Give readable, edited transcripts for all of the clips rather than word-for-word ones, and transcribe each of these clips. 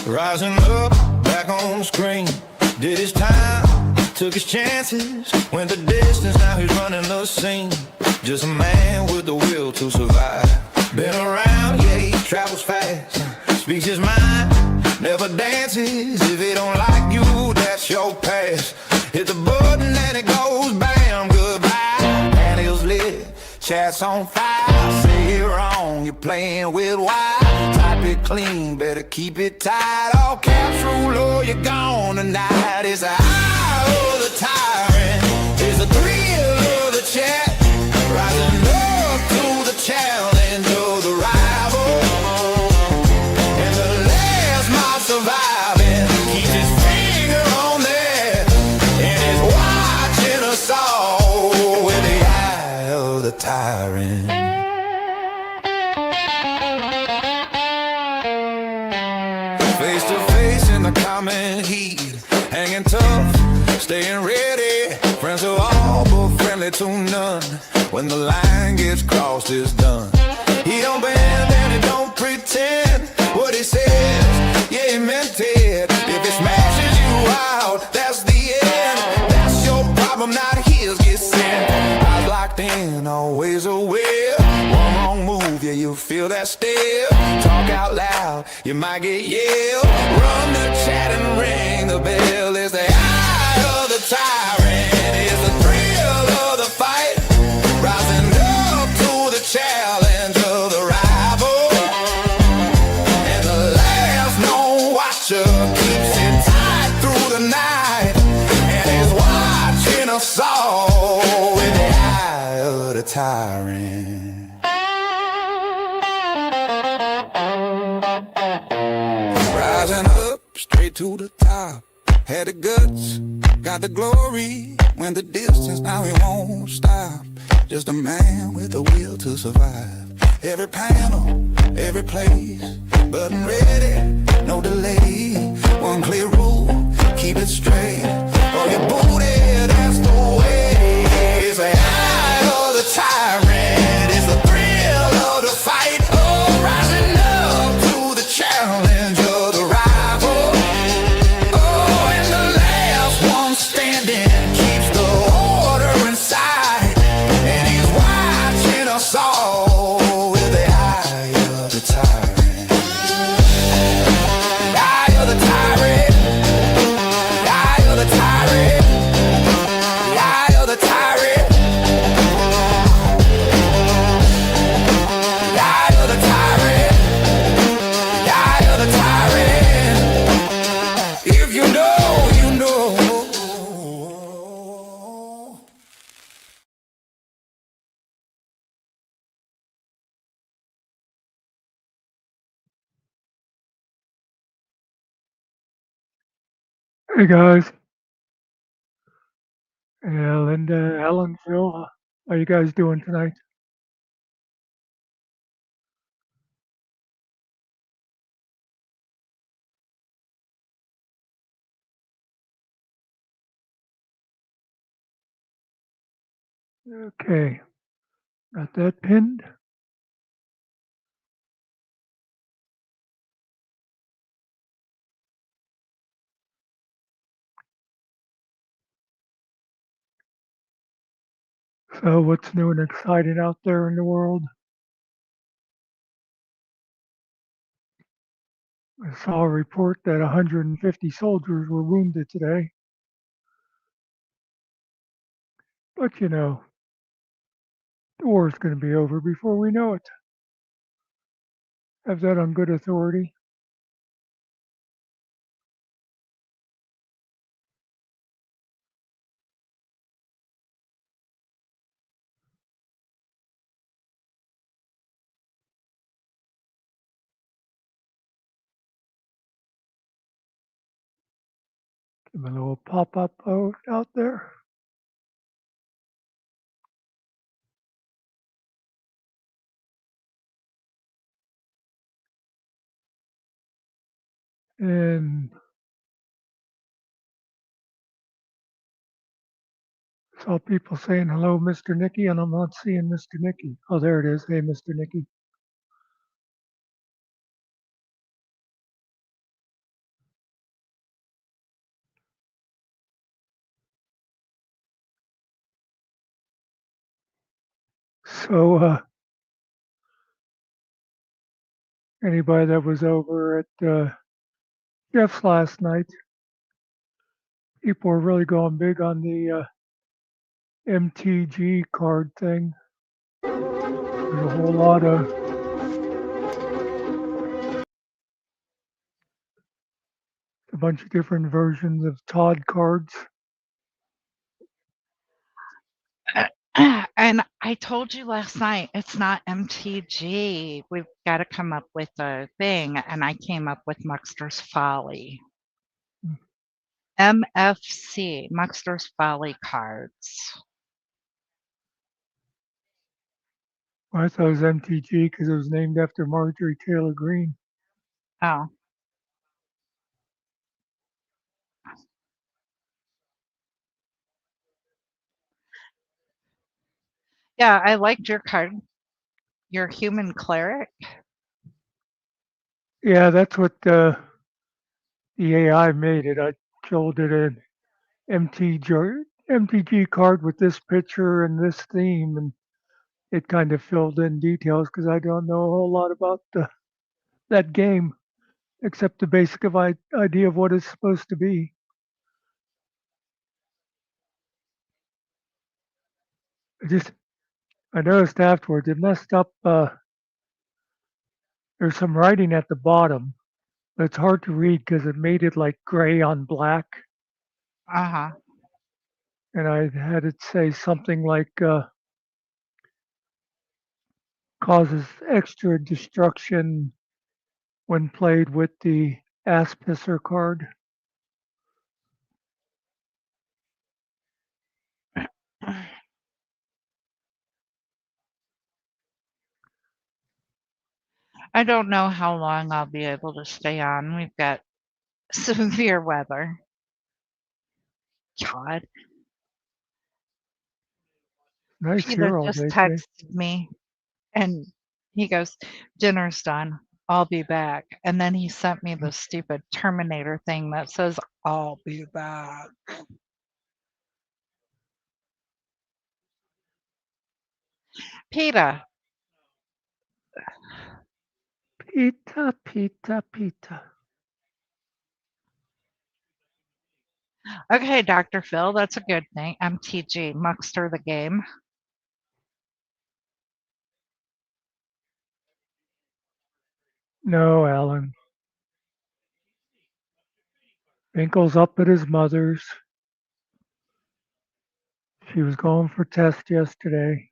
Rising up, back on the screen. Did his time, took his chances. Went the distance, now he's running the scene. Just a man with the will to survive. Been around, yeah, he travels fast. Speaks his mind, never dances. If he don't like you, that's your past. Hit the button and it goes bam, goodbye. Panels lit, chats on fire. Say it wrong, you're playing with wire. Type it clean, better keep it tight. All caps rule or you're gone tonight. It's the eye of the tyrant. It's the thrill of the chat. Rising up to the challenge of the rival. And the last man surviving keeps his finger on there. And is watching us all with the eye of the tyrant. Face to face in the common heat, hanging tough, staying ready. Friends are all but friendly to none. When the line gets crossed, it's done. He don't bend and he don't pretend. What he says, yeah, he meant it. If it smashes you out, that's the end. That's your problem, not his. Get sent. Eyes locked in, always aware. One wrong move, yeah, you feel that stare. Talk out loud, you might get yelled. Run the chat and ring the bell. It's the eye of the tyrant. It's the thrill of the fight. Rising up to the challenge of the rival. And the last known watcher keeps it tight through the night. And he's watching us all with the eye of the tyrant. Rising up straight to the top. Had the guts, got the glory. Went the distance, now he won't stop. Just a man with a will to survive. Every panel, every place, button ready, no delay. One clear rule, keep it straight. Or your booty, that's the way. It's the eye of the tyrant. It's the thrill of the fight. Oh, rising up to the challenge of the rival. Oh, and the last one standing keeps the order inside. And he's watching us all with the eye of the tyrant. The eye of the tyrant. The eye of the tyrant. The eye of the tyrant. The eye of the tyrant. The eye of the tyrant. If you know, you know. Hey guys, Linda, Helen, Phil, how you guys doing tonight? Okay, got that pinned. So what's new and exciting out there in the world? I saw a report that 150 soldiers were wounded today. But you know, the war's going to be over before we know it. Have that on good authority. Give me a little pop-up out there. And saw people saying hello, Mr. Nicky, and I'm not seeing Mr. Nicky. Oh, there it is. Hey, Mr. Nicky. So, anybody that was over at Jeff's last night, people are really going big on the MTG card thing. There's a whole lot of a bunch of different versions of Todd cards. And I told you last night, it's not MTG. We've got to come up with a thing. And I came up with Muckster's Folly. MFC, Muckster's Folly cards. I thought it was MTG because it was named after Marjorie Taylor Greene. Oh. Yeah, I liked your card. Your human cleric. Yeah, that's what the AI made it. I showed it an MTG card with this picture and this theme, and it kind of filled in details because I don't know a whole lot about that game except the basic idea of what it's supposed to be. I noticed afterwards it messed up. There's some writing at the bottom, but it's hard to read because it made it like gray on black. Uh-huh. And I had it say something like causes extra destruction when played with the ass pisser card. I don't know how long I'll be able to stay on. We've got severe weather. God. Nice Peter here all just day today. texted me and he goes, dinner's done. I'll be back. And then he sent me the stupid Terminator thing that says, I'll be back. Peter. Pita, pita, pita. Okay, Dr. Phil, that's a good thing. MTG, Muckster the game. No, Alan. Finkel's up at his mother's. She was going for test yesterday.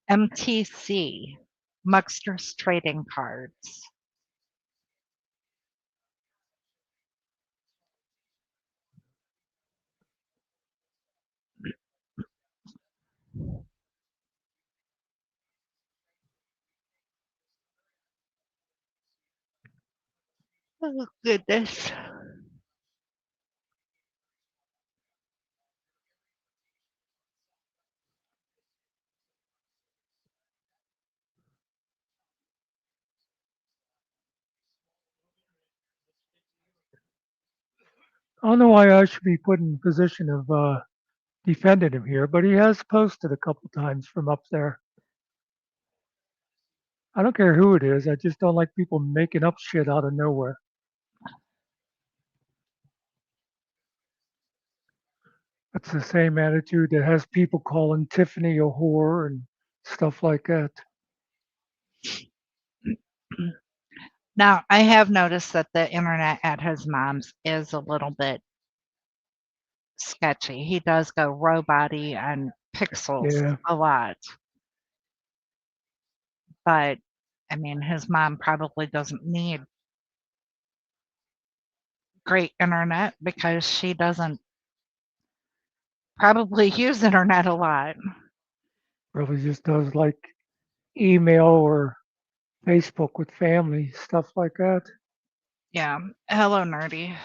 MTC, Muckster's trading cards. Oh, goodness. I don't know why I should be put in a position of defending him here, but he has posted a couple times from up there. I don't care who it is. I just don't like people making up shit out of nowhere. That's the same attitude that has people calling Tiffany a whore and stuff like that. Now, I have noticed that the internet at his mom's is a little bit sketchy. He does go robot-y and pixels Yeah, a lot. But, I mean, his mom probably doesn't need great internet because she doesn't probably use internet a lot. really just does like email or Facebook with family, stuff like that. Yeah. Hello, nerdy.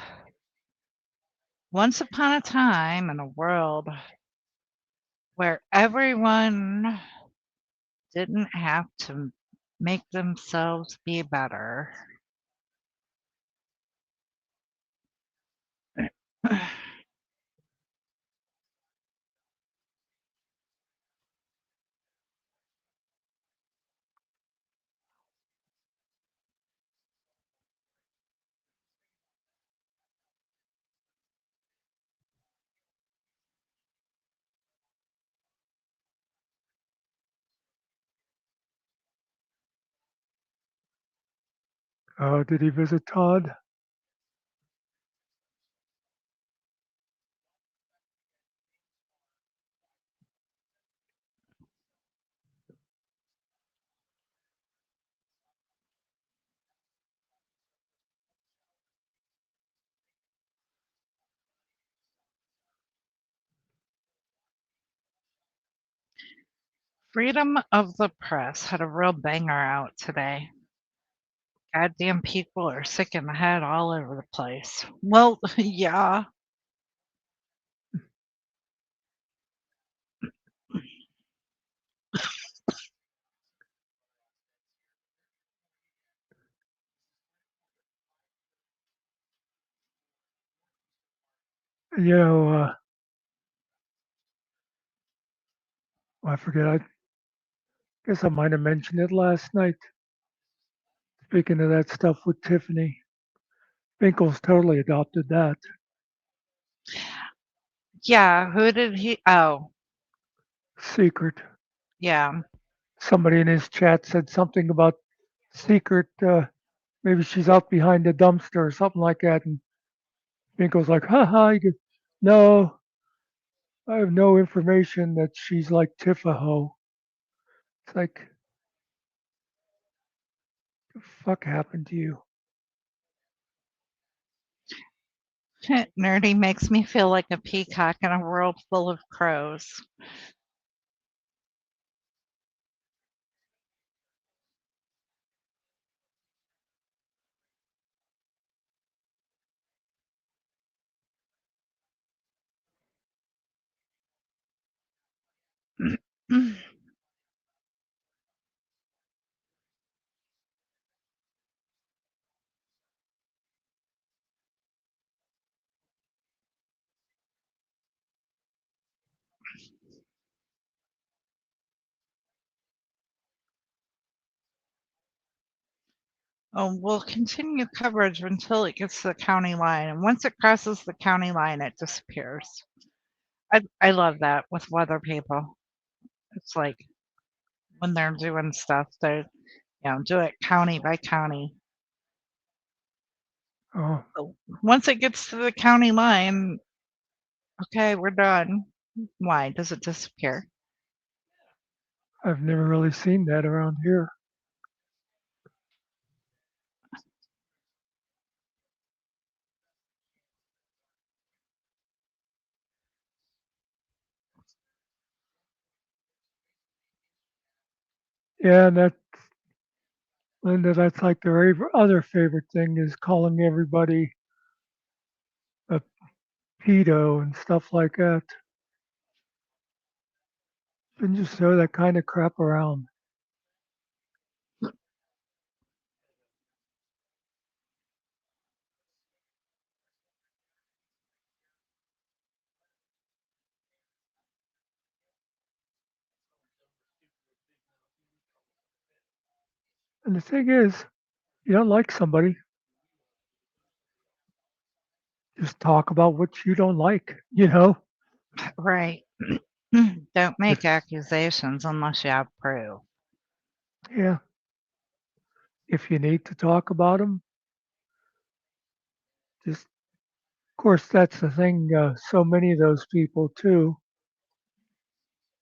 Once upon a time in a world where everyone didn't have to make themselves be better. Did he visit Todd? Freedom of the press had a real banger out today. Goddamn people are sick in the head all over the place. Well, yeah. You know, I forget. I guess I might have mentioned it last night. Speaking of that stuff with Tiffany, Finkel's totally adopted that. Yeah, who did he? Oh, Secret. yeah. Somebody in his chat said something about Secret. Maybe she's out behind the dumpster or something like that. And Finkel's like, haha, no, I have no information that she's like Tifaho. It's like, the fuck happened to you? Nerdy makes me feel like a peacock in a world full of crows. We'll continue coverage until it gets to the county line, and once it crosses the county line, it disappears. I love that with weather people. It's like when they're doing stuff, they do it county by county. Oh, So once it gets to the county line, okay, we're done. Why does it disappear? I've never really seen that around here. Yeah, and Linda, that's like their other favorite thing is calling everybody a pedo and stuff like that. And just throw that kind of crap around. And the thing is, you don't like somebody, just talk about what you don't like. Right. Don't If, make accusations unless you have proof. yeah, if you need to talk about them, just, of course, that's the thing. So many of those people, too,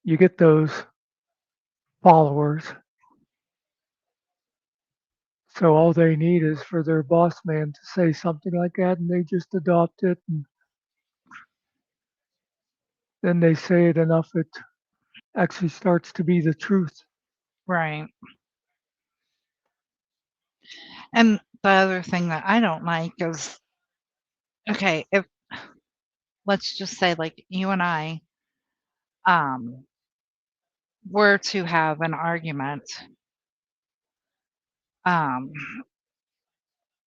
you get those followers. So all they need is for their boss man to say something like that, and they just adopt it. And then they say it enough, it actually starts to be the truth. Right. And the other thing that I don't like is, okay, if let's just say like you and I um were to have an argument, um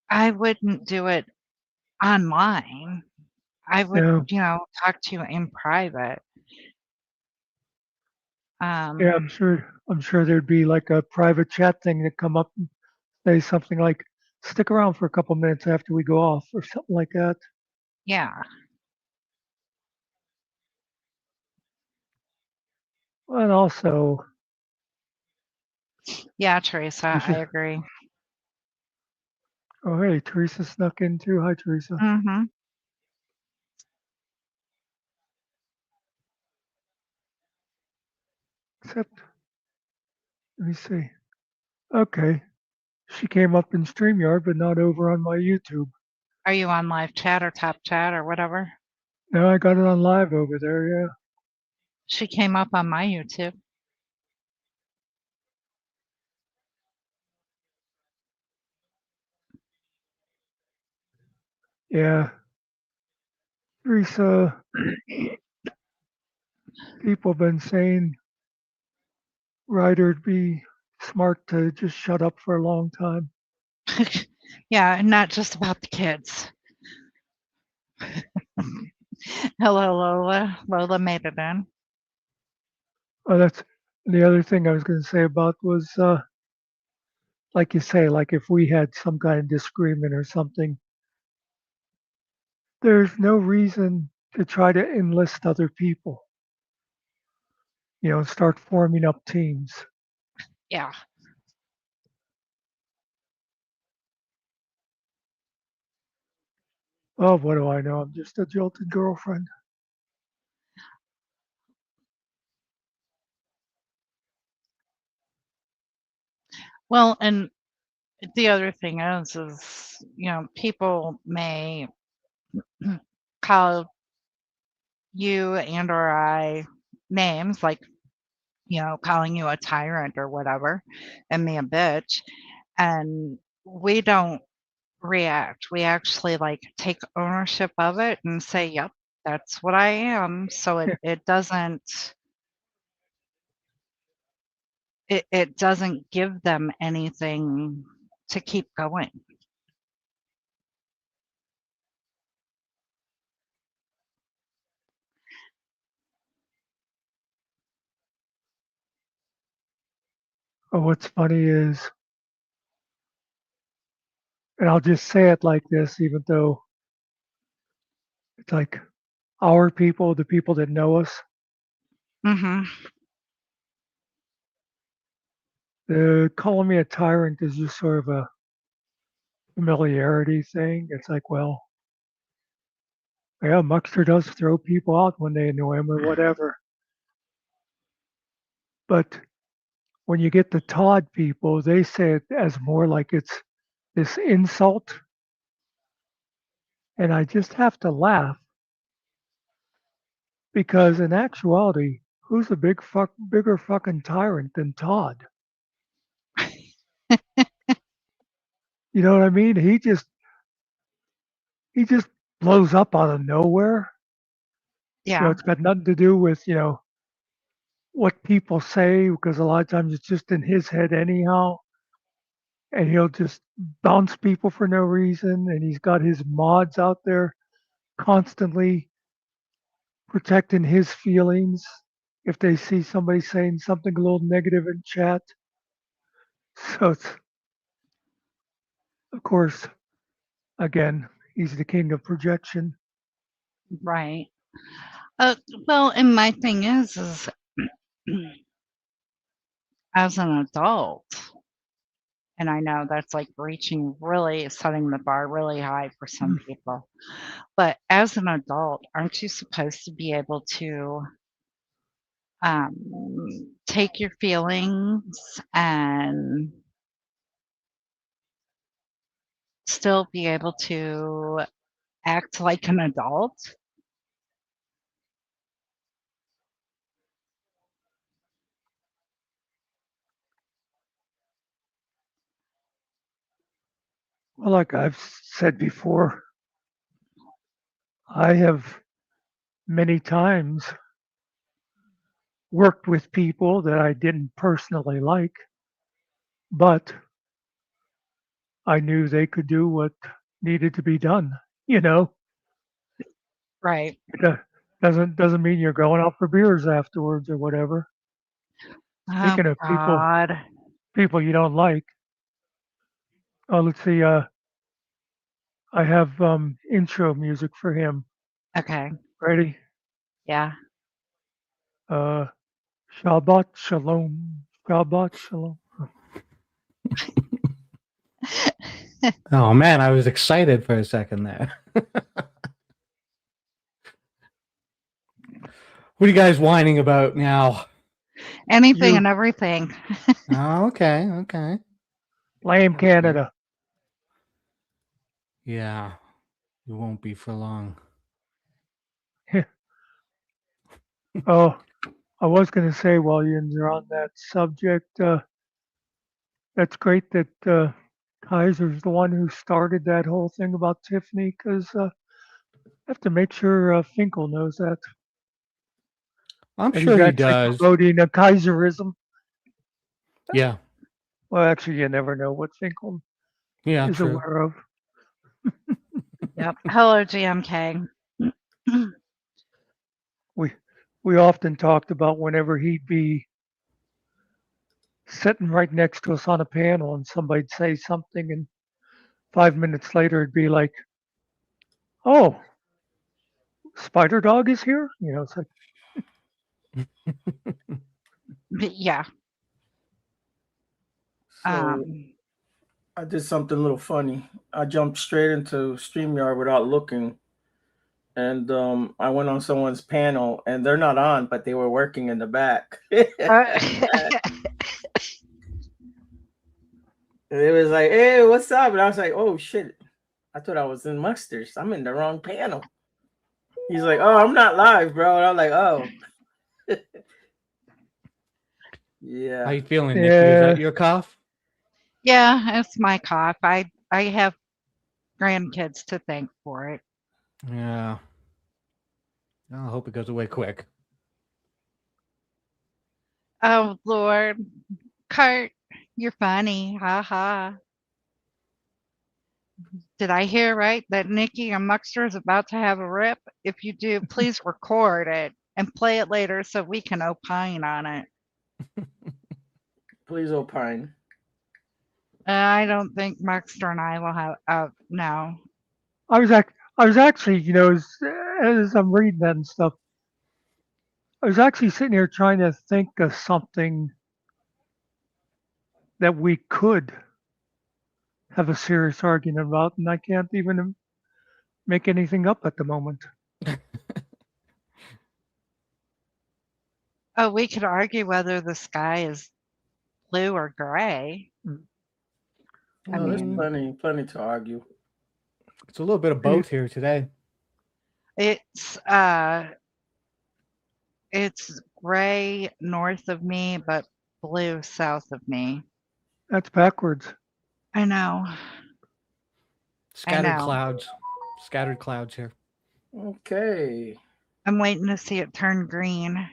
I wouldn't do it online. I would, Yeah, talk to you in private. yeah, Um, I'm sure there'd be like a private chat thing that come up and say something like, "Stick around for a couple minutes after we go off," or something like that. yeah. And also, Yeah, Teresa, you I should. agree. Oh, hey, Teresa snuck in too. Hi, Teresa. Mhm. Except, let me see. Okay, she came up in StreamYard, but not over on my YouTube. Are you on live chat or top chat or whatever? No, I got it on live over there. Yeah. She came up on my YouTube. Yeah, Teresa, people have been saying Ryder'd be smart to just shut up for a long time. Yeah, and not just about the kids. Hello, Lola. Lola made it in. Oh, that's the other thing I was going to say about was, like you say, like if we had some kind of disagreement or something, there's no reason to try to enlist other people, start forming up teams. Yeah. Oh, what do I know? I'm just a jilted girlfriend. Well, and the other thing is, people may call you and or I names like, calling you a tyrant or whatever and me a bitch. And we don't react. We actually like take ownership of it and say, yep, that's what I am. So it, Yeah. it doesn't it doesn't give them anything to keep going. But what's funny is, and I'll just say it like this, even though it's like our people, the people that know us, Mhm. calling me a tyrant is just sort of a familiarity thing. It's like, well, yeah, Muckster does throw people out when they annoy him or whatever. But when you get the Todd people, they say it as more like it's this insult. And I just have to laugh because in actuality, who's a bigger fucking tyrant than Todd? You know what I mean? He just blows up out of nowhere. Yeah. It's got nothing to do with, what people say because a lot of times it's just in his head anyhow. And he'll just bounce people for no reason. And he's got his mods out there constantly protecting his feelings if they see somebody saying something a little negative in chat. So it's, of course, again, he's the king of projection. Right. Uh, well, and my thing is as an adult, and I know that's like reaching really setting the bar really high for some Mm. people, but as an adult, aren't you supposed to be able to take your feelings and still be able to act like an adult? Well, like I've said before, I have many times worked with people that I didn't personally like, but I knew they could do what needed to be done, you know? Right. It doesn't mean you're going out for beers afterwards or whatever. Oh Speaking of God. people you don't like, oh, let's see. I have intro music for him. Okay. Ready? Yeah. Uh, Shabbat Shalom. Shabbat Shalom. Oh man, I was excited for a second there. What are you guys whining about now? Anything You, and everything. Oh, okay. Lame Canada. Yeah, it won't be for long. Oh, I was going to say while you're on that subject, that's great that Kaiser's the one who started that whole thing about Tiffany, because I have to make sure Finkel knows that I'm he's sure he actually does. promoting a Kaiserism. Yeah, Well, actually, you never know what Finkel yeah, is true. aware of. Yep. Hello, GMK. We we often talked about whenever he'd be sitting right next to us on a panel and somebody'd say something, and 5 minutes later it'd be like, "Oh, Spider Dog is here." It's like, Yeah. So Um. I did something a little funny. I jumped straight into StreamYard without looking, and I went on someone's panel, and they're not on, but they were working in the back. uh, It was like, "Hey, what's up?" And I was like, "Oh shit, I thought I was in Mucksters. I'm in the wrong panel." He's like, "Oh, I'm not live, bro." And I'm like, "Oh, How yeah." you feeling, Nikki? Is that yeah, your cough? yeah, it's my cough. I have grandkids to thank for it. Yeah. I hope it goes away quick. Oh Lord, Kurt, you're funny. Ha ha. Did I hear right that Nikki and Muckster is about to have a rip? If you do, please record it and play it later so we can opine on it. Please opine. I don't think Muckster and I will have. No. I was actually, as I'm reading that and stuff, I was actually sitting here trying to think of something that we could have a serious argument about, and I can't even make anything up at the moment. Oh, we could argue whether the sky is blue or gray. I Oh, there's mean, plenty to argue. It's a little bit of You- both here today. it's gray north of me, but blue south of me. That's backwards. I know. Scattered know. clouds. Scattered clouds here. Okay. I'm waiting to see it turn green.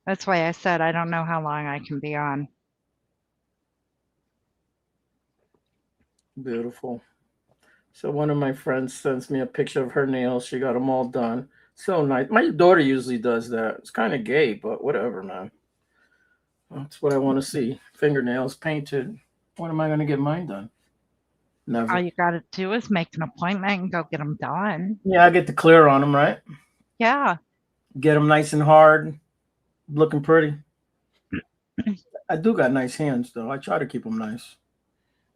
That's why I said I don't know how long I can be on. Beautiful. So one of my friends sends me a picture of her nails. She got them all done. So nice. My daughter usually does that. It's kind of gay, but whatever, man. That's what I want to see. Fingernails painted. When am I going to get mine done? All Never. you got to do is make an appointment and go get them done. Yeah, I get the clear on them, right? Yeah. Get them nice and hard, looking pretty. I do got nice hands, though. I try to keep them nice.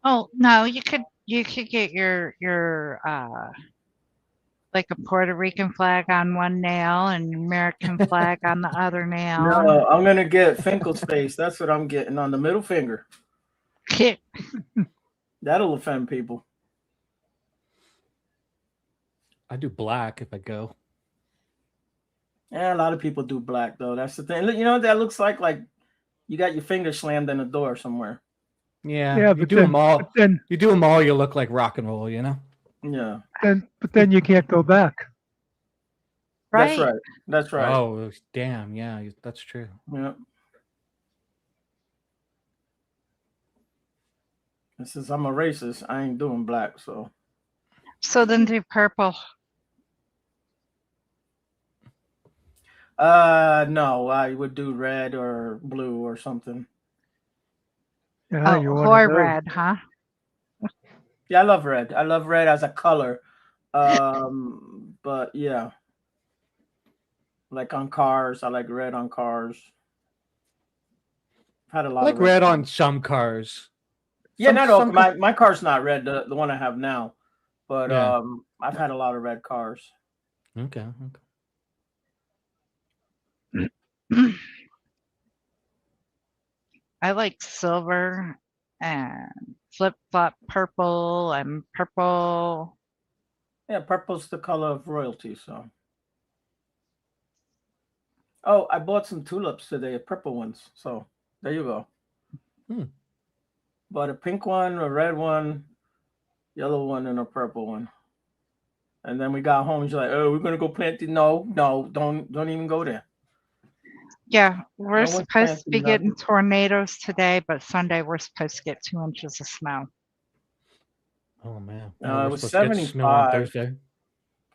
Oh no, you could get your like a Puerto Rican flag on one nail and American flag on the other nail. No, I'm going to get Finkel's face. That's what I'm getting on the middle finger. That'll offend people. I do black if I go. Yeah, a lot of people do black, though. That's the thing. You know what that looks like? Like you got your finger slammed in a door somewhere. Yeah, Yeah, you do them all. but then, You do them all, you look like rock and roll, you know? Yeah. but then you can't go back. That's Right. right. That's right. Oh, damn. Yeah, that's true. Yeah. Since I'm a racist, I ain't doing black, so So then do purple. No, I would do red or blue or something. Yeah, Oh, you're one of whore those. red, huh? Yeah, I love red. I love red as a color. But yeah, like on cars, I like red on cars. I've had a I lot of like red red cars. on some cars. Yeah, not all. Some cars. My car's not red. The one I have now, but Yeah. I've had a lot of red cars. Okay. I like silver and flip flop purple and purple. Yeah, purple's the color of royalty. So, oh, I bought some tulips today, purple ones. So there you go. Hmm. Bought a pink one, a red one, yellow one, and a purple one. And then we got home. She's like, "Oh, we're gonna go plant the." No, no, don't even go there. Yeah, we're No one's supposed to planting be nothing. getting tornadoes today, but Sunday we're supposed to get 2 inches of snow. Oh man. It We're was supposed to get snow on 75. Thursday.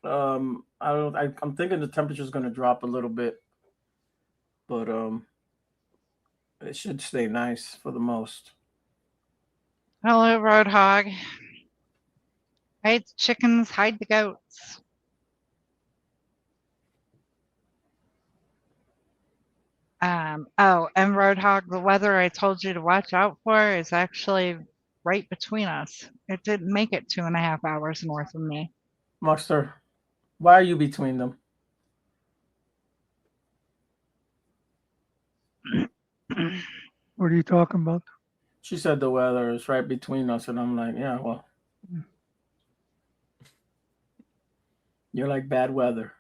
I don't. I'm thinking the temperature's gonna drop a little bit, but it should stay nice for the most. Hello, Roadhog. Hide the chickens, hide the goats. Oh, and Roadhog, the weather I told you to watch out for is actually right between us. It didn't make it 2.5 hours north of me. Muckster, why are you between them? What are you talking about? She said the weather is right between us, and I'm like, yeah, well, you're like bad weather.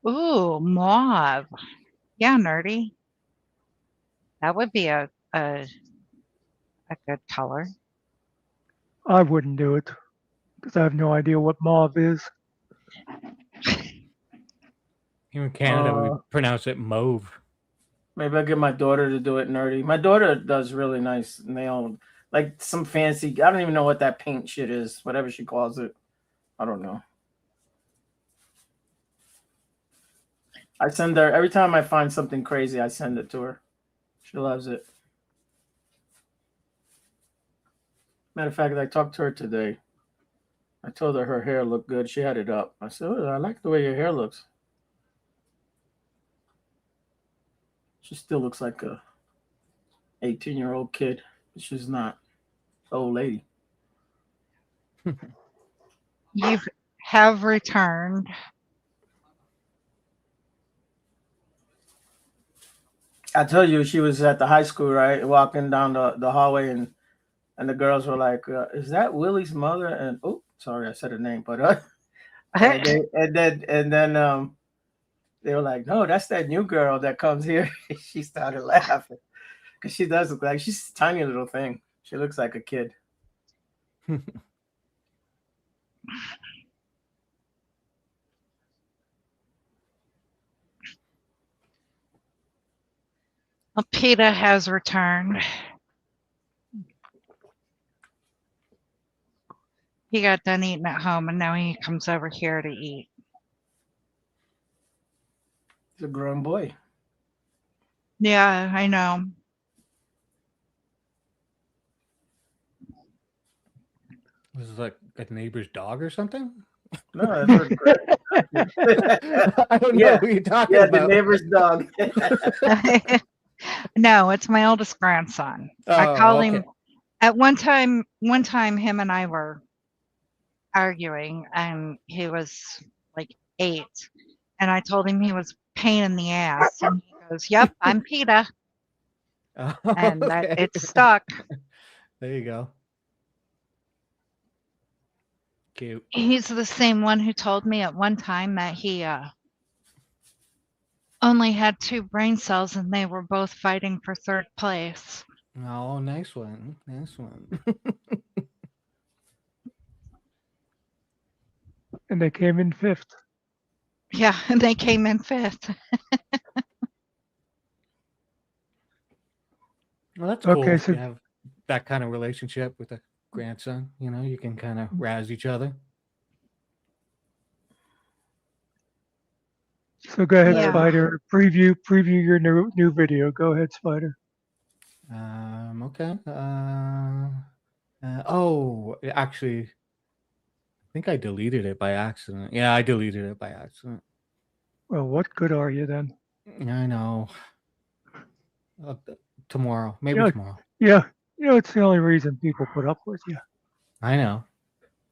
Ooh, mauve. Yeah, nerdy. That would be a good color. I wouldn't do it because I have no idea what mauve is. Here in Canada, we pronounce it mauve. Maybe I'll get my daughter to do it nerdy. My daughter does really nice nail, like some fancy. I don't even know what that paint shit is, whatever she calls it. I don't know. I send her every time I find something crazy. I send it to her. She loves it. Matter of fact, I talked to her today. I told her hair looked good. She had it up. I said, "Oh, I like the way your hair looks." She still looks like a 18-year-old kid. She's not an old lady. You have returned. I tell you, she was at the high school, right? Walking down the hallway, and the girls were like, "Is that Willie's mother?" And oh, sorry, I said her name, but and then they were like, "No, that's that new girl that comes here." She started laughing because she does look like she's a tiny little thing. She looks like a kid. Well, PETA has returned. He got done eating at home and now he comes over here to eat. He's a grown boy. Yeah, I know. This is like a neighbor's dog or something. No, that's her. I don't know Yeah, who you're talking yeah, the about. neighbor's dog. No, it's my oldest grandson. I Oh, call okay. him at one time him and I were arguing and he was like 8 and I told him he was a pain in the ass and he goes, "Yep, I'm PETA." Oh, And that okay. it stuck. There you go. Cute. He's the same one who told me at one time that he only had 2 brain cells and they were both fighting for 3rd place. Oh, nice one. Nice one. And they came in 5th. Yeah, and they came in 5th. Well, that's Okay, cool. If so- you have that kind of relationship with a grandson, you know, you can kind of razz each other. So go ahead, Yeah. Spider. Preview your new video. Go ahead, Spider. Okay. Oh, actually, I think I deleted it by accident. Yeah, I deleted it by accident. Well, what good are you then? I know. Uh, tomorrow, maybe Yeah, tomorrow. yeah. It's the only reason people put up with you. I know.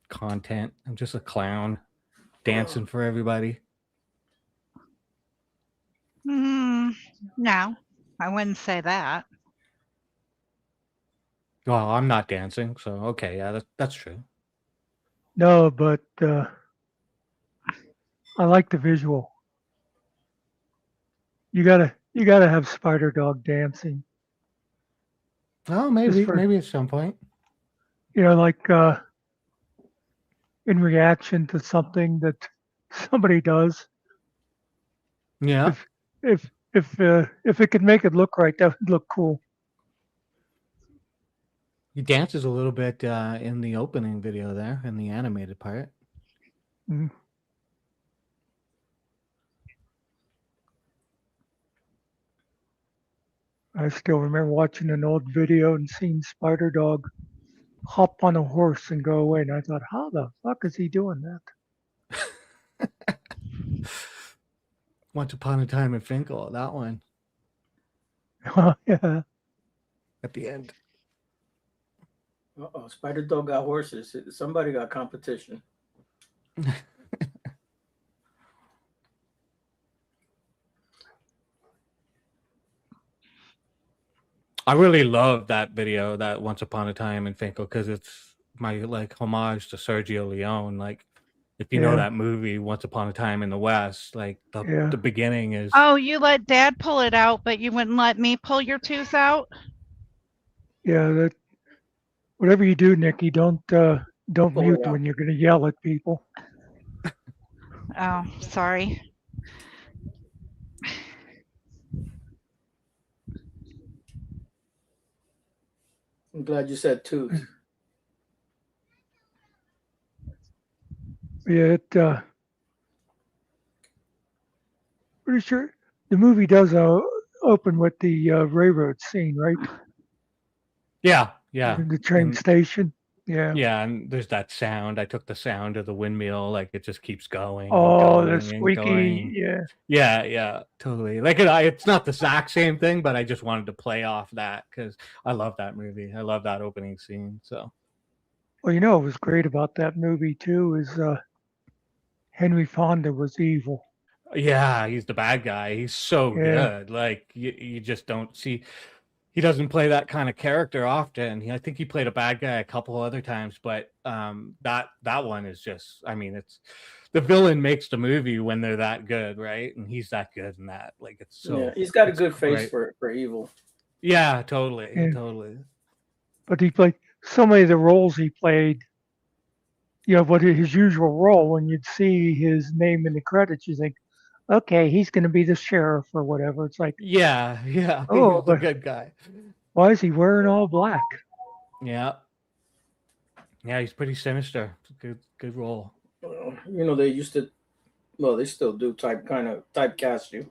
Content. I'm just a clown dancing for everybody. No, I wouldn't say that. Well, I'm not dancing, so okay, yeah, that's true. No, but I like the visual. You gotta have Spider Dog dancing. Oh, Just maybe for at some point. like in reaction to something that somebody does. Yeah, If if it could make it look right, that would look cool. he dances a little bit in the opening video there, in the animated part. Mm. I still remember watching an old video and seeing Spider Dog hop on a horse and go away, and I thought, how the fuck is he doing that? Once Upon a Time in Finkel, that one Yeah. at the end. Uh-oh, Spider Dog got horses. Somebody got competition. I really love that video, that Once Upon a Time in Finkel, because it's my like homage to Sergio Leone. Like, if you know Yeah. that movie, Once Upon a Time in the West, like Yeah. the beginning is. Oh, you let Dad pull it out, but you wouldn't let me pull your tooth out? Yeah, that whatever you do, Nikki, don't Pull mute it out. when you're gonna yell at people. Oh, sorry. I'm glad you said tooth. Yeah, it pretty sure the movie does open with the railroad scene, right? Yeah, yeah. The train And station. Yeah. yeah, and there's that sound. I took the sound of the windmill, like it just keeps going and Oh, the going and squeaky. going. Yeah. Yeah, totally. Like it's not the exact same thing, but I just wanted to play off that because I love that movie. I love that opening scene. So Well, what was great about that movie too is Henry Fonda was evil. yeah, he's the bad guy. He's so Yeah. good. Like you just don't see. He doesn't play that kind of character often. I think he played a bad guy a couple other times, but that one is just. I mean, it's the villain makes the movie when they're that good, right? And he's that good in that. Like it's so. Yeah, he's got a it's good face great. for evil. Yeah, totally, And totally. but he played so many of the roles he played. What his usual role when you'd see his name in the credits, you think, okay, he's going to be the sheriff or whatever. It's like, Yeah, oh, he's the but good guy. why is he wearing all black? Yeah, yeah, he's pretty sinister. Good role. They used to, well, they still do typecast you.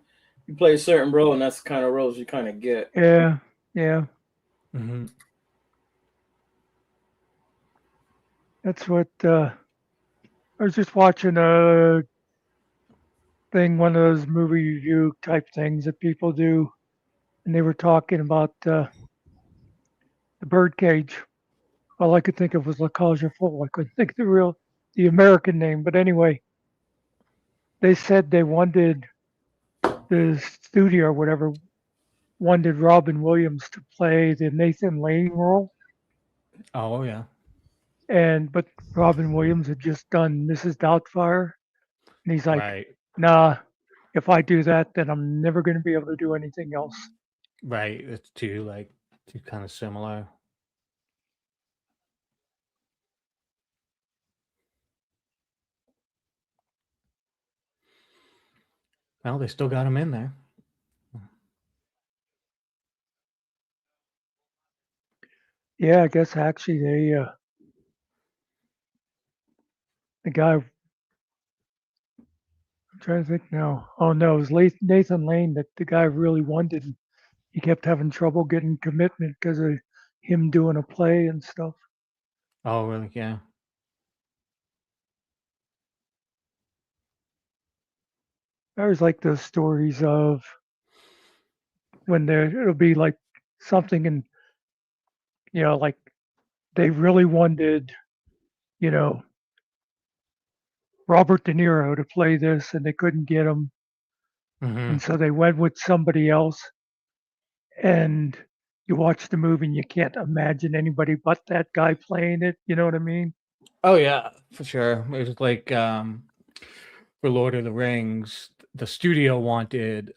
You play a certain role, and that's the kind of roles you kind of get. Yeah, yeah. Mm-hmm. That's what I was just watching a thing, one of those movie review type things that people do, and they were talking about the birdcage. All I could think of was La Cage aux Folles. I couldn't think of the American name. But anyway, they said they wanted the studio or whatever wanted Robin Williams to play the Nathan Lane role, Oh yeah, but Robin Williams had just done Mrs. Doubtfire, and he's like, right, "Nah, if I do that, then I'm never going to be able to do anything else." right. It's too kind of similar. Well, they still got him in there. Yeah, I guess actually the guy trying to think now. Oh no, it was Nathan Lane that the guy really wanted. He kept having trouble getting commitment because of him doing a play and stuff. Oh, really? Yeah. I always like those stories of when it'll be like something and like they really wanted, you know, Robert De Niro to play this and they couldn't get him. Hmm. And so they went with somebody else. And you watch the movie and you can't imagine anybody but that guy playing it. You know what I mean? Oh yeah, for sure. It was like for Lord of the Rings, the studio wanted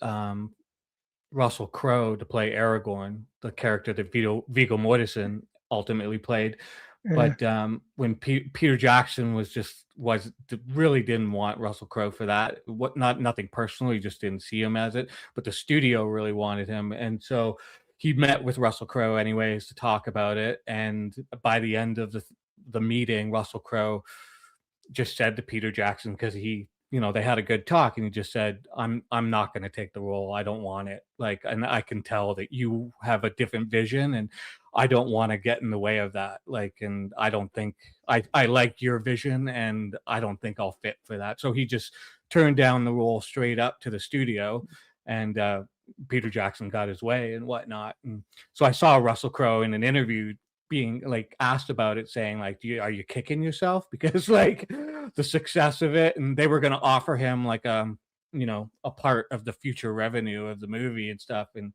Russell Crowe to play Aragorn, the character that Viggo Mortensen ultimately played. Yeah. But when Peter Jackson really didn't want Russell Crowe for that. What nothing personal, he just didn't see him as it. But the studio really wanted him, and so he met with Russell Crowe anyways to talk about it. And by the end of the meeting, Russell Crowe just said to Peter Jackson, because they had a good talk, and he just said, I'm not going to take the role. I don't want it. Like, and I can tell that you have a different vision, and I don't want to get in the way of that. Like, and I don't think I like your vision, and I don't think I'll fit for that. So he just turned down the role straight up to the studio, and Peter Jackson got his way and whatnot. And so I saw Russell Crowe in an interview being like asked about it, saying like, are you kicking yourself because like the success of it, and they were going to offer him like a part of the future revenue of the movie and stuff, and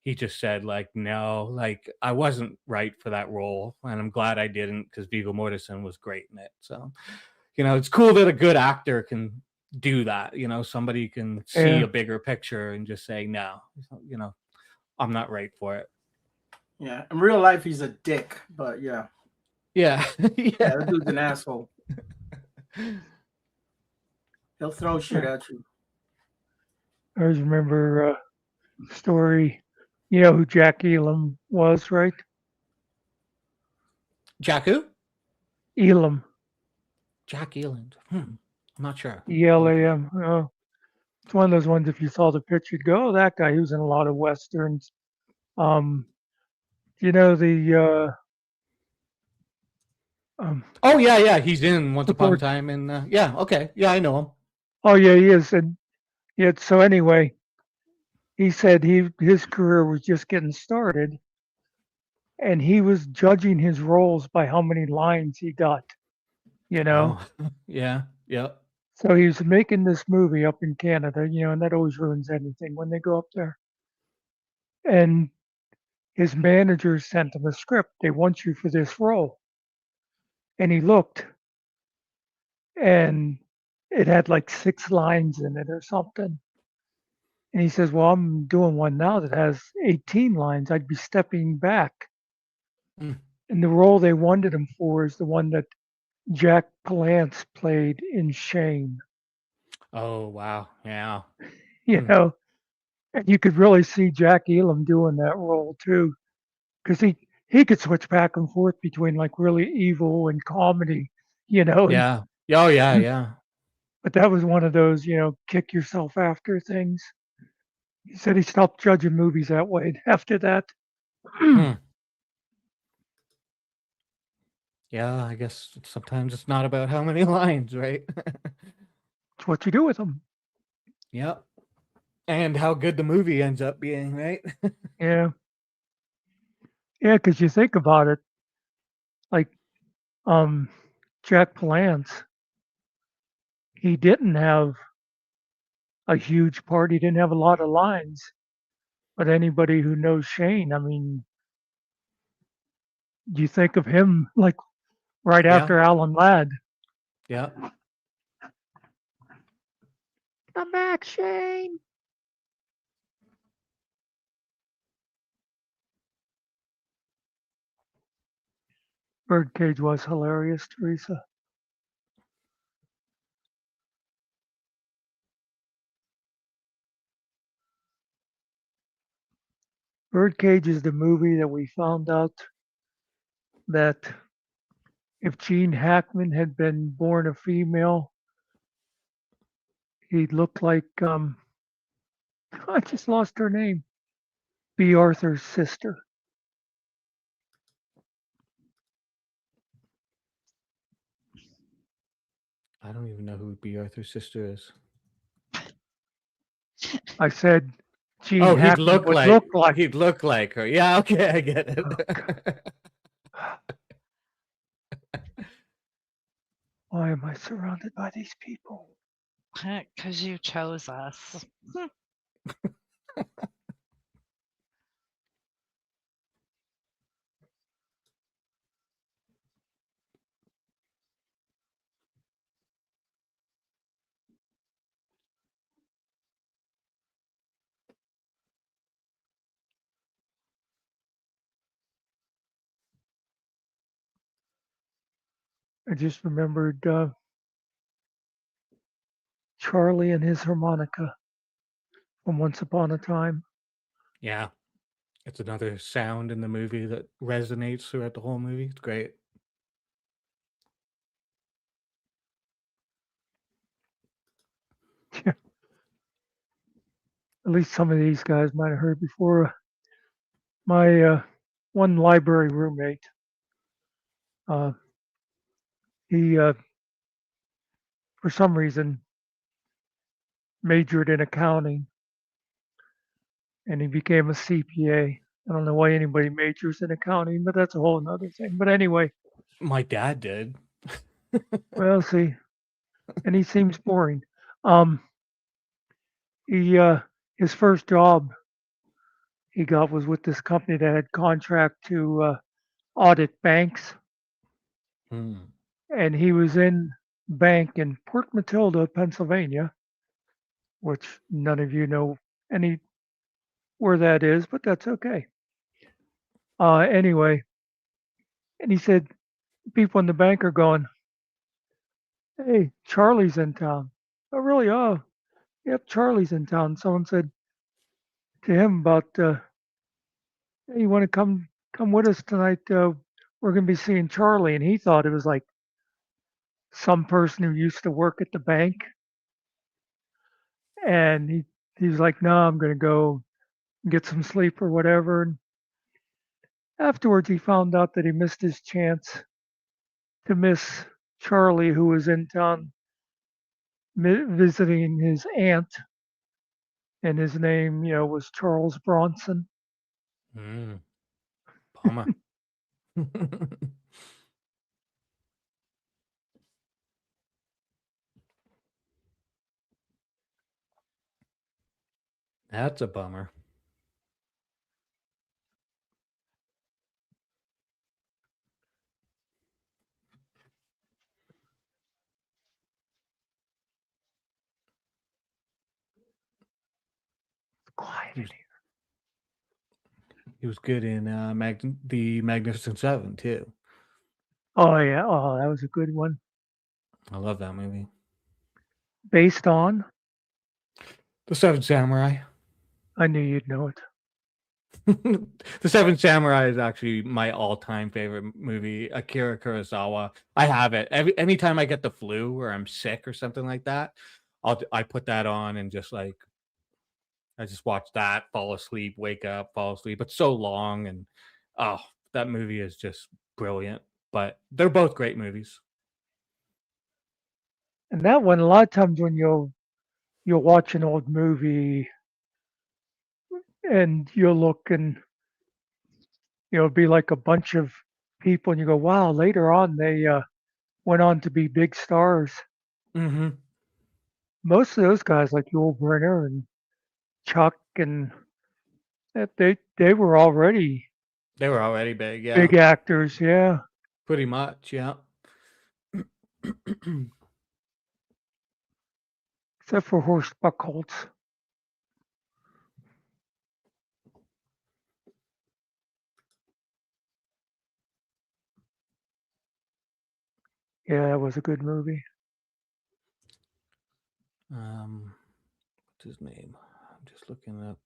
he just said like, no, like I wasn't right for that role, and I'm glad I didn't, because Viggo Mortensen was great in it. So it's cool that a good actor can do that. Somebody can see Yeah. a bigger picture and just say, no, I'm not right for it. Yeah, in real life he's a dick, but yeah, Yeah. yeah, Yeah. that dude's an asshole. He'll throw shit at you. I always remember a story. You know who Jack Elam was, right? Jack who? Elam. Jack Eland. I'm not sure. ELAM. Oh, it's one of those ones. If you saw the picture, you'd go, "Oh, that guy. He was in a lot of westerns." Um, you know the Oh yeah, yeah. He's in Once Upon a support. Time, and yeah, okay, yeah, I know him. Oh yeah, he is. And yeah. So anyway, he said his career was just getting started, and he was judging his roles by how many lines he got. You know, Oh, yeah, yeah. so he was making this movie up in Canada. And that always ruins anything when they go up there. And his manager sent him a script. They want you for this role. And he looked, and it had like 6 lines in it or something. And he says, "Well, I'm doing one now that has 18 lines. I'd be stepping back." Mm. And the role they wanted him for is the one that Jack Palance played in Shane. Oh wow, yeah. You Mm. know, and you could really see Jack Elam doing that role too, because he could switch back and forth between like really evil and comedy. And Yeah. Oh yeah, yeah. but that was one of those kick yourself after things. He said he stopped judging movies that way after that. Hmm. Yeah, I guess sometimes it's not about how many lines, right? It's what you do with them. Yep. And how good the movie ends up being, right? Yeah, yeah, because you think about it, like um, Jack Palance, he didn't have a huge part. He didn't have a lot of lines. But anybody who knows Shane, I mean, you think of him like right Yeah, after Alan Ladd. yeah. Come back, Shane. Birdcage was hilarious, Teresa. Birdcage is the movie that we found out that if Gene Hackman had been born a female, He looked like I just lost her name. B. Arthur's sister. I don't even know who B. Arthur's sister is. I said Gene Oh, Hackman would look like. he'd look like her. Yeah, okay, I get it. Why am I surrounded by these people? Because you chose us. I just remembered Charlie and his harmonica from Once Upon a Time. Yeah, it's another sound in the movie that resonates throughout the whole movie. It's great. At least some of these guys might have heard before. My one library roommate, uh, he, for some reason, majored in accounting and he became a CPA. I don't know why anybody majors in accounting, but that's a whole nother thing. But anyway, My dad did. well, see, and he seems boring. He his first job he got was with this company that had contract to audit banks, Hmm. and he was in bank in Port Matilda, Pennsylvania, which none of you know any where that is, but that's okay. Anyway, and he said people in the bank are going, "Hey, Charlie's in town." Oh, really? Oh, yep, Charlie's in town. Someone said to him about, "Hey, you want to come with us tonight? We're going to be seeing Charlie." And he thought it was like some person who used to work at the bank. And he was like, "No, I'm going to go get some sleep or whatever." And afterwards, he found out that he missed his chance to miss Charlie, who was in town visiting his aunt, and his name, was Charles Bronson. Mm. Bummer. That's a bummer. Quiet He in was, here. he was good in the Magnificent Seven too. Oh yeah, oh that was a good one. I love that movie. Based on, The Seven Samurai. I knew you'd know it. The Seven Samurai is actually my all-time favorite movie. Akira Kurosawa. I have it anytime I get the flu or I'm sick or something like that. I put that on and I just watch that, fall asleep, wake up, fall asleep. It's so long and oh, that movie is just brilliant. But they're both great movies. And that one, a lot of times when you'll watch an old movie and you'll look and it'll be like a bunch of people, and you go, "Wow!" Later on, they went on to be big stars. Mm-hmm. Most of those guys, like Yul Brynner and Chuck, and they were already They were already big, yeah. big actors. Yeah, Pretty much, yeah. except for Horst Buchholz. Yeah, that was a good movie. What's his name? I'm just looking up.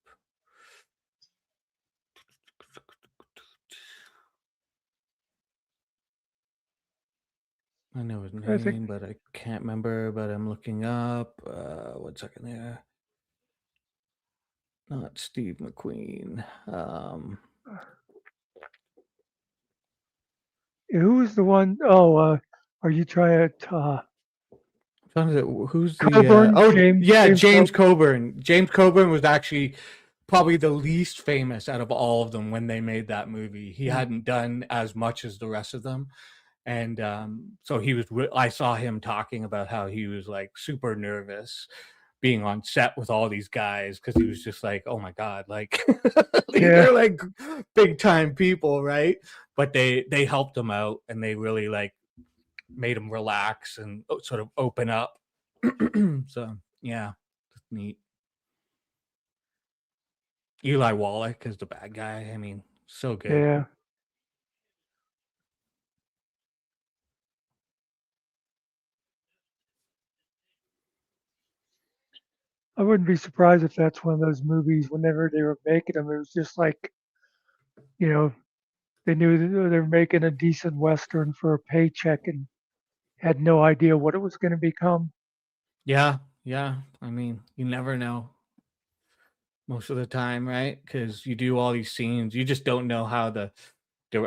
I know his I think name, but I can't remember. But I'm looking up. 1 second there. Not Steve McQueen. who was the one oh are you trying to Who's the? Coburn, Oh, James yeah, James James Coburn? Coburn. James Coburn was actually probably the least famous out of all of them when they made that movie. He Mm. hadn't done as much as the rest of them, and so he was. I saw him talking about how he was like super nervous being on set with all these guys because he was just like, oh my god, like these Yeah. are like big time people, right? But they helped him out and they really like made him relax and sort of open up. So yeah, it's neat. Eli Wallach is the bad guy. I mean, so good. Yeah. I wouldn't be surprised if that's one of those movies whenever they were making them, it was just like, you know, they knew that they were making a decent Western for a paycheck and had no idea what it was going to become. Yeah, yeah. I mean, you never know most of the time, right? Because you do all these scenes, you just don't know how the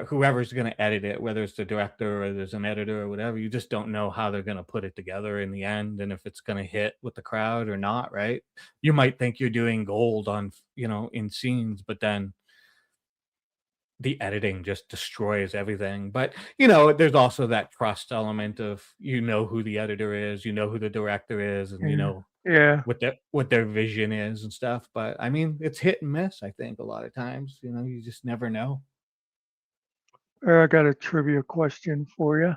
whoever's going to edit it, whether it's the director or there's an editor or whatever, you just don't know how they're going to put it together in the end and if it's going to hit with the crowd or not, right? You might think you're doing gold on, in scenes, but then the editing just destroys everything. But there's also that trust element of who the editor is, who the director is, and Yeah. Yeah. what their vision is and stuff. But I mean, it's hit and miss. I think a lot of times, you just never know. I got a trivia question for you.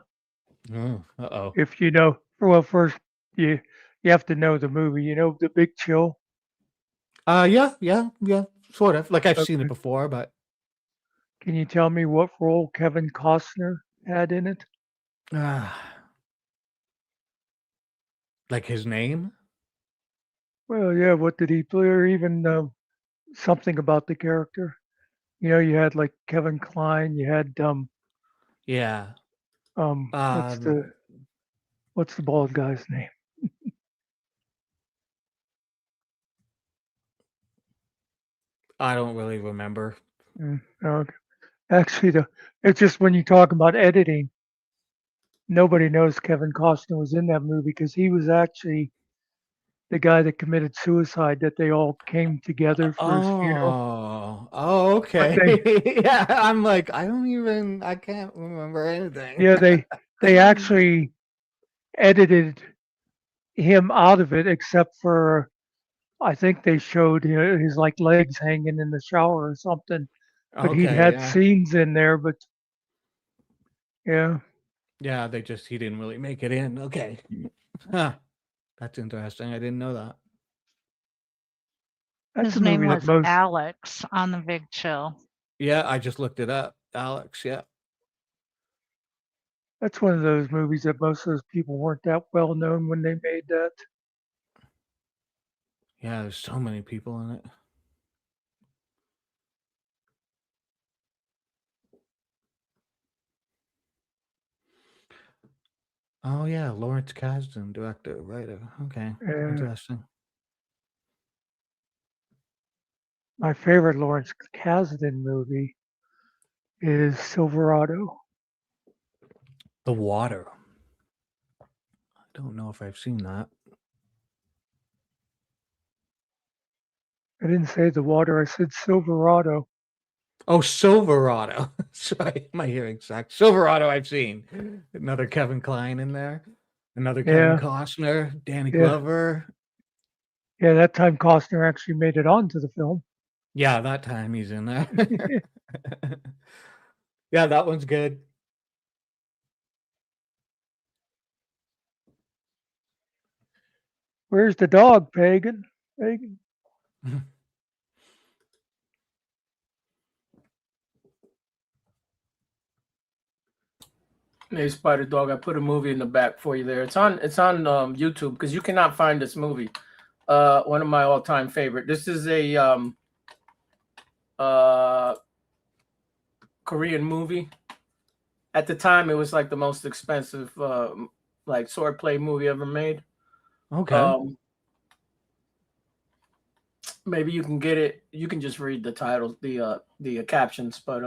Uh-oh. If you know, well, first you have to know the movie. You know, The Big Chill. Yeah, sort of. Like I've seen it Okay. before, but Can you tell me what role Kevin Costner had in it? uh, like his name. Well, yeah. What did he play? Or even something about the character. You know, you had like Kevin Kline. You had Yeah. um what's Um, the what's the bald guy's name? I don't really remember. Okay. Actually, it's just when you talk about editing, nobody knows Kevin Costner was in that movie because he was actually the guy that committed suicide that they all came together for his funeral. Oh, But okay. Yeah, I'm like, I can't remember anything. yeah, they actually edited him out of it, except for I think they showed his like legs hanging in the shower or something. But he'd Okay, had yeah. scenes in there. But yeah, Yeah, he didn't really make it in. Okay. Huh. That's interesting. I didn't know that. that's His a name movie that was most Alex on The Big Chill. Yeah, I just looked it up. Alex, yeah. that's one of those movies that most of those people weren't that well known when they made that. Yeah, there's so many people in it. Oh yeah, Lawrence Kasdan, director, writer. Okay. And Interesting. my favorite Lawrence Kasdan movie is Silverado. The Water. I don't know if I've seen that. I didn't say The Water, I said Silverado. Oh, Silverado. Sorry, my hearing sucks. Silverado, I've seen. Another Kevin Kline in there. Another Kevin Yeah, Costner, Danny yeah, Glover. yeah. That time Costner actually made it onto the film. Yeah, that time he's in there. Yeah, that one's good. Where's the dog, Pagan? Pagan. Hey, Spider Dog, I put a movie in the back for you there. It's on YouTube because you cannot find this movie. One of my all-time favorite. This is a uh Korean movie, At the time, it was like the most expensive like swordplay movie ever made. Okay. Maybe you can get it. You can just read the titles, the captions, but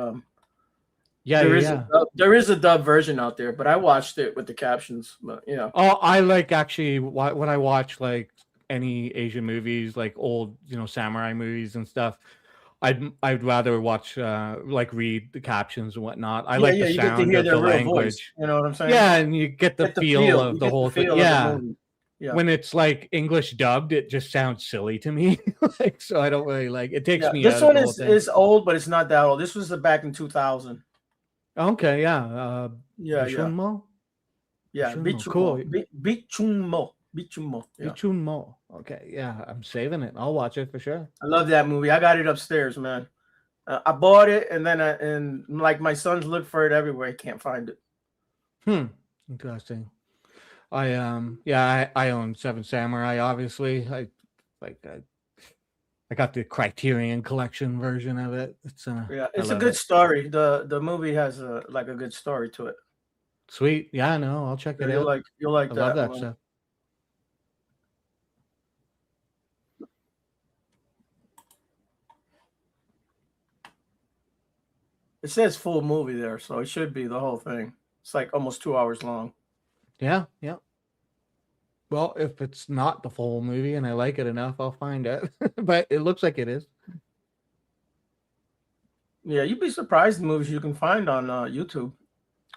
Yeah, yeah, yeah. there is a dub version out there, but I watched it with the captions. But yeah, Oh, I like actually when I watch like any Asian movies, like old, samurai movies and stuff. I'd rather watch like read the captions and whatnot. I like yeah, the you get to sound hear of the their real voice. language. You know what I'm saying? Yeah, and you get the Get the feel feel. of You the get the whole thing. feel of the Yeah. movie. Yeah. When it's like English dubbed, it just sounds silly to me. Like, so I don't really like it. Takes Yeah, me this out of one the whole thing. is old, but it's not that old. This was back in 2000. Okay, yeah. Yeah, yeah, Bishunmo? yeah. Bishunmo. Cool. Bichunmo. Bichunmo. Yeah. Bichunmo. Okay, yeah. I'm saving it. I'll watch it for sure. I love that movie. I got it upstairs, man. I bought it, and then and like my sons look for it everywhere. I can't find it. Interesting. I own Seven Samurai. Obviously, I got the Criterion Collection version of it. It's It's a good story. The movie has a good story to it. Sweet. Yeah, no, I'll check it out. You'll like I that. love that one. stuff. It says full movie there, so it should be the whole thing. It's like almost 2 hours long. Yeah, yeah. Well, if it's not the full movie and I like it enough, I'll find it. But it looks like it is. Yeah, you'd be surprised the movies you can find on YouTube.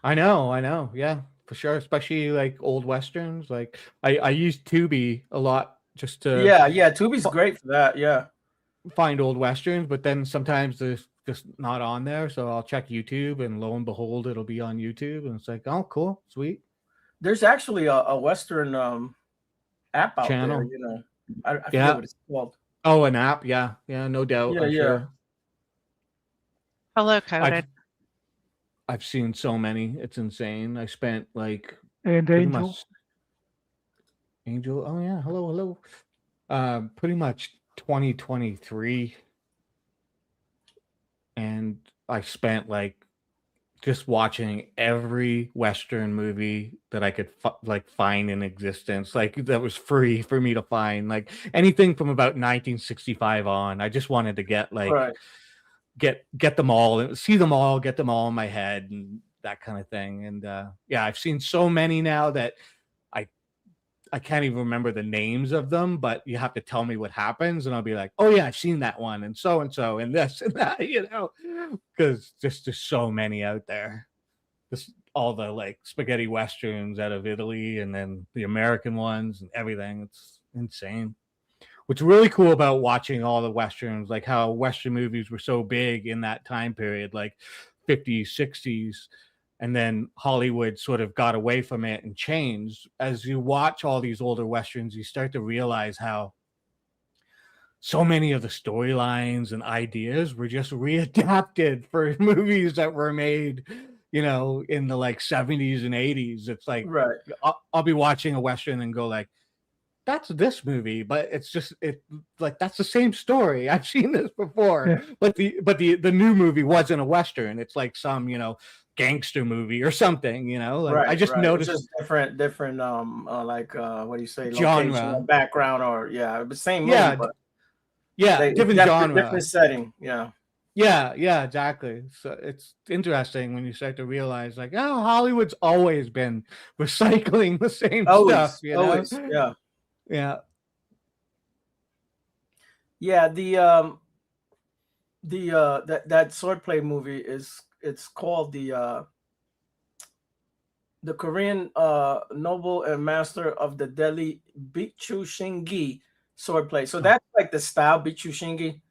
I know. Yeah, for sure. Especially like old westerns. Like I use Tubi a lot just to Yeah, Tubi's great for that. Yeah. find old westerns, but then sometimes there's just not on there. So I'll check YouTube and lo and behold, it'll be on YouTube. And it's like, oh, cool, sweet. There's actually a Western app out Channel. there, you know. I forget what it's called. Oh, an app, yeah, no doubt. I'm sure. Hello, Coded. I've seen so many. It's insane. I spent like And Angel. Angel. Oh yeah, hello. Pretty much 2023, and I spent like just watching every Western movie that I could find in existence, like that was free for me to find, like anything from about 1965 on. I just wanted to get like get them all, see them all, get them all in my head and that kind of thing. And yeah, I've seen so many now that I can't even remember the names of them, but you have to tell me what happens and I'll be like, oh yeah, I've seen that one and so and this and that, you know, because there's so many out there. Just all the like spaghetti westerns out of Italy and then the American ones and everything. It's insane. What's really cool about watching all the westerns, like how Western movies were so big in that time period, like 50s, 60s, and then Hollywood sort of got away from it and changed. As you watch all these older westerns, you start to realize how so many of the storylines and ideas were just readapted for movies that were made, you know, in the like 70s and 80s. It's like, I'll be watching a western and go like, that's this movie, but it's just like that's the same story. I've seen this before, but the new movie wasn't a western. It's like some, you know, gangster movie or something, you know. Like I just noticed it's just different like what do you say, genre, background, or the same movie, but different genre, different setting. Yeah, exactly. So it's interesting when you start to realize like, oh, Hollywood's always been recycling the same stuff, you know? Always, yeah. That swordplay movie it's called the Korean noble and master of the deadly Bichu Shingi swordplay. So that's like the style Bichu Shingi,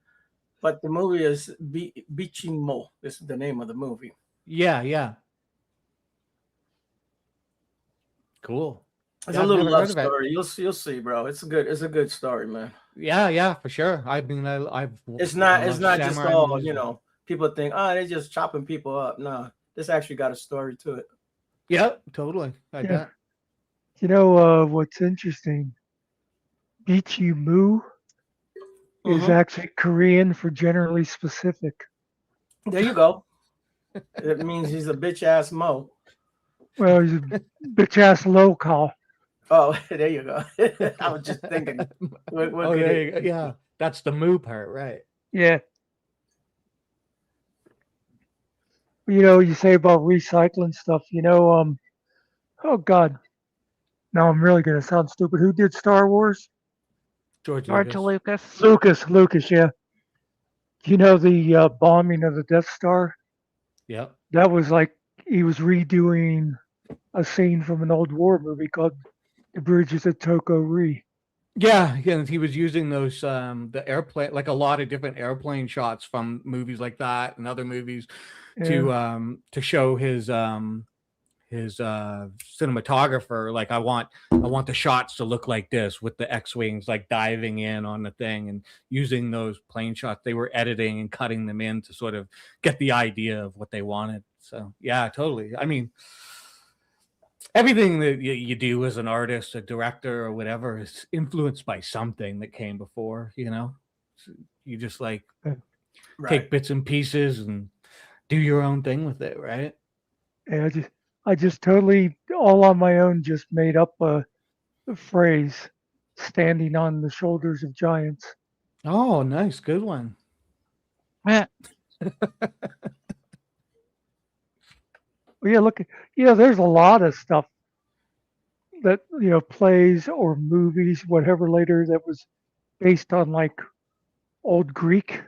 but the movie is Bichimo. This is the name of the movie. Yeah. Cool. It's a little love story. You'll see, bro. It's a good story, man. Yeah, for sure. I mean, I've. It's not just all, you know. People think, oh, they're just chopping people up. No, this actually got a story to it. Yeah, totally. I bet. You know what's interesting? Bichimu is actually Korean for generally specific. There you go. It means he's a bitch ass mo. Well, he's a bitch ass local. Oh, there you go. I was just thinking, what Oh, could there it? you go. Yeah, that's the moo part, right? Yeah. You know, you say about recycling stuff, oh God, now I'm really gonna sound stupid. Who did Star Wars? George George Lucas. Lucas. Lucas, yeah. You know the bombing of the Death Star? Yep. That was like he was redoing a scene from an old war movie called The Bridges at Toko Ri. Yeah, and he was using those the airplane, like a lot of different airplane shots from movies like that and other movies Yeah, to show his cinematographer, like, I want the shots to look like this, with the X-wings like diving in on the thing, and using those plane shots. They were editing and cutting them in to sort of get the idea of what they wanted. So yeah, totally. I mean, everything that you do as an artist, a director, or whatever is influenced by something that came before. So you just like Right. take bits and pieces and do your own thing with it, right? and I just totally all on my own just made up a phrase, standing on the shoulders of giants. Oh, nice, good one. Eh, Well, yeah, look, there's a lot of stuff that plays or movies, whatever later that was based on like old Greek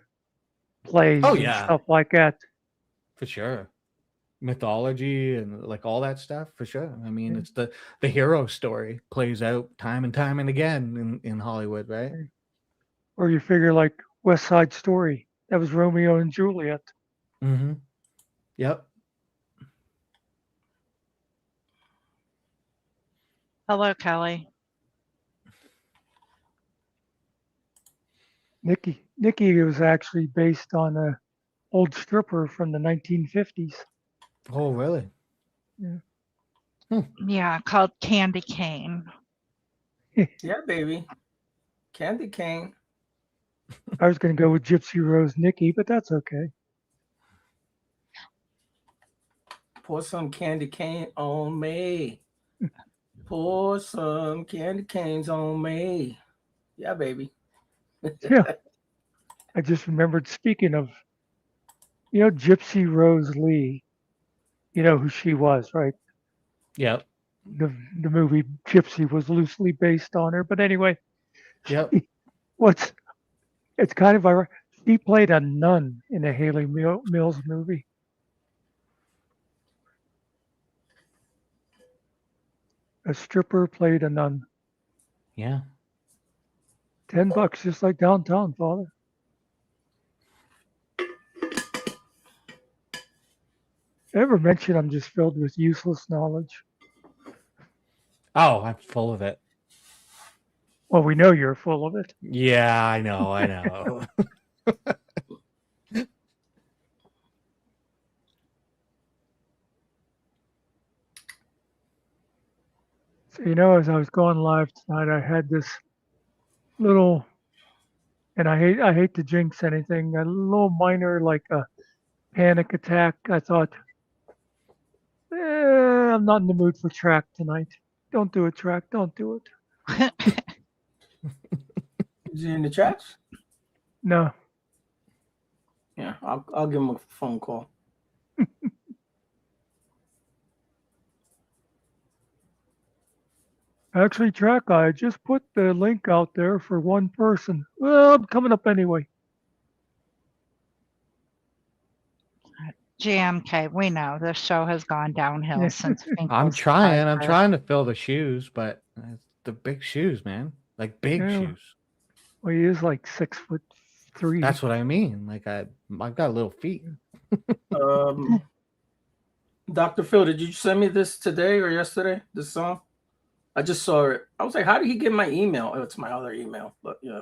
Oh plays and yeah, stuff like that. for sure. Mythology and like all that stuff, for sure. I mean, Yeah. it's the hero story plays out time and again in Hollywood, right? Or you figure like West Side Story, that was Romeo and Juliet. Mm-hmm. Yep. Hello, Kelly. Nikki was actually based on a old stripper from the 1950s. Oh, really? Yeah. Yeah, called Candy Cane. Yeah, baby. Candy cane. I was going to go with Gypsy Rose Nikki, but that's okay. Pour some candy cane on me. Pour some candy canes on me. Yeah, baby. Yeah, I just remembered, speaking of, Gypsy Rose Lee, you know who she was, right? Yep. The movie Gypsy was loosely based on her. But anyway, Yep. what's it's kind of ironic. She played a nun in a Haley Mills movie. A stripper played a nun. Yeah. $10, just like downtown, Father. Ever mention I'm just filled with useless knowledge? Oh, I'm full of it. Well, we know you're full of it. Yeah, I know. So, as I was going live tonight, I had this little, and I hate to jinx anything, a little minor like a panic attack. I thought, I'm not in the mood for track tonight. Don't do it, track. Don't do it. Is he in the chats? No. Yeah, I'll give him a phone call. Actually, track, I just put the link out there for one person. Well, I'm coming up anyway. GMK, we know this show has gone downhill Yeah. since I'm Finkel's trying. I'm departure. trying to fill the shoes, but the big shoes, man. Like big Yeah. shoes. Well, he is like 6'3". That's what I mean. Like I've got little feet. Dr. Phil, did you send me this today or yesterday? This song? I just saw it. I was like, how did he get my email? Oh, it's my other email, but yeah.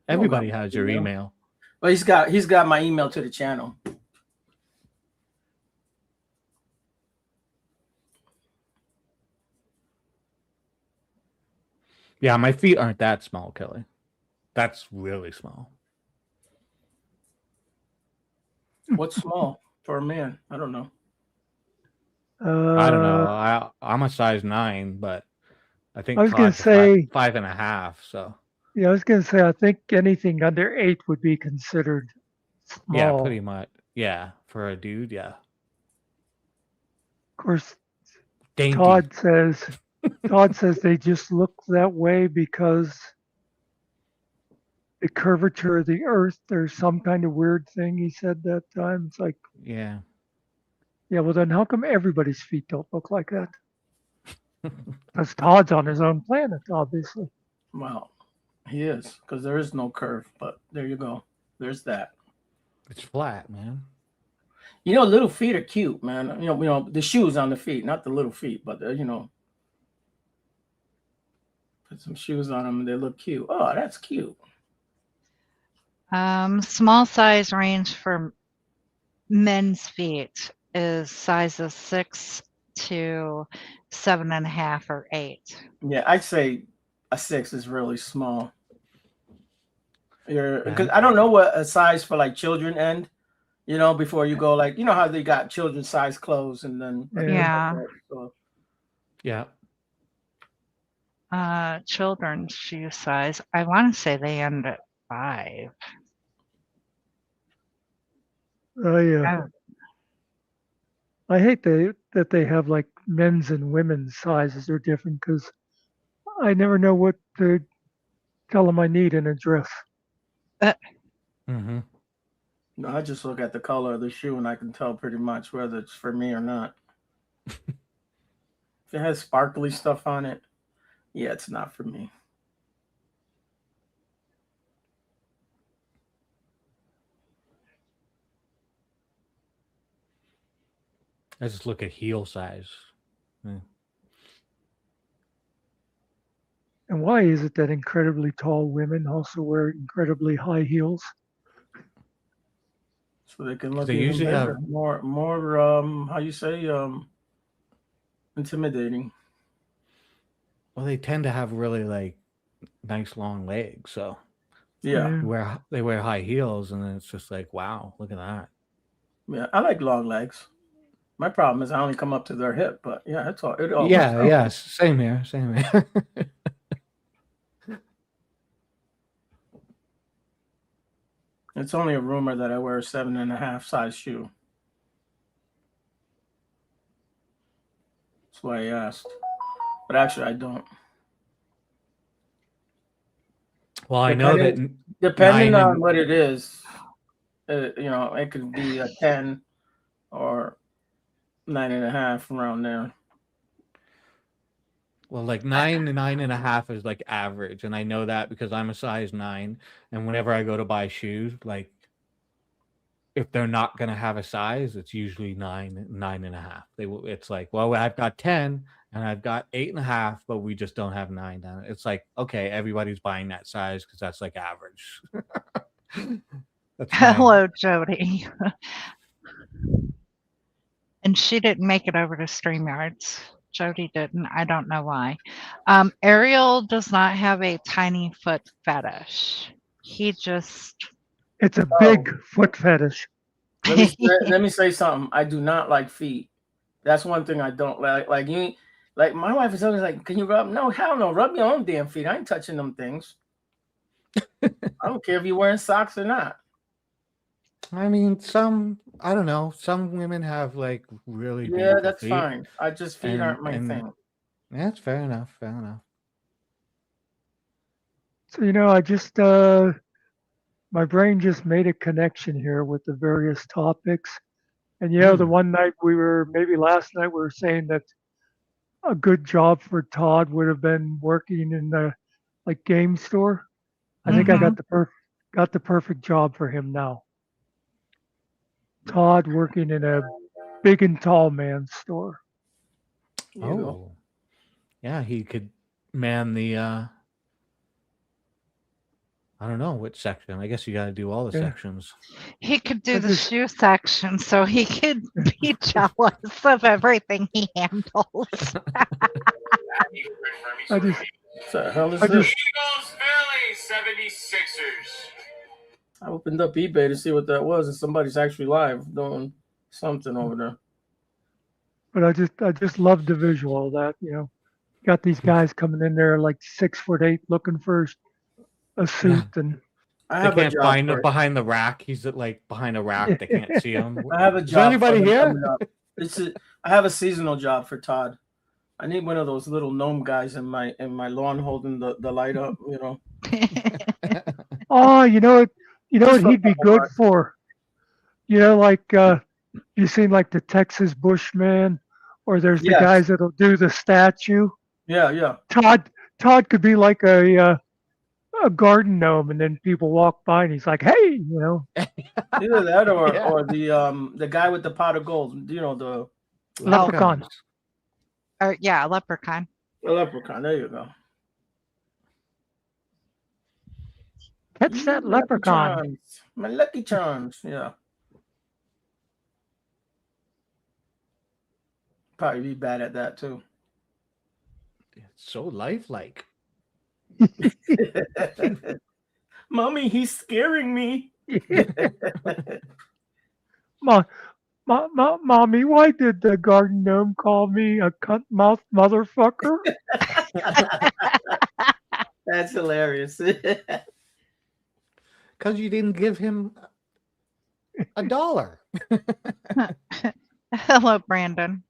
Everybody has your email. But he's got my email to the channel. Yeah, my feet aren't that small, Kelly. That's really small. What's small for a man? I don't know. I don't know. I'm a size 9, but I think I was gonna Todd's a say, 5.5. So yeah, I was gonna say, I think anything under 8 would be considered yeah, small. pretty much. Yeah, for a dude, yeah. Of course, Dainty. Todd says they just look that way because the curvature of the Earth. There's some kind of weird thing he said that time. It's like, Yeah. yeah, well then how come everybody's feet don't look like that? Because Todd's on his own planet, obviously. Well, he is, because there is no curve. But there you go. There's that. It's flat, man. You know, little feet are cute, man. You know the shoes on the feet, not the little feet, but you know, put some shoes on them and they look cute. Oh, that's cute. Small size range for men's feet is sizes 6 to 7.5 or 8. Yeah, I'd say a 6 is really small. Because Yeah. I don't know what a size for like children end. You know, before you go, like, you know how they got children's size clothes and then Yeah. So, Yeah. Children's shoe size, I want to say they end at 5. I hate that they have like men's and women's sizes are different because I never know what to tell them I need in a dress. Mm-hmm. no, I just look at the color of the shoe and I can tell pretty much whether it's for me or not. If it has sparkly stuff on it, yeah, it's not for me. I just look at heel size. Yeah. And why is it that incredibly tall women also wear incredibly high heels? So they can 'Cause look they even usually bigger, have, more how you say, intimidating. well, they tend to have really like nice long legs. So Yeah. they wear high heels, and then it's just like, wow, look at that. Yeah, I like long legs. My problem is I only come up to their hip, but yeah, it's all it all works Yeah, out. yeah, same here, same here. It's only a rumor that I wear a 7.5 size shoe. That's why I asked. But actually, I don't. Well, I know that Depending 9 on and what it is, you know, it could be a 10 or 9.5 around there. well, like 9 and 9.5 is like average, and I know that because I'm a size 9, and whenever I go to buy shoes, like if they're not gonna have a size, it's usually 9.5. It's like, well, I've got 10 and I've got 8.5, but we just don't have 9 down. It's like, okay, everybody's buying that size because that's like average. That's Hello, Jody. And she didn't make it over to StreamYards. Jody didn't. I don't know why. Ariel does not have a tiny foot fetish. He just. It's a big foot fetish. Let me say something. I do not like feet. That's one thing I don't like. Like you, like my wife is always like, "Can you rub?" No, hell no. Rub your own damn feet. I ain't touching them things. I don't care if you're wearing socks or not. I mean, I don't know. Some women have like really Yeah, beautiful that's feet. fine. I just feet aren't my thing. That's fair enough. Fair enough. So I just my brain just made a connection here with the various topics. And the one night maybe last night we were saying that a good job for Todd would have been working in the like game store. I think I got the perfect job for him now. Todd working in a big and tall man's store. Oh, yeah, he could man the. I don't know which section. I guess you got to do all the sections. He could do the shoe section, so he could be jealous of everything he handles. What the hell is this? Eagles Philly 76ers. I opened up eBay to see what that was, and somebody's actually live doing something over there. But I just love the visual of that. Got these guys coming in there like 6'8", looking for a Yeah. suit, and I They have a can't job find him for behind the rack. He's like behind a rack. They can't see him. I have a Is there job for anybody him here? coming up. I have a seasonal job for Todd. I need one of those little gnome guys in my lawn holding the light up. oh, you know Just what for a he'd be couple good months. for. Like you seen like the Texas Bushman, or there's the Yes. guys that'll do the statue. Yeah. Yeah. Todd could be like a garden gnome, and then people walk by, and he's like, "Hey." Either that or Yeah. or the guy with the pot of gold. The Leprechaun. Or yeah, leprechaun. leprechaun. There you go. Catch that Lucky leprechaun. charms. My lucky charms. Yeah. Probably be bad at that too. It's so lifelike. Mommy, he's scaring me. Mommy, why did the garden gnome call me a cunt mouth motherfucker? That's hilarious. Because you didn't give him $1. Hello, Brandon.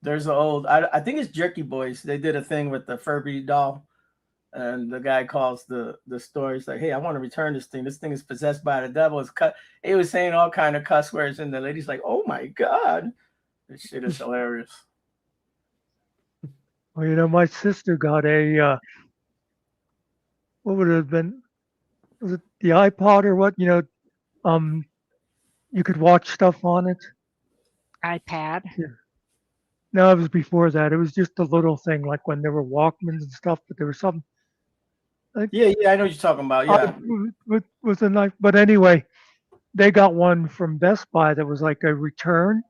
There's an old, I think it's Jerky Boys. They did a thing with the Furby doll, and the guy calls the store. He's like, "Hey, I want to return this thing. This thing is possessed by the devil." It's cut. He was saying all kind of cuss words, and the lady's like, "Oh my god, this shit is hilarious." Well, my sister got a what would it have been? Was it the iPod or what? You could watch stuff on it. iPad. No, it was before that. It was just a little thing, like when there were Walkmans and stuff. But there was some. Yeah, I know what you're talking about. Yeah, with a knife. But anyway, they got one from Best Buy that was like a return.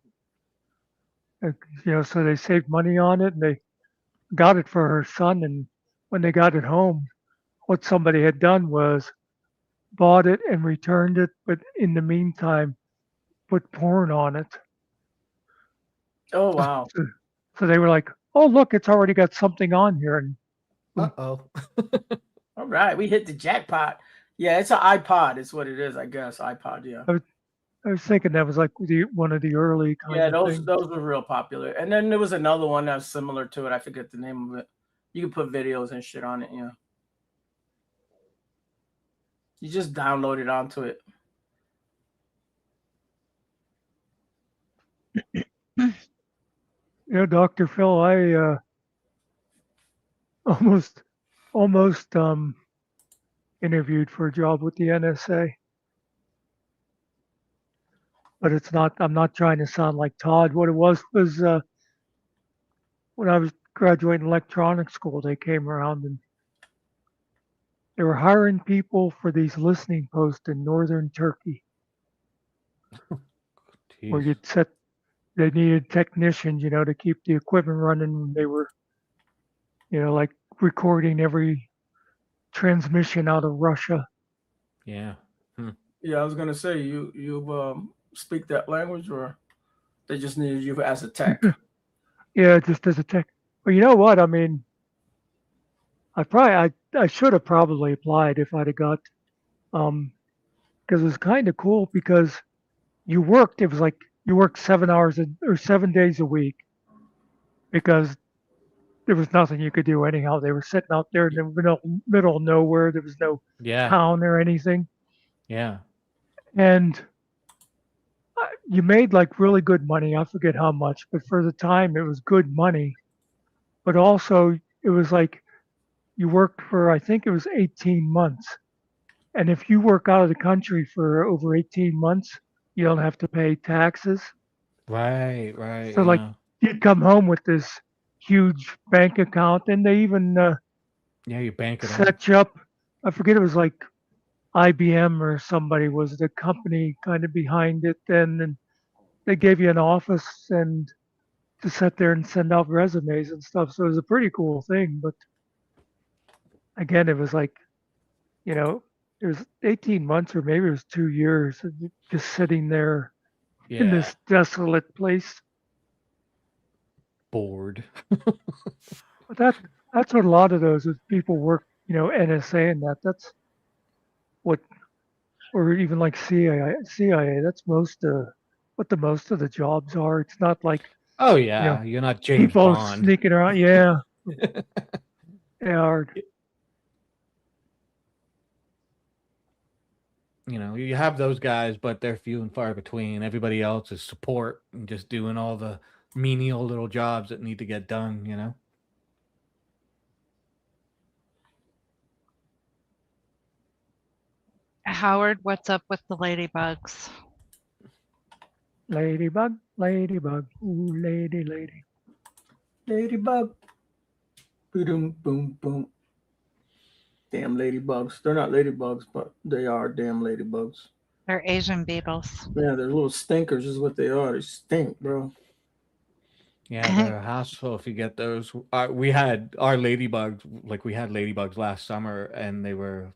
So they saved money on it, and they got it for her son. And when they got it home, what somebody had done was bought it and returned it, but in the meantime, put porn on it. Oh wow. So they were like, "Oh, look, it's already got something on here." And Uh-oh. All right, we hit the jackpot. Yeah, it's an iPod. It's what it is, I guess. iPod. Yeah. I was thinking that was like one of the early kind Yeah, of those things. those were real popular. And then there was another one that was similar to it. I forget the name of it. You could put videos and shit on it. Yeah. You just download it onto it. Dr. Phil, I almost interviewed for a job with the NSA. But it's not. I'm not trying to sound like Todd. What it was when I was graduating electronics school, they came around and they were hiring people for these listening posts in northern Turkey, where Jeez. they needed technicians, to keep the equipment running. They were, like recording every transmission out of Russia. Yeah. Yeah, I was gonna say you speak that language, or they just needed you as a tech. Yeah, just as a tech. Well, you know what? I mean, I should have probably applied if I'd have got, because it was kind of cool because you worked. It was like you worked 7 hours or 7 days a week because there was nothing you could do anyhow. They were sitting out there in the middle of nowhere. There was no Yeah. town or anything, Yeah. and you made like really good money. I forget how much, but for the time it was good money. But also it was like you worked for, I think it was 18 months. And if you work out of the country for over 18 months, you don't have to pay taxes. Right. So like Yeah. you'd come home with this huge bank account, and they even Yeah, you bank it on. set you up. I forget, it was like IBM or somebody was the company kind of behind it. Then and they gave you an office and to sit there and send out resumes and stuff. So it was a pretty cool thing. But again, it was like you know, it was 18 months or maybe it was 2 years of just sitting there in Yeah, this desolate place. bored. But that's what a lot of those is people work, NSA and what, or even like CIA. That's most of the jobs are. It's not like, Oh you know, yeah, you're not James people Bond. sneaking around. Yeah, they are. You have those guys, but they're few and far between. Everybody else is support and just doing all the menial little jobs that need to get done. Howard, what's up with the ladybugs? Ladybug, ladybug, ooh, lady. Ladybug. Boom, boom, boom. Damn ladybugs. They're not ladybugs, but they are damn ladybugs. They're Asian beetles. Yeah, they're little stinkers, is what they are. They stink, bro. Yeah, they're a hassle if you get those. We had our ladybugs, like we had ladybugs last summer, and they were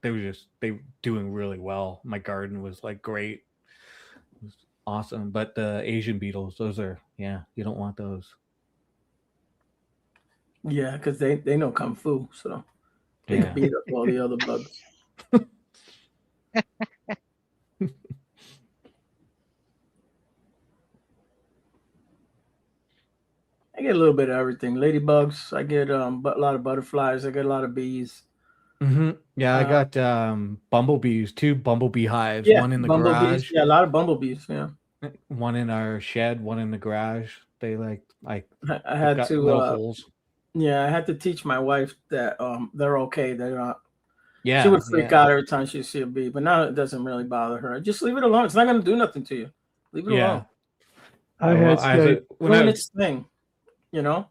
doing really well. My garden was like great, it was awesome. But the Asian beetles, those are you don't want those. Yeah, because they know kung fu, so they can Yeah, beat up all the other bugs. I get a little bit of everything. Ladybugs. I get but a lot of butterflies. I get a lot of bees. Yeah. I Uh, got bumblebees, 2 bumblebee hives, yeah, one in the bumblebees. garage, Yeah, a lot of bumblebees. Yeah, one in our shed, one in the garage. I They've had got to. little holes. Yeah, I had to teach my wife that they're okay. They're not. She Yeah, would freak yeah, out every time she see a bee, but now it doesn't really bother her. Just leave it alone. It's not going to do nothing to you. Leave it yeah. alone. I Well, had as a when I Doing was its thing. You know.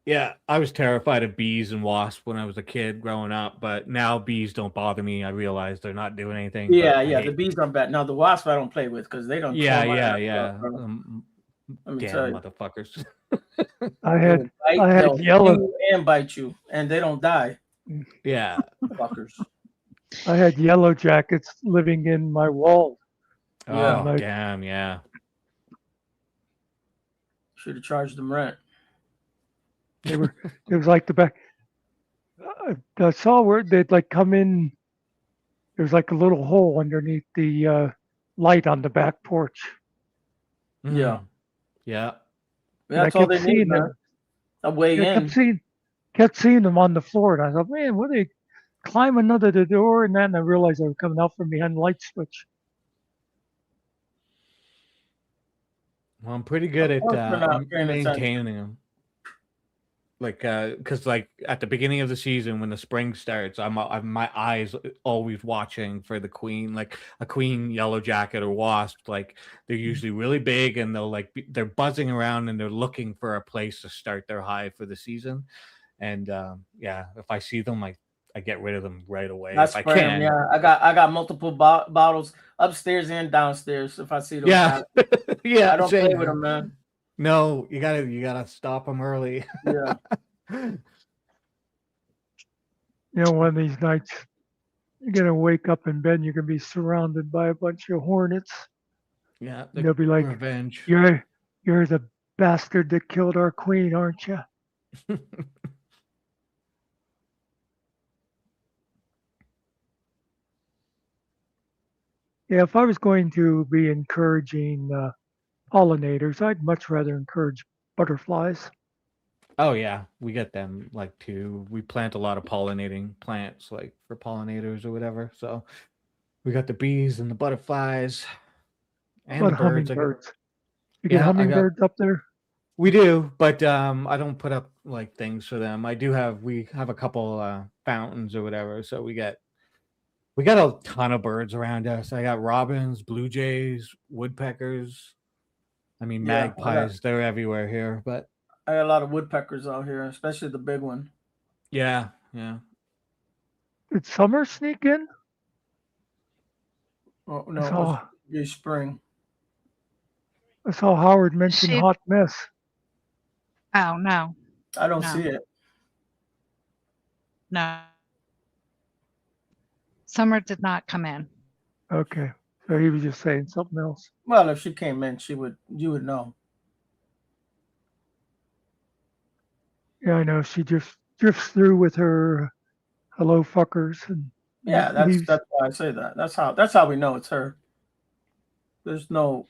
Yeah, I was terrified of bees and wasps when I was a kid growing up, but now bees don't bother me. I realize they're not doing anything, but Yeah, I yeah. The hate. bees are bad. Now the wasp I don't play with because they don't tear Yeah, my yeah, ass up, yeah. bro. Let me tell Damn you, motherfuckers. I they had will bite. I had They'll sting yellow you and bite you, and they don't die, Yeah. fuckers. I had yellow jackets living in my wall in Yeah, Oh, my damn, yeah. should have charged them rent. they were it was like the back I saw where they'd like come in. There's like a little hole underneath the light on the back porch, Yeah, Mm, yeah. and I that's all kept they need, seeing man. them. A way I in. kept seeing them on the floor, and I thought, man, what are they climbing under the door? And then I realized they were coming out from behind the light switch. Well, I'm pretty good Of at course, they're not paying attention. maintaining them. Like, because like at the beginning of the season when the spring starts, I'm my eyes always watching for the queen, like a queen yellow jacket or wasp. Like they're usually really big and they're buzzing around and they're looking for a place to start their hive for the season. And yeah, if I see them, I get rid of them right away I if I spray them. can. Yeah, I got multiple bottles upstairs and downstairs. If I see those Yeah, guys, yeah, I don't play same with here. them, man. No, you gotta stop them early. Yeah, One of these nights you're gonna wake up in bed and you're gonna be surrounded by a bunch of hornets. Yeah, And the they'll be like, revenge. You're the bastard that killed our queen, aren't you?" Yeah, if I was going to be encouraging pollinators, I'd much rather encourage butterflies. Oh yeah, we get them like too. We plant a lot of pollinating plants like for pollinators or whatever. So we got the bees and the butterflies How and the about birds. I got hummingbirds? You get yeah, I got hummingbirds up there? we do, but I don't put up like things for them. We have a couple fountains or whatever. So we got a ton of birds around us. I got robins, blue jays, woodpeckers. I mean yeah. magpies, they're everywhere here, but I got a lot of woodpeckers out here, especially the big one. yeah, yeah. Did summer sneak in? Oh I no, it was saw spring. I saw Howard mention She, hot mess. oh, no, I don't no, see it. no. Summer did not come in. Okay. So he was just saying something else. Well, if she came in, you would know. Yeah, I know. She just drifts through with her hello fuckers and Yeah, leaves. that's why I say that. That's how we know it's her. There's no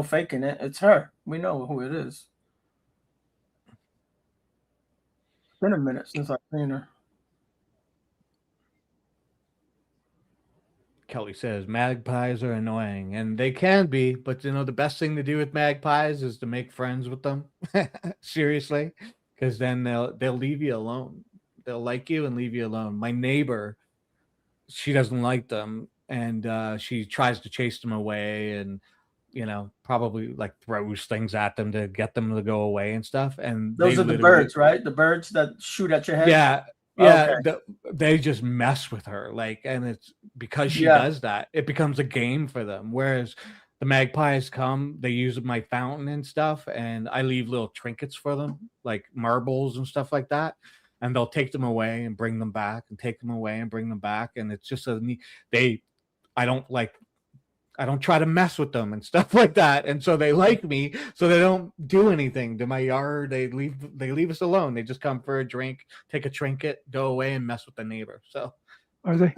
faking it. It's her. We know who it is. It's been a minute since I've seen her. Kelly says magpies are annoying, and they can be, but you know the best thing to do with magpies is to make friends with them. Seriously, because then they'll leave you alone. They'll like you and leave you alone. My neighbor, she doesn't like them, and she tries to chase them away, and you know probably like throws things at them to get them to go away and stuff. And they Those are the literally, birds, right? The birds that shoot at your head. yeah, yeah, Okay. they just mess with her, like, and it's because she Yeah. does that, it becomes a game for them. Whereas the magpies come, they use my fountain and stuff, and I leave little trinkets for them, like marbles and stuff like that, and they'll take them away and bring them back, and take them away and bring them back, and it's just a neat. I don't like. I don't try to mess with them and stuff like that, and so they like me. So they don't do anything to my yard. They leave us alone. They just come for a drink, take a trinket, go away, and mess with the neighbor. So Are they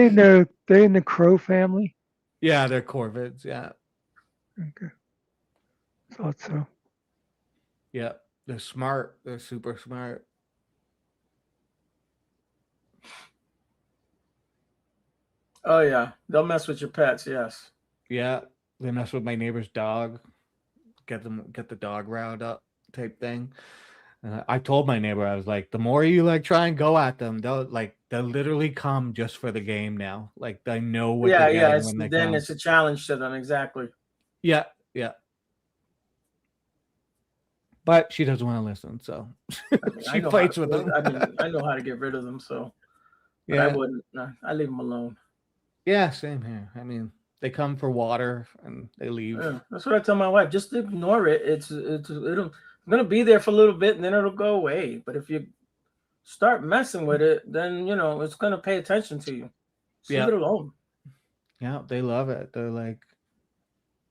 in the crow family? yeah, they're corvids. Yeah, Okay. Thought so. yeah, they're smart. They're super smart. Oh yeah, they'll mess with your pets. Yes. Yeah, they mess with my neighbor's dog. Get the dog riled up, type thing. And I told my neighbor, I was like, the more you like try and go at them, they'll literally come just for the game now. Like they know what Yeah, they're yeah. getting when they come. It's a challenge to them. Exactly. Yeah, yeah. But she doesn't want to listen, so I she know fights how, with them. I know how to get rid of them. So, but Yeah, I wouldn't. No, I leave them alone. yeah, same here. I mean, they come for water and they leave. Yeah, that's what I tell my wife. Just ignore it. It's gonna be there for a little bit and then it'll go away. But if you start messing with it, then it's gonna pay attention to you. Just leave it alone. Yeah, they love it. They're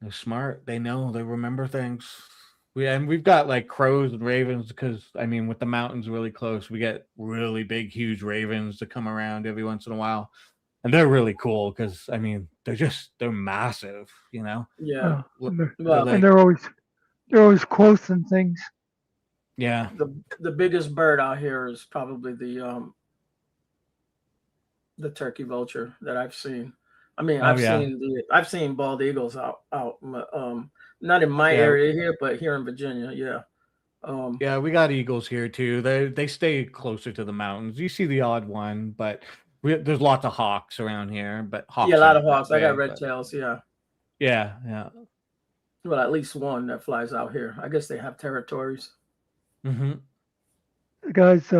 smart. They know. They remember things. We've got like crows and ravens because I mean, with the mountains really close, we get really big, huge ravens that come around every once in a while, and they're really cool because I mean, they're massive. You know. Yeah. And they're always close and things. Yeah. The biggest bird out here is probably the turkey vulture that I've seen. I mean, I've seen bald eagles out not in my area here, but here in Virginia, yeah. Yeah, we got eagles here too. They stay closer to the mountains. You see the odd one, but there's lots of hawks around here. But hawks, yeah, a lot of hawks. I got red tails. Yeah. Yeah, yeah. Well, at least one that flies out here. I guess they have territories. Mm-hmm. Guys,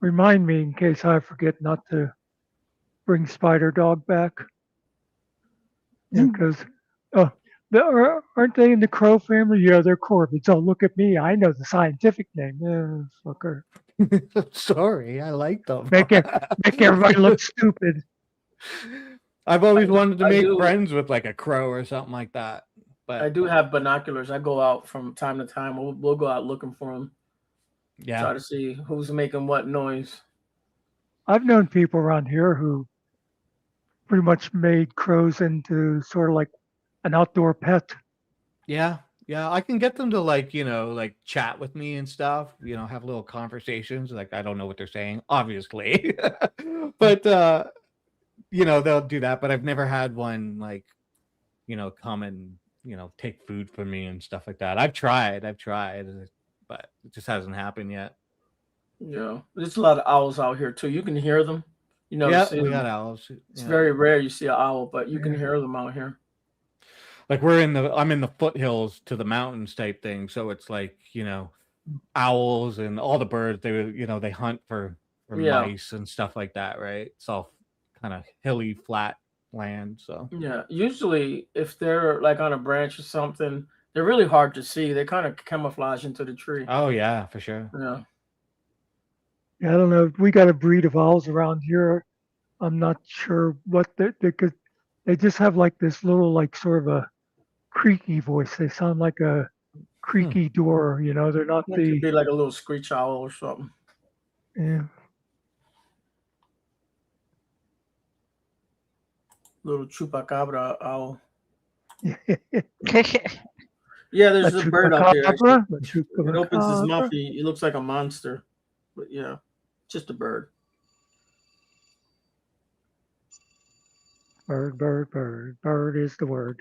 remind me in case I forget not to bring Spider Dog back. Yeah, because aren't they in the crow family? Yeah, they're corvids. Oh, look at me. I know the scientific name. Fucker. Sorry, I like them. Make everybody look stupid. I've always wanted to make friends with like a crow or something like that. But I do have binoculars. I go out from time to time. We'll go out looking for them. Yeah. Try to see who's making what noise. I've known people around here who pretty much made crows into sort of like an outdoor pet. Yeah. Yeah. I can get them to like chat with me and stuff, have little conversations. Like, I don't know what they're saying, obviously, but, they'll do that. But I've never had one like, come and, take food from me and stuff like that. I've tried, but it just hasn't happened yet. Yeah. There's a lot of owls out here too. You can hear them. Yeah, we got owls. It's very rare you see an owl, but you can hear them out here. Like I'm in the foothills to the mountains type thing, so it's like owls and all the birds. They hunt for mice and stuff like that, right? It's all kind of hilly, flat land. So yeah, usually if they're like on a branch or something, they're really hard to see. They kind of camouflage into the tree. Oh yeah, for sure. Yeah. Yeah, I don't know. We got a breed of owls around here. I'm not sure what because they just have like this little like sort of a creaky voice. They sound like a creaky door. You know, they're not It could the be like a little screech owl or something. yeah. Little chupacabra owl. A Yeah, there's a bird out there actually. chupacabra, a It opens his mouth. chupacabra. He looks like a monster, but yeah, just a bird. Bird, bird, bird, bird is the word.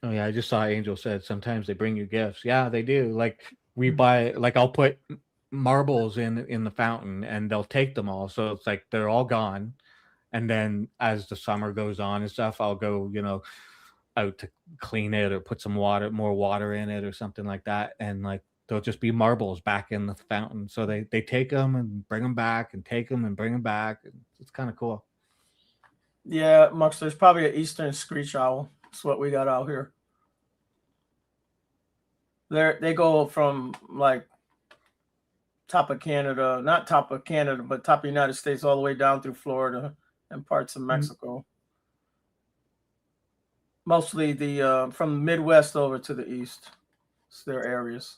Oh yeah, I just saw Angel said sometimes they bring you gifts. Yeah, they do. Like we Mm. buy, like I'll put marbles in the fountain, and they'll take them all. So it's like they're all gone. And then as the summer goes on and stuff, I'll go, out to clean it or put some more water in it or something like that, and like there'll just be marbles back in the fountain. So they take them and bring them back, and take them and bring them back. It's kind of cool. Yeah, Muckster, there's probably an eastern screech owl. That's what we got out here. They go from like top of Canada, not top of Canada, but top of the United States, all the way down through Florida and parts of Mexico. Mostly the from the Midwest over to the east. It's their areas.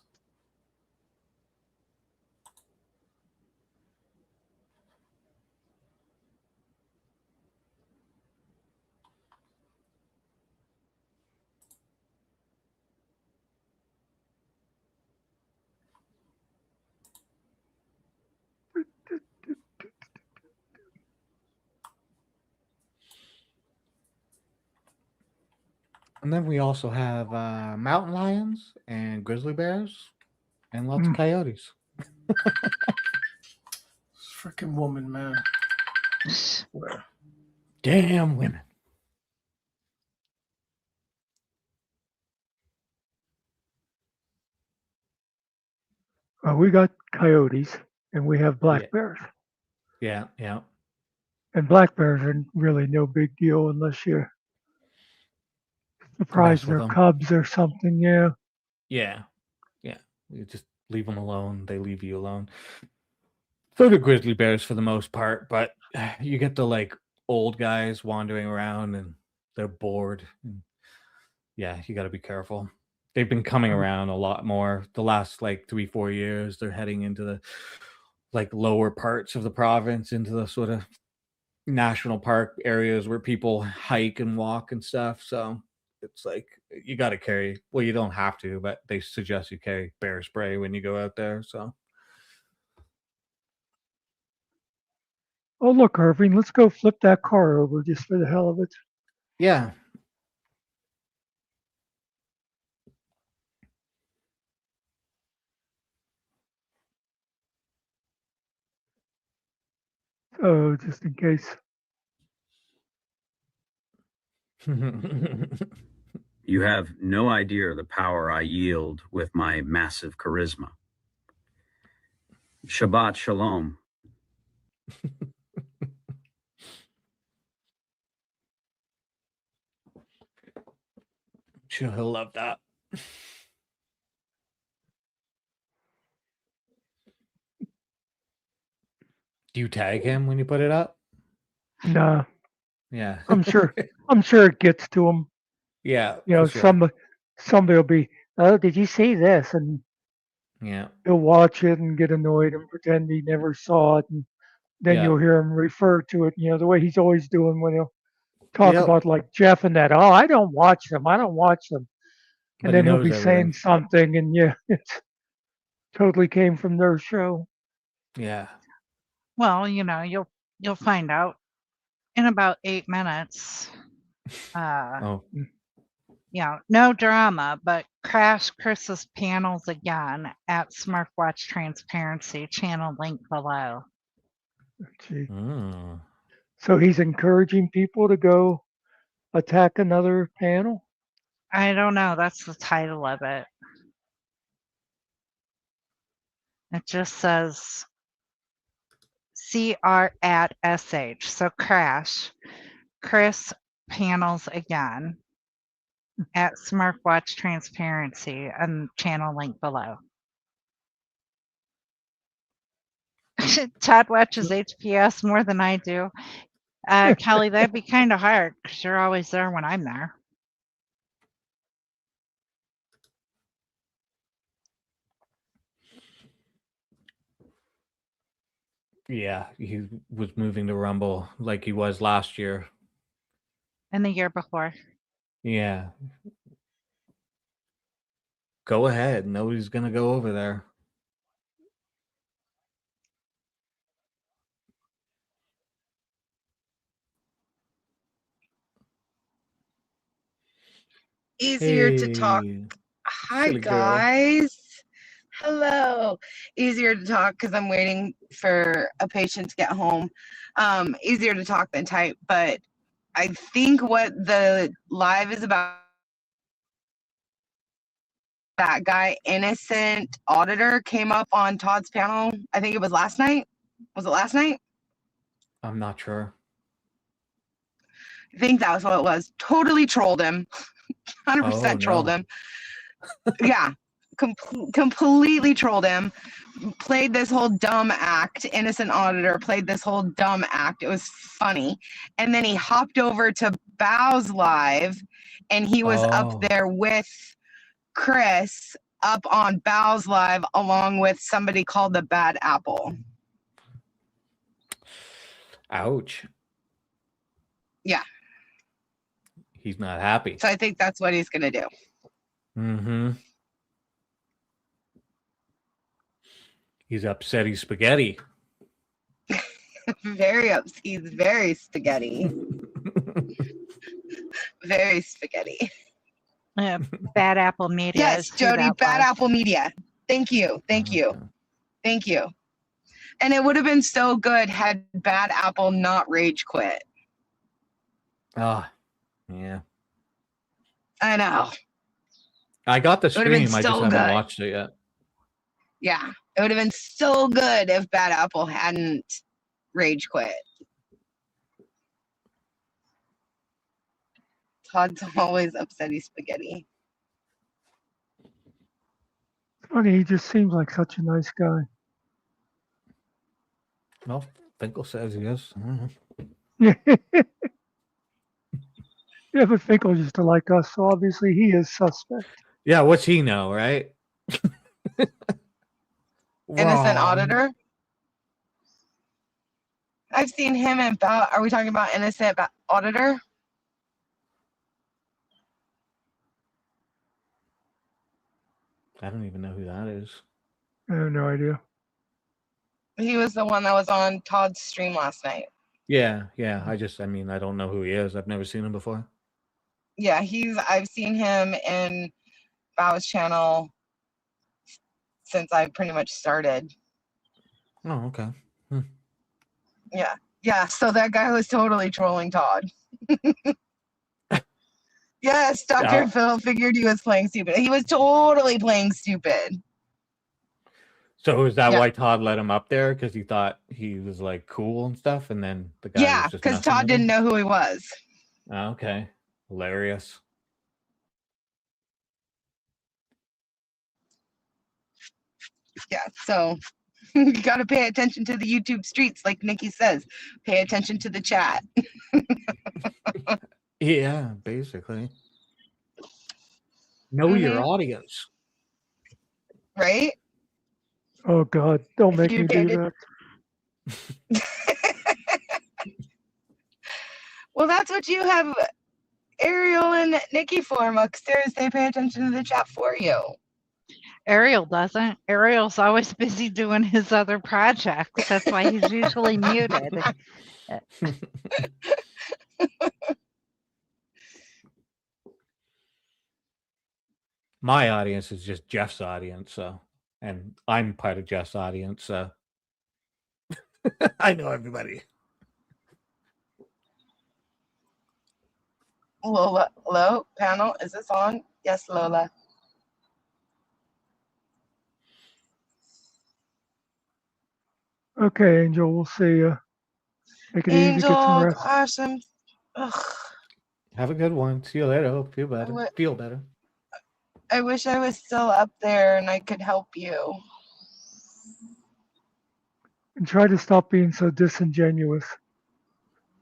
And then we also have mountain lions and grizzly bears and lots of coyotes. Freaking woman, man. Where? Damn women. We got coyotes and we have black Yeah. bears. Yeah, yeah. And black bears are really no big deal unless you're surprised with they're them. cubs or something. Yeah. Yeah. Yeah. You just leave them alone. They leave you alone. So do grizzly bears for the most part, but you get the like old guys wandering around and they're bored. And yeah, you got to be careful. They've been coming around a lot more the last like 3-4 years. They're heading into the like lower parts of the province, into the sort of national park areas where people hike and walk and stuff. So it's like you got to carry, well, you don't have to, but they suggest you carry bear spray when you go out there. So Oh, look, Irving, let's go flip that car over just for the hell of it. yeah. Oh, just in case. You have no idea the power I yield with my massive charisma. Shabbat Shalom. Sure, he'll love that. Do you tag him when you put it up? Nah, Yeah. I'm sure it gets to him. Yeah. You know, for sure. somebody will be, oh, did you see this? And Yeah. he'll watch it and get annoyed and pretend he never saw it. And then Yeah. you'll hear him refer to it, you know, the way he's always doing when he'll talk Yep. about like Jeff and that. Oh, I don't watch them. I don't watch them. But And he then he'll knows be saying everything. something, and yeah, it totally came from their show. Yeah. Well, you'll find out in about 8 minutes. Oh. No drama, but crash Chris's panels again at Smartwatch Transparency. Channel link below. Gee. Mm. So he's encouraging people to go attack another panel. I don't know. That's the title of it. It just says CR at SH. So crash Chris panels again at Smartwatch Transparency and channel link below. Todd watches HPS more than I do. Kelly, that'd be kind of hard because you're always there when I'm there. Yeah, he was moving to Rumble like he was last year. And the year before. Yeah. Go ahead. Nobody's gonna go over there. Easier to talk. Hey, Hi, silly girl. guys. Hello. Easier to talk because I'm waiting for a patient to get home. Easier to talk than type, but I think what the live is about, that guy, innocent auditor, came up on Todd's panel. I think it was last night. Was it last night? I'm not sure. I think that was what it was. Totally trolled him. 100% trolled no. him. Yeah. Completely trolled him. Played this whole dumb act. Innocent auditor played this whole dumb act. It was funny. And then he hopped over to Bow's live and he was up there with Chris up on Bow's live along with somebody called the Bad Apple. Ouch. Yeah. He's not happy. So I think that's what he's gonna do. Mm-hmm. He's upsetty spaghetti. He's very spaghetti. Very spaghetti. Bad Apple Media. Yes, Jody, Bad Apple Media. Thank you. Thank you. Thank you. And it would have been so good had Bad Apple not rage quit. Ah, yeah. I know. I got the It would've been stream. I so just haven't good. watched it yet. Yeah. It would have been so good if Bad Apple hadn't rage quit. Todd's always upsetty spaghetti. Funny, he just seems like such a nice guy. Well, Finkel says he is. I don't know. Yeah, but Finkel used to like us, so obviously he is suspect. Yeah, what's he know, right? Innocent Wrong. auditor. I've seen him and Bow. Are we talking about innocent auditor? I don't even know who that is. I have no idea. He was the one that was on Todd's stream last night. Yeah. I don't know who he is. I've never seen him before. Yeah, I've seen him in Bow's channel since I pretty much started. Oh, okay. Yeah, so that guy was totally trolling Todd. Yes, Dr. Phil figured he was playing stupid. He was totally playing stupid. So is that why Todd let him up there? Because he thought he was like cool and stuff, and then the guy Yeah, was just because Todd didn't know who he was. Oh, okay. Hilarious. Yeah, so you got to pay attention to the YouTube streets, like Nikki says. Pay attention to the chat. Yeah, basically. Know your audience. Right? Oh God, don't If make you me do did that. Well, that's what you have Ariel and Nikki for, Muckster, is they pay attention to the chat for you. Ariel doesn't. Ariel's always busy doing his other projects. That's why he's usually muted. My audience is just Jeff's audience, so, and I'm part of Jeff's audience, so I know everybody. Lola, hello, panel, is this on? Yes, Lola. Okay, Angel, we'll see you. Take it easy, get some Angel, rest. gosh, ugh. Have a good one. See you later. Hope you feel better. Feel better. I wish I was still up there and I could help you. And try to stop being so disingenuous.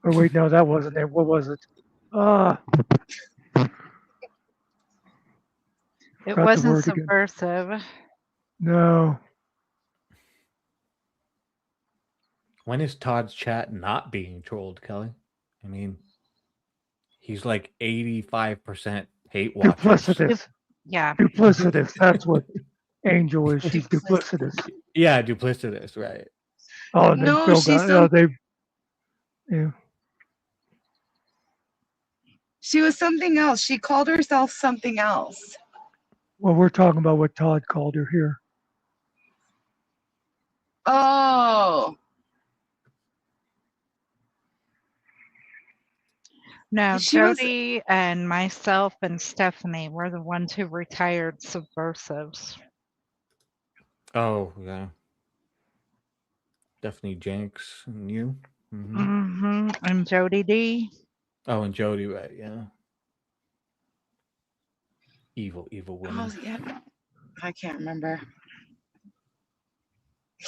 Or wait, no, that wasn't it. What was it? Ah, It forgot the wasn't word again. subversive. No. When is Todd's chat not being trolled, Kelly? I mean, he's like 85% hate watchers. Duplicitous. Yeah. Duplicitous. That's what Angel is. She's duplicitous. Yeah, duplicitous, right? Oh, and then No, Phil she's got. They. Yeah. She was something else. She called herself something else. Well, we're talking about what Todd called her here. Oh, No, she was. Jody and myself and Stephanie were the ones who retired subversives. Oh, yeah. Stephanie Jenks and you. And Jody D. Oh, and Jody, right? Yeah. Evil woman. Oh, yeah. I can't remember.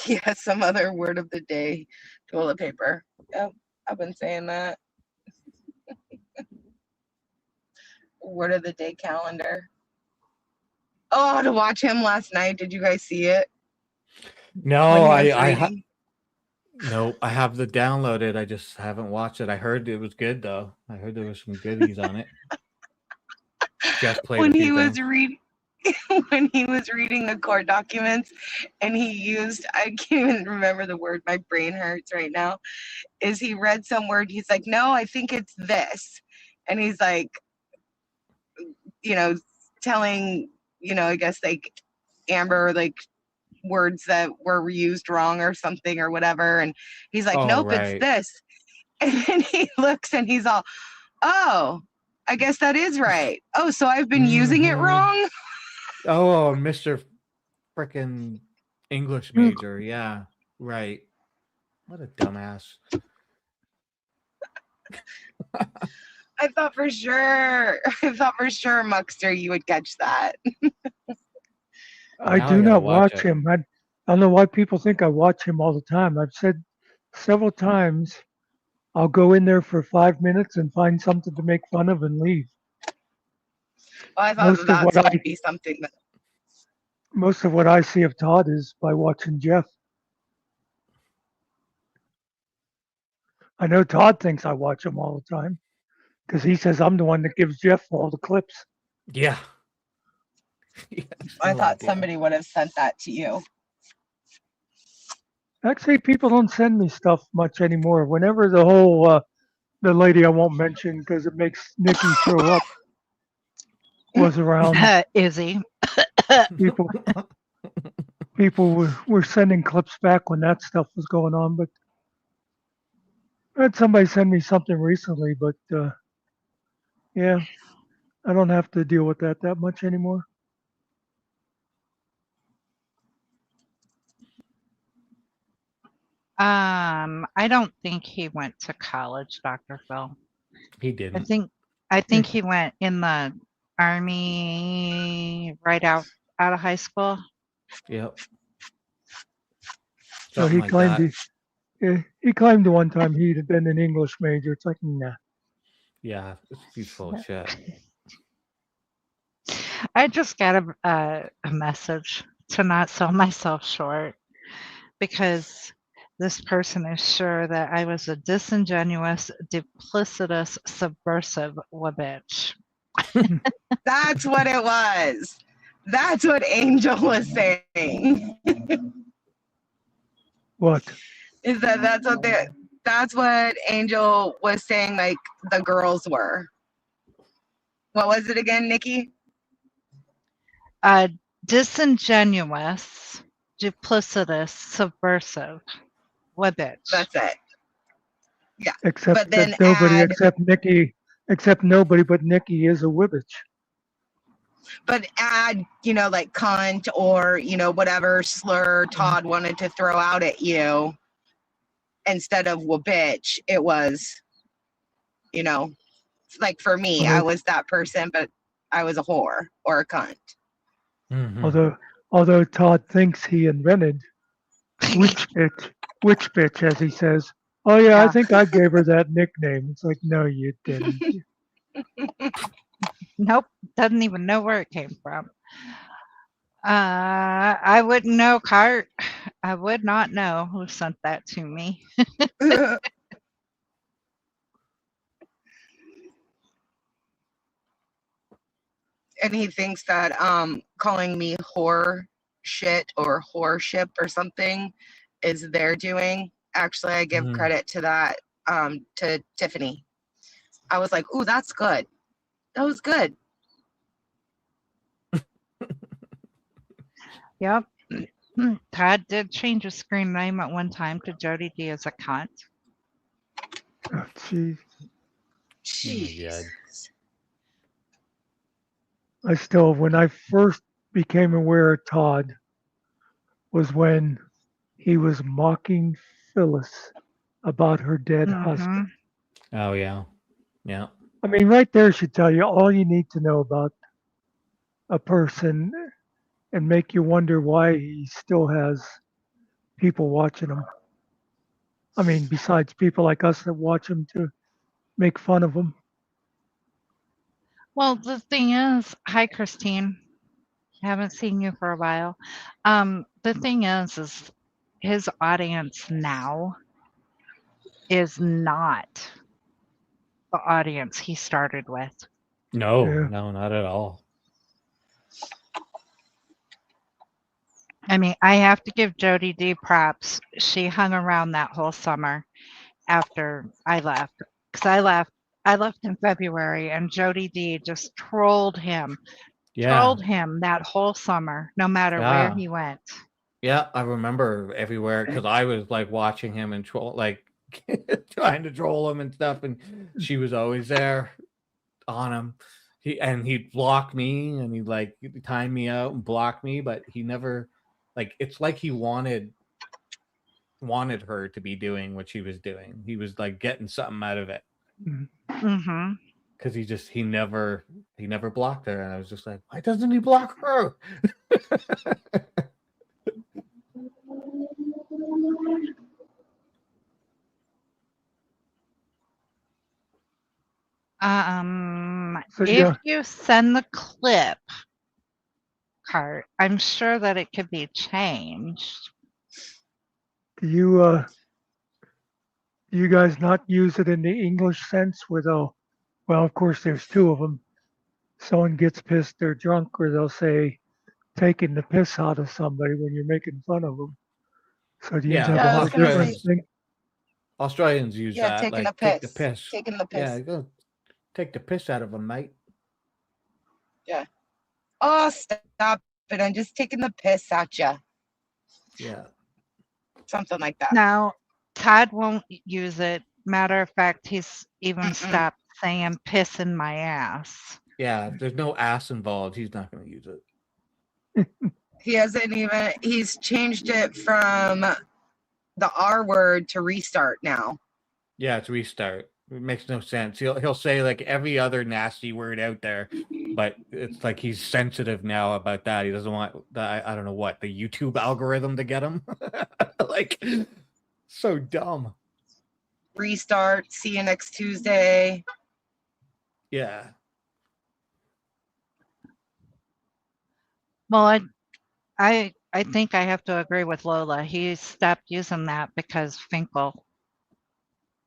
Yeah, some other word of the day. Toilet paper. Yep, I've been saying that. Word of the day calendar. Oh, to watch him last night. Did you guys see it? No, When he was I reading? nope. I have the downloaded. I just haven't watched it. I heard it was good though. I heard there was some goodies on it. Just played When a few he was things. reading. When he was reading the court documents and he used, I can't even remember the word, my brain hurts right now, is he read some word, he's like, no, I think it's this. And he's like, telling, I guess like Amber, like words that were used wrong or something or whatever. And he's like, Oh, nope, right. it's this. And then he looks and he's all, oh, I guess that is right. Oh, so I've been using it wrong? Oh, Mr. Frickin' English major. Yeah, right. What a dumbass. I thought for sure, Muckster, you would catch that. I Now I do gotta not watch watch it. him. I don't know why people think I watch him all the time. I've said several times I'll go in there for 5 minutes and find something to make fun of and leave. Well, I thought Most of that's what would be something that. Most of what I see of Todd is by watching Jeff. I know Todd thinks I watch him all the time because he says I'm the one that gives Jeff all the clips. Yeah. He has I no thought idea. somebody would have sent that to you. Actually, people don't send me stuff much anymore. Whenever the whole the lady I won't mention because it makes Nikki throw up was around, Izzy. people were sending clips back when that stuff was going on. But I had somebody send me something recently. But yeah, I don't have to deal with that much anymore. I don't think he went to college, Dr. Phil. He didn't. I think he went in the Army right out of high school. Yep. So Something he like claimed that. he claimed one time he'd have been an English major. It's like, nah. Yeah, he's full of shit. I just got a message to not sell myself short because this person is sure that I was a disingenuous, duplicitous, subversive bitch. That's what it was. That's what Angel was saying. What? Is that's what Angel was saying, like the girls were. What was it again, Nikki? Disingenuous, duplicitous, subversive bitch. That's it. Yeah. Except But then that nobody add, except nobody but Nikki is a wibbitch. but add, like cunt or, whatever slur Todd wanted to throw out at you. Instead of bitch, it was, like for me, I was that person, but I was a whore or a cunt. Mm-hmm. Although Todd thinks he invented witch bitch, as he says. Oh yeah, I Yeah. think I gave her that nickname. It's like, no, you didn't. Nope. Doesn't even know where it came from. I wouldn't know, Cart. I would not know who sent that to me. And he thinks that calling me whore shit or whore ship or something is their doing. Actually, I give credit to that to Tiffany. I was like, ooh, that's good. That was good. Yep. Todd did change his screen name at one time to Jody D as a cunt. Oh, geez. Jeez. I still, when I first became aware of Todd, was when he was mocking Phyllis about her dead husband. Oh yeah, yeah. I mean, right there should tell you all you need to know about a person and make you wonder why he still has people watching him. I mean, besides people like us that watch him to make fun of him. Well, the thing is, hi Christine. Haven't seen you for a while. The thing is his audience now is not the audience he started with. No, Yeah. no, not at all. I mean, I have to give Jody D props. She hung around that whole summer after I left. Because I left in February and Jody D just trolled him Yeah, that whole summer, no matter where yeah, he went. yeah. I remember everywhere because I was like watching him and troll, like trying to troll him and stuff, and she was always there on him. He'd block me and he'd like time me out and block me, but he never like it's like he wanted her to be doing what she was doing. He was like getting something out of it Mm-hmm. because he never blocked her, and I was just like, why doesn't he block her? So If yeah, you send the clip, Cart, I'm sure that it could be changed. do you guys not use it in the English sense where they'll, well, of course, there's two of them. Someone gets pissed, they're drunk, or they'll say taking the piss out of somebody when you're making fun of them. So do you Yeah, have Yeah, I a was gonna different say, thing? Australians use yeah, that, taking a like take the piss. piss. Taking the piss. Yeah, go take the piss out of him, mate. Yeah. Oh, stop it. I'm just taking the piss at you. Yeah. Something like that. Now, Todd won't use it. Matter of fact, he's even Mm-mm. stopped saying piss in my ass. Yeah, if there's no ass involved, he's not going to use it. He hasn't even, he's changed it from the R word to restart now. Yeah, it's restart. It makes no sense. He'll say like every other nasty word out there, but it's like he's sensitive now about that. He doesn't want the I don't know what, the YouTube algorithm to get him. Like so dumb. Restart. See you next Tuesday. Yeah. Well, I think I have to agree with Lola. He stopped using that because Finkel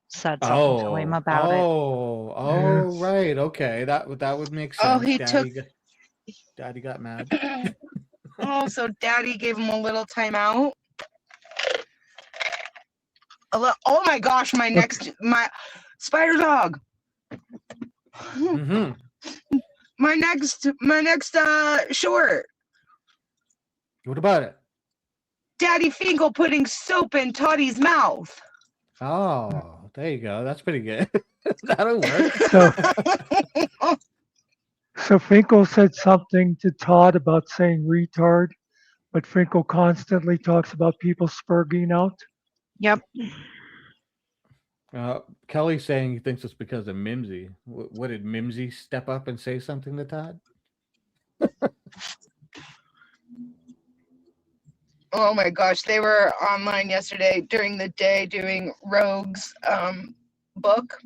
said something to him about it. Oh, right. Okay. That would make sense. Oh, he took. Daddy got mad. Oh, so Daddy gave him a little timeout. Oh my gosh, my spider dog. Mm-hmm. My next short. What about it? Daddy Finkel putting soap in Toddy's mouth. Oh, there you go. That's pretty good. That'll work. So Finkel said something to Todd about saying retard, but Finkel constantly talks about people spurging out. Yep. Kelly's saying he thinks it's because of Mimsy. What did Mimsy step up and say something to Todd? Oh my gosh, they were online yesterday during the day doing Rogue's book,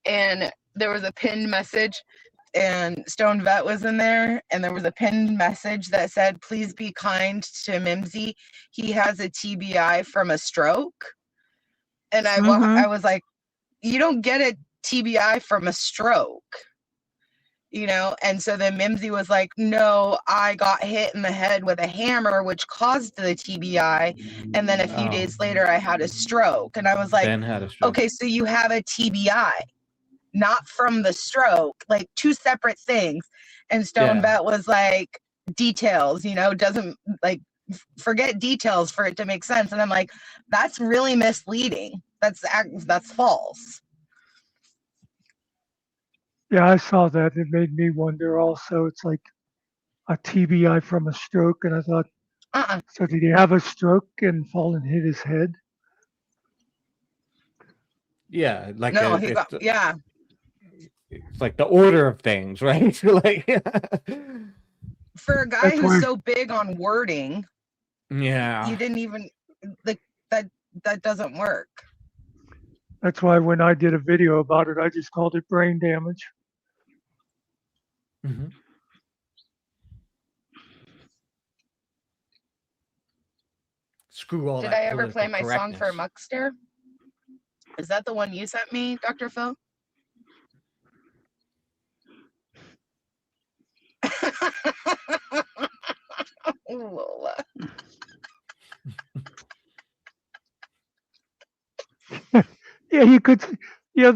and there was a pinned message, and Stone Vet was in there, and there was a pinned message that said, "Please be kind to Mimsy. He has a TBI from a stroke." And I was like, "You don't get a TBI from a stroke." You know, and so then Mimsy was like, "No, I got hit in the head with a hammer, which caused the TBI. And then a few days later, I had a stroke." And I was like, Ben had a stroke. "Okay, so you have a TBI, not from the stroke, like two separate things." And Stone Vet was like, "Details, you know, doesn't like forget details for it to make sense." And I'm like, "That's really misleading. That's false." Yeah, I saw that. It made me wonder also. It's like a TBI from a stroke. And I thought, so did he have a stroke and fall and hit his head? Yeah, like No, he got, yeah. It's like the order of things, right? Like, For a guy That's who's why- so big on wording, yeah, you didn't even like that doesn't work. That's why when I did a video about it, I just called it brain damage. Mhm. Screw all Did that I ever play political my song for correctness. Muckster? Is that the one you sent me, Dr. Phil? Lola. Yeah, you could. Yeah,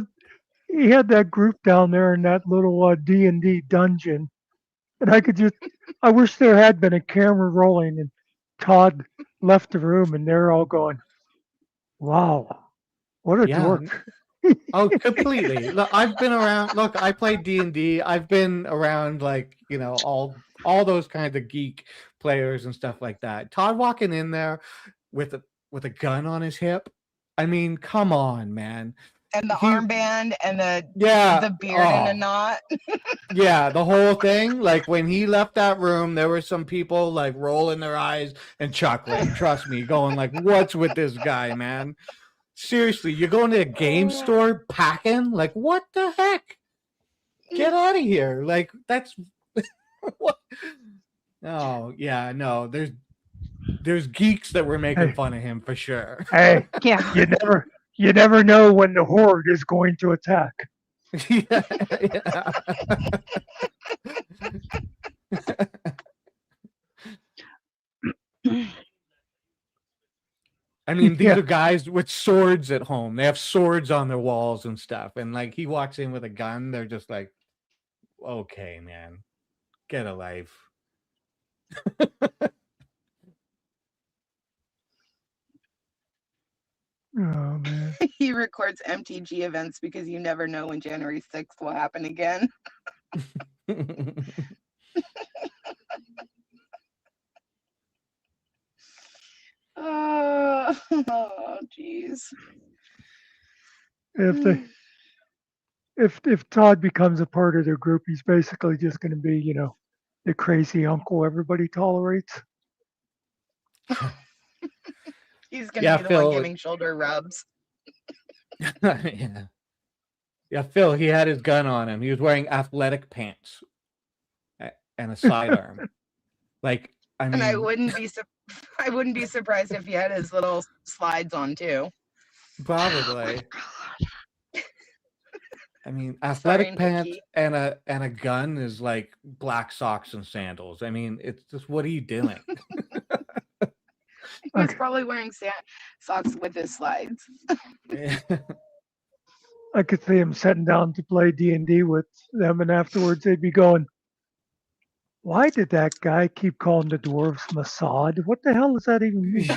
he had that group down there in that little D&D dungeon, and I wish there had been a camera rolling, and Todd left the room, and they're all going, "Wow, what a Yeah. dork!" Oh, completely. Look, I've been around. Look, I played D&D. I've been around, like, you know, all those kinds of geek players and stuff like that. Todd walking in there with a gun on his hip. I mean, come on, man. And the armband and the beard in a knot. Yeah, the whole thing. Like, when he left that room, there were some people like rolling their eyes and chuckling. Trust me, going like, "What's with this guy, man? Seriously, you're going to a game store packing? Like, what the heck? Get out of here!" Like, that's what. Oh yeah, no. There's geeks that were making fun of him for sure. Hey, Yeah. you never know when the horde is going to attack. Yeah. I mean, these Yeah. are guys with swords at home. They have swords on their walls and stuff. And like, he walks in with a gun. They're just like, "Okay, man, get a life." Oh man. He records MTG events because you never know when January 6th will happen again. Oh, jeez. If Todd becomes a part of their group, he's basically just going to be, you know, the crazy uncle everybody tolerates. He's gonna be the one giving shoulder rubs. Yeah. Yeah, Phil, he had his gun on him. He was wearing athletic pants and a sidearm. Like, I mean, And I wouldn't be surprised if he had his little slides on too. probably. I mean, athletic pants and a gun is like black socks and sandals. I mean, it's just, what are you doing? He's probably wearing socks with his slides. I could see him sitting down to play D&D with them, and afterwards they'd be going, "Why did that guy keep calling the dwarves Mossad? What the hell does that even mean?"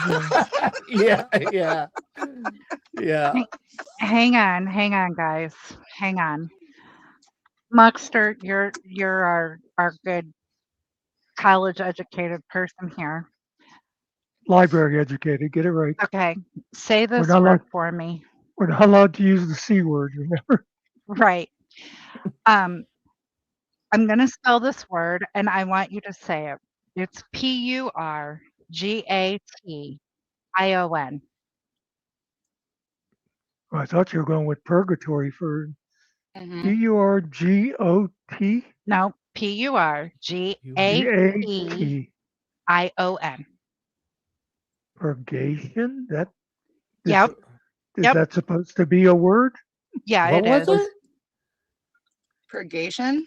Yeah. Hang on, guys. Hang on. Muckster, you're our good college educated person here. Library educated, get it right. Okay. Say this not word allowed- for me. We're not allowed to use the C word, remember? Right. I'm going to spell this word and I want you to say it. It's PUR G-A-T-I-O-N. Oh, I thought you were going with purgatory for Mhm. Purgoti. No, P-U-R-G-A-T-I-O-N. G-A-T. Purgation? That is, Yep. is Yep. that supposed to be a word? Yeah, What it was is. it? Purgation.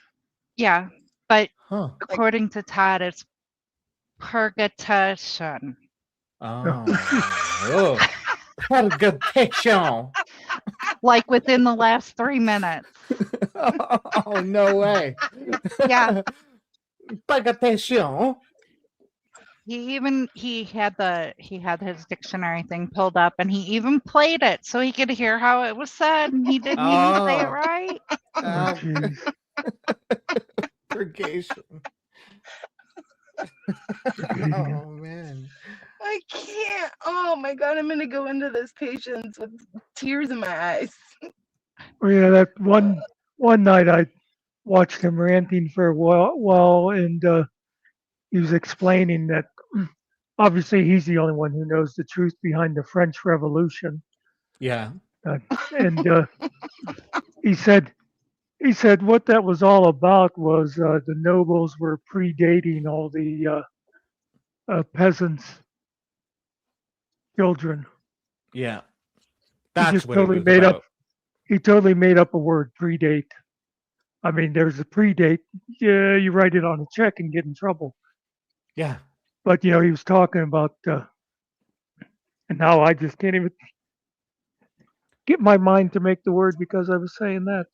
Yeah, but Huh. according to Todd, it's purgation. Oh. Purgation. Like within the last 3 minutes. Oh, no way. Yeah. Purgation. He had his dictionary thing pulled up and he even played it so he could hear how it was said and he didn't even say it Oh. right. Oh, jeez. Purgation. Purgation. Oh, man. I can't. Oh my god, I'm gonna go into this patience with tears in my eyes. Well, yeah, that one night I watched him ranting for a while and he was explaining that obviously he's the only one who knows the truth behind the French Revolution. Yeah. And he said what that was all about was the nobles were predating all the peasants' children. Yeah. He That's just what it totally was made about. up. He totally made up a word, predate. I mean, there's a predate. Yeah, you write it on a check and get in trouble. Yeah. But he was talking about, and now I just can't even get my mind to make the word because I was saying that.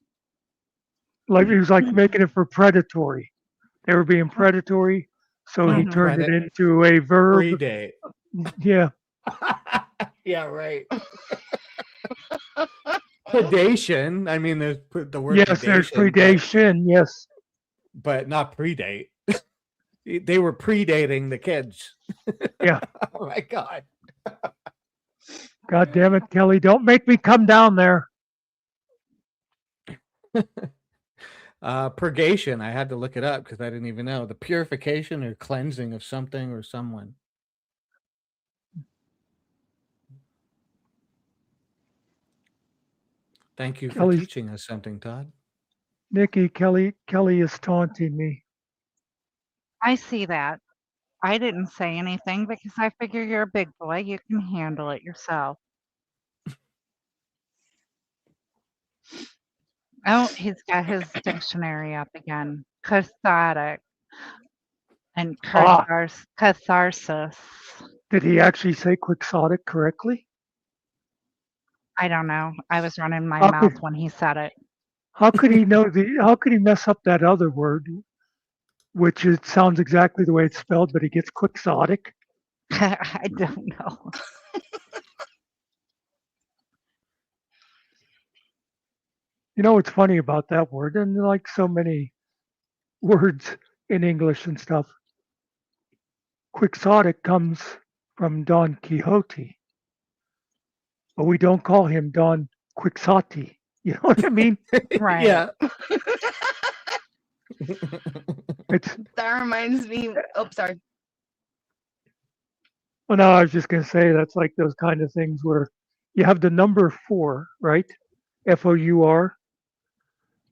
Like he was like making it for predatory. They were being predatory, so he Mhm. turned it into a verb. Predate. Yeah, Yeah, right. Predation. I mean, there's the word yes, there's predation, predation. Yes, but not predate. They were predating the kids. yeah. Oh my God. God damn it, Kelly! Don't make me come down there. Purgation. I had to look it up because I didn't even know the purification or cleansing of something or someone. Thank you for Kelly's teaching us something, Todd. Nikki. Kelly is taunting me. I see that. I didn't say anything because I figure you're a big boy. You can handle it yourself. Oh, he's got his dictionary up again. Cathartic and Ah, catharsis. did he actually say quixotic correctly? I don't know. I was running my How mouth could when he said it. how could he know the? How could he mess up that other word, which it sounds exactly the way it's spelled, but he gets quixotic? I don't know. You know what's funny about that word, and like so many words in English and stuff, quixotic comes from Don Quixote, but we don't call him Don Quixote. You know what I mean? Right. Yeah. It's That reminds me. Oh, sorry. well, no, I was just gonna say that's like those kind of things where you have the number 4, right? FOUR.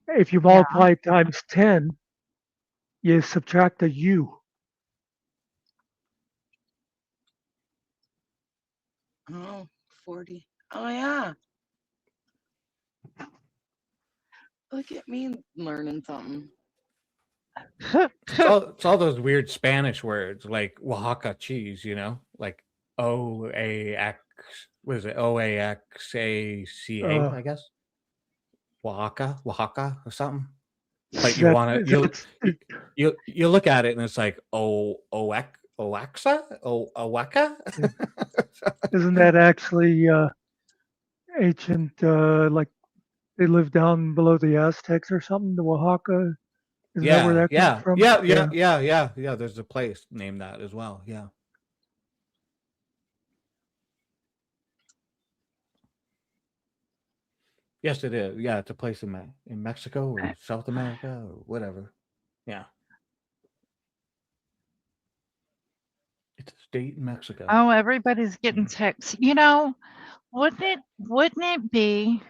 If you Yeah. multiply it times 10, you subtract a U. Oh, 40. Oh yeah. Look at me learning something. It's all those weird Spanish words like Oaxaca cheese, like OAX. What is it? OAXACA, Uh, I guess. Oaxaca or something. But you that, want to you look at it and it's like Oaxa, Oaxaca. isn't that actually ancient? Like they lived down below the Aztecs or something. The Oaxaca. Isn't that where that comes from? Yeah. There's a place named that as well. Yeah. Yes, it is. Yeah, it's a place in Mexico or South America or whatever. Yeah. It's state in Mexico? Oh, everybody's getting ticks. You know, wouldn't it be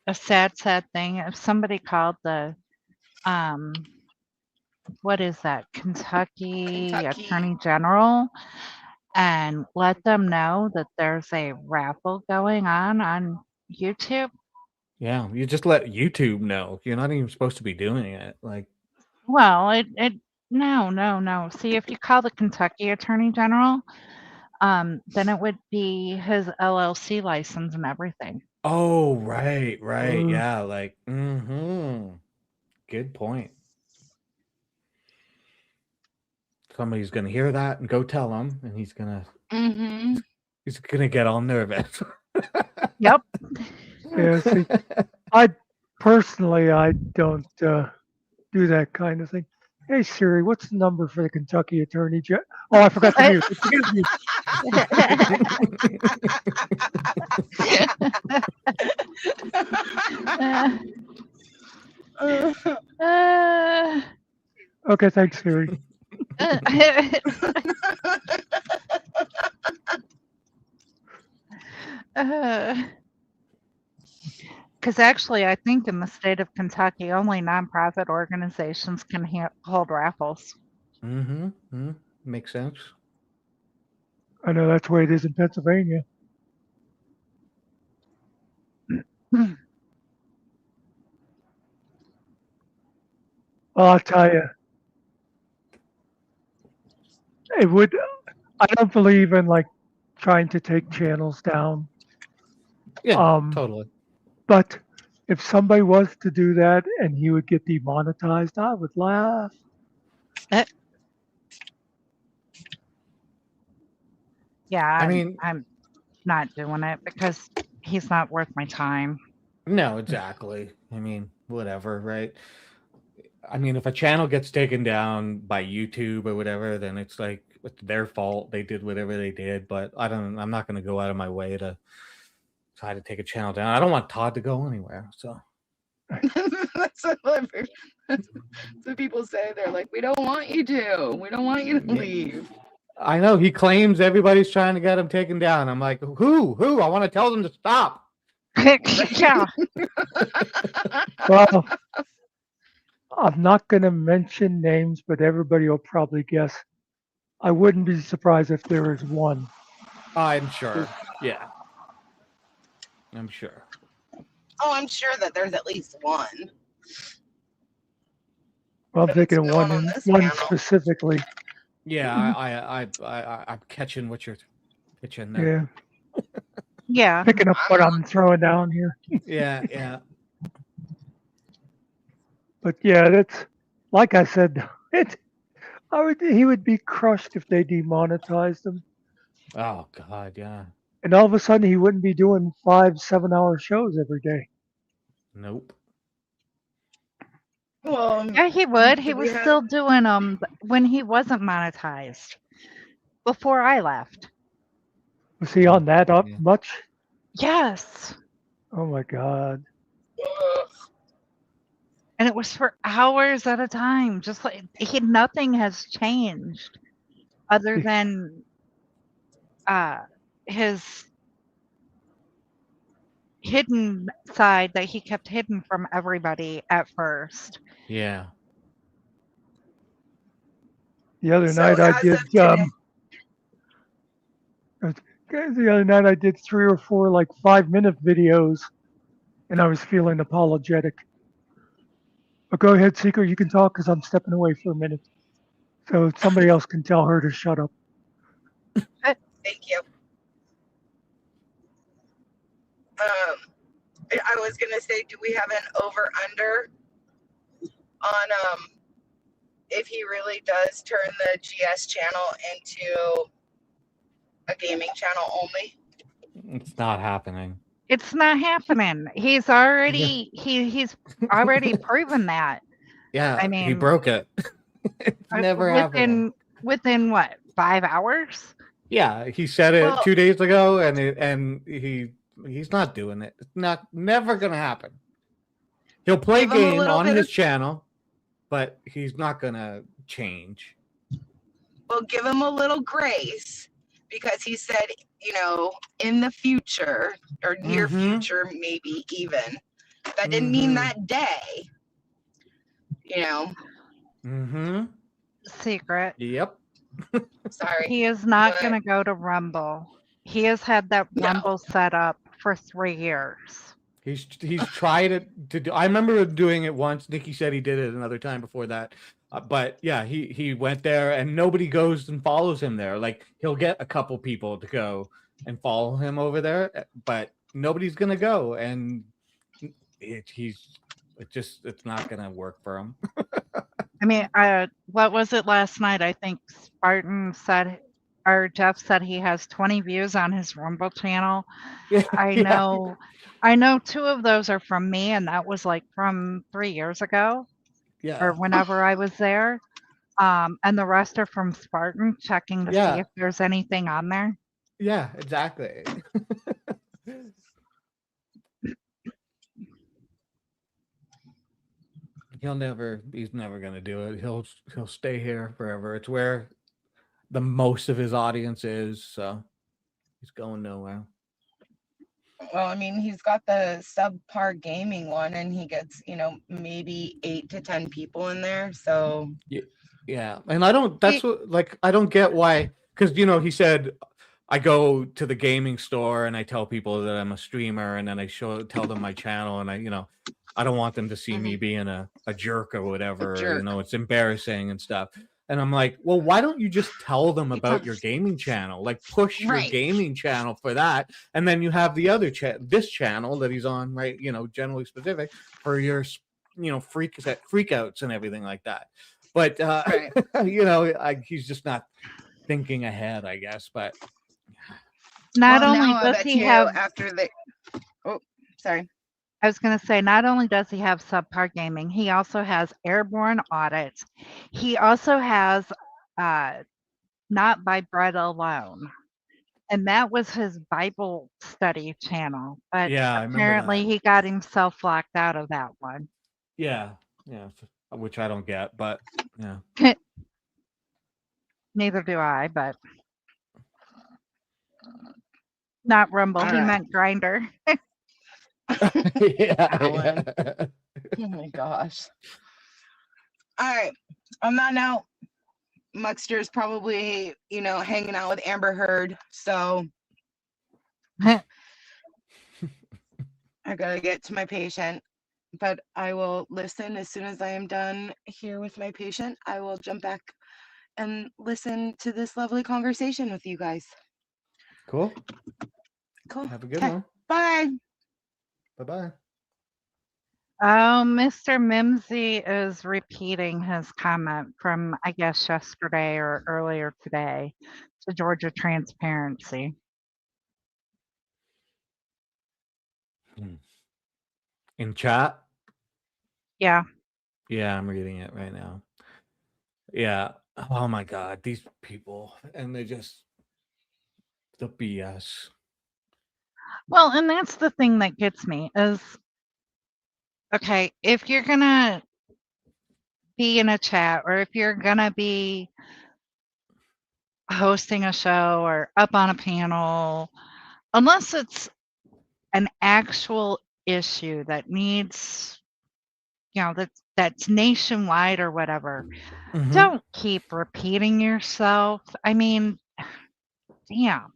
a sad thing if somebody called the what is that, Kentucky Kentucky. Attorney General and let them know that there's a raffle going on YouTube? Yeah, you just let YouTube know. You're not even supposed to be doing it. Like, Well, no. See, if you call the Kentucky Attorney General, then it would be his LLC license and everything. oh, right, Mm. yeah, like, good point. Somebody's gonna hear that and go tell him, and he's gonna get all nervous. Yep. Yeah, see, I don't do that kind of thing. Hey Siri, what's the number for the Kentucky Attorney General? Oh, I forgot to mute. Excuse me. Uh, Okay, thanks, Siri. Because actually, I think in the state of Kentucky, only nonprofit organizations can hold raffles. Makes sense. I know that's the way it is in Pennsylvania. Well, I'll tell you, it would. I don't believe in like trying to take channels down. Yeah, totally. But if somebody was to do that and he would get demonetized, I would laugh. Yeah, I mean, I'm not doing it because he's not worth my time. no, exactly. I mean, whatever, right? I mean, if a channel gets taken down by YouTube or whatever, then it's like it's their fault. They did whatever they did, but I'm not going to go out of my way to try to take a channel down. I don't want Todd to go anywhere. So That's what people say. They're like, we don't want you to. We don't want you to leave. I know he claims everybody's trying to get him taken down. I'm like, who? I want to tell them to stop. Yeah. Well, I'm not going to mention names, but everybody will probably guess. I wouldn't be surprised if there is one. I'm sure. Yeah. I'm sure. Oh, I'm sure that there's at least one. Well, I'm But thinking of it's not one, on this one channel. specifically. Yeah, I'm catching what you're pitching there. Yeah, Yeah. picking up what I'm throwing down here. Yeah. But yeah, that's like I said. He would be crushed if they demonetized him, Oh God, yeah. and all of a sudden he wouldn't be doing 5-7 hour shows every day. Nope. Well, Yeah, he would. He Do we was have- still doing them when he wasn't monetized before I left. Was he on that up Yeah. much? Yes. Oh my God. And it was for hours at a time. Just like nothing has changed other than his hidden side that he kept hidden from everybody at first. Yeah. The other So night I as did of today- the other night I did 3 or 4 like 5-minute videos, and I was feeling apologetic. But go ahead, Seeker, you can talk because I'm stepping away for a minute, so somebody else can tell her to shut up. Thank you. I was gonna say, do we have an over under on if he really does turn the GS channel into a gaming channel only? It's not happening. It's not happening. He's already he's already proven that. Yeah. I he mean, broke it. It's never happening. Within what, 5 hours? Yeah, he said it Well- 2 days ago, and he's not doing it. It's never gonna happen. He'll play Give him a game little on bit his of- channel, but he's not gonna change. we'll give him a little grace because he said, you know, in the future or near future, maybe even. That didn't mean that day, you know. Secret. Yep. Sorry. He is not But going to go to Rumble. He has had that no. Rumble set up for 3 years. He's tried it to do. I remember doing it once. Nikki said he did it another time before that. But yeah, he went there and nobody goes and follows him there. Like he'll get a couple people to go and follow him over there, but nobody's gonna go, and it's not gonna work for him. I mean, what was it last night? I think Spartan said, or Jeff said he has 20 views on his Rumble channel. Yeah, I know 2 of those are from me, and that was like from 3 years ago yeah, or whenever I was there. And the rest are from Spartan checking to see yeah, if there's anything on there. yeah, exactly. He's never gonna do it. He'll stay here forever. It's where the most of his audience is, so he's going nowhere. Well, I mean, he's got the subpar gaming one, and he gets, you know, maybe 8 to 10 people in there. So Yeah, and I don't. That's what, like, I don't get why. Because he said I go to the gaming store and I tell people that I'm a streamer, and then I tell them my channel, and I don't want them to see me being a jerk or whatever. jerk. It's embarrassing and stuff. And I'm like, well, why don't you just tell them about your gaming channel? Like, push your Right. gaming channel for that, and then you have the other this channel that he's on, right? Generally specific for your, freakouts and everything like that. But Right. he's just not thinking ahead, I guess. But Not Well, only now I does bet he you have, after the sorry. I was going to say, not only does he have subpar gaming, he also has airborne audits. He also has Not by Bread Alone. And that was his Bible study channel. But yeah, I remember apparently that. he got himself locked out of that one. Yeah, which I don't get, but yeah. Neither do I, but not Rumble. All He right. meant Grinder. Alan. Oh my gosh. All right. On that note, Muckster is probably, hanging out with Amber Heard. So I gotta get to my patient. But I will listen as soon as I am done here with my patient. I will jump back and listen to this lovely conversation with you guys. Cool. Cool. Have a good Okay. one. Bye. Bye-bye. Oh, Mr. Mimsy is repeating his comment from, I guess, yesterday or earlier today to Georgia Transparency. In chat? Yeah. Yeah, I'm reading it right now. Yeah. Oh my God, these people, and they just the BS. Well, and that's the thing that gets me is, okay, if you're going to be in a chat or if you're going to be hosting a show or up on a panel, unless it's an actual issue that needs, that's nationwide or whatever, don't keep repeating yourself. I mean, damn.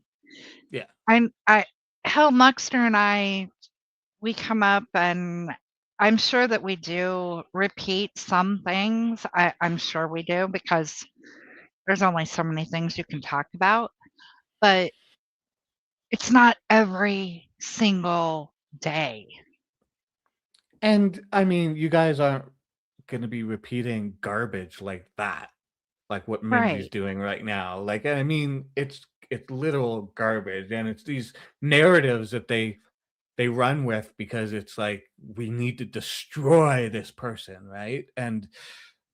Yeah. Hell, Muckster and we come up and I'm sure that we do repeat some things. I'm sure we do because there's only so many things you can talk about, but it's not every single day. And I mean, you guys aren't going to be repeating garbage like that, like what Mimsy's doing right now. Like, I mean, it's literal garbage, and it's these narratives that they run with because it's like we need to destroy this person, right? And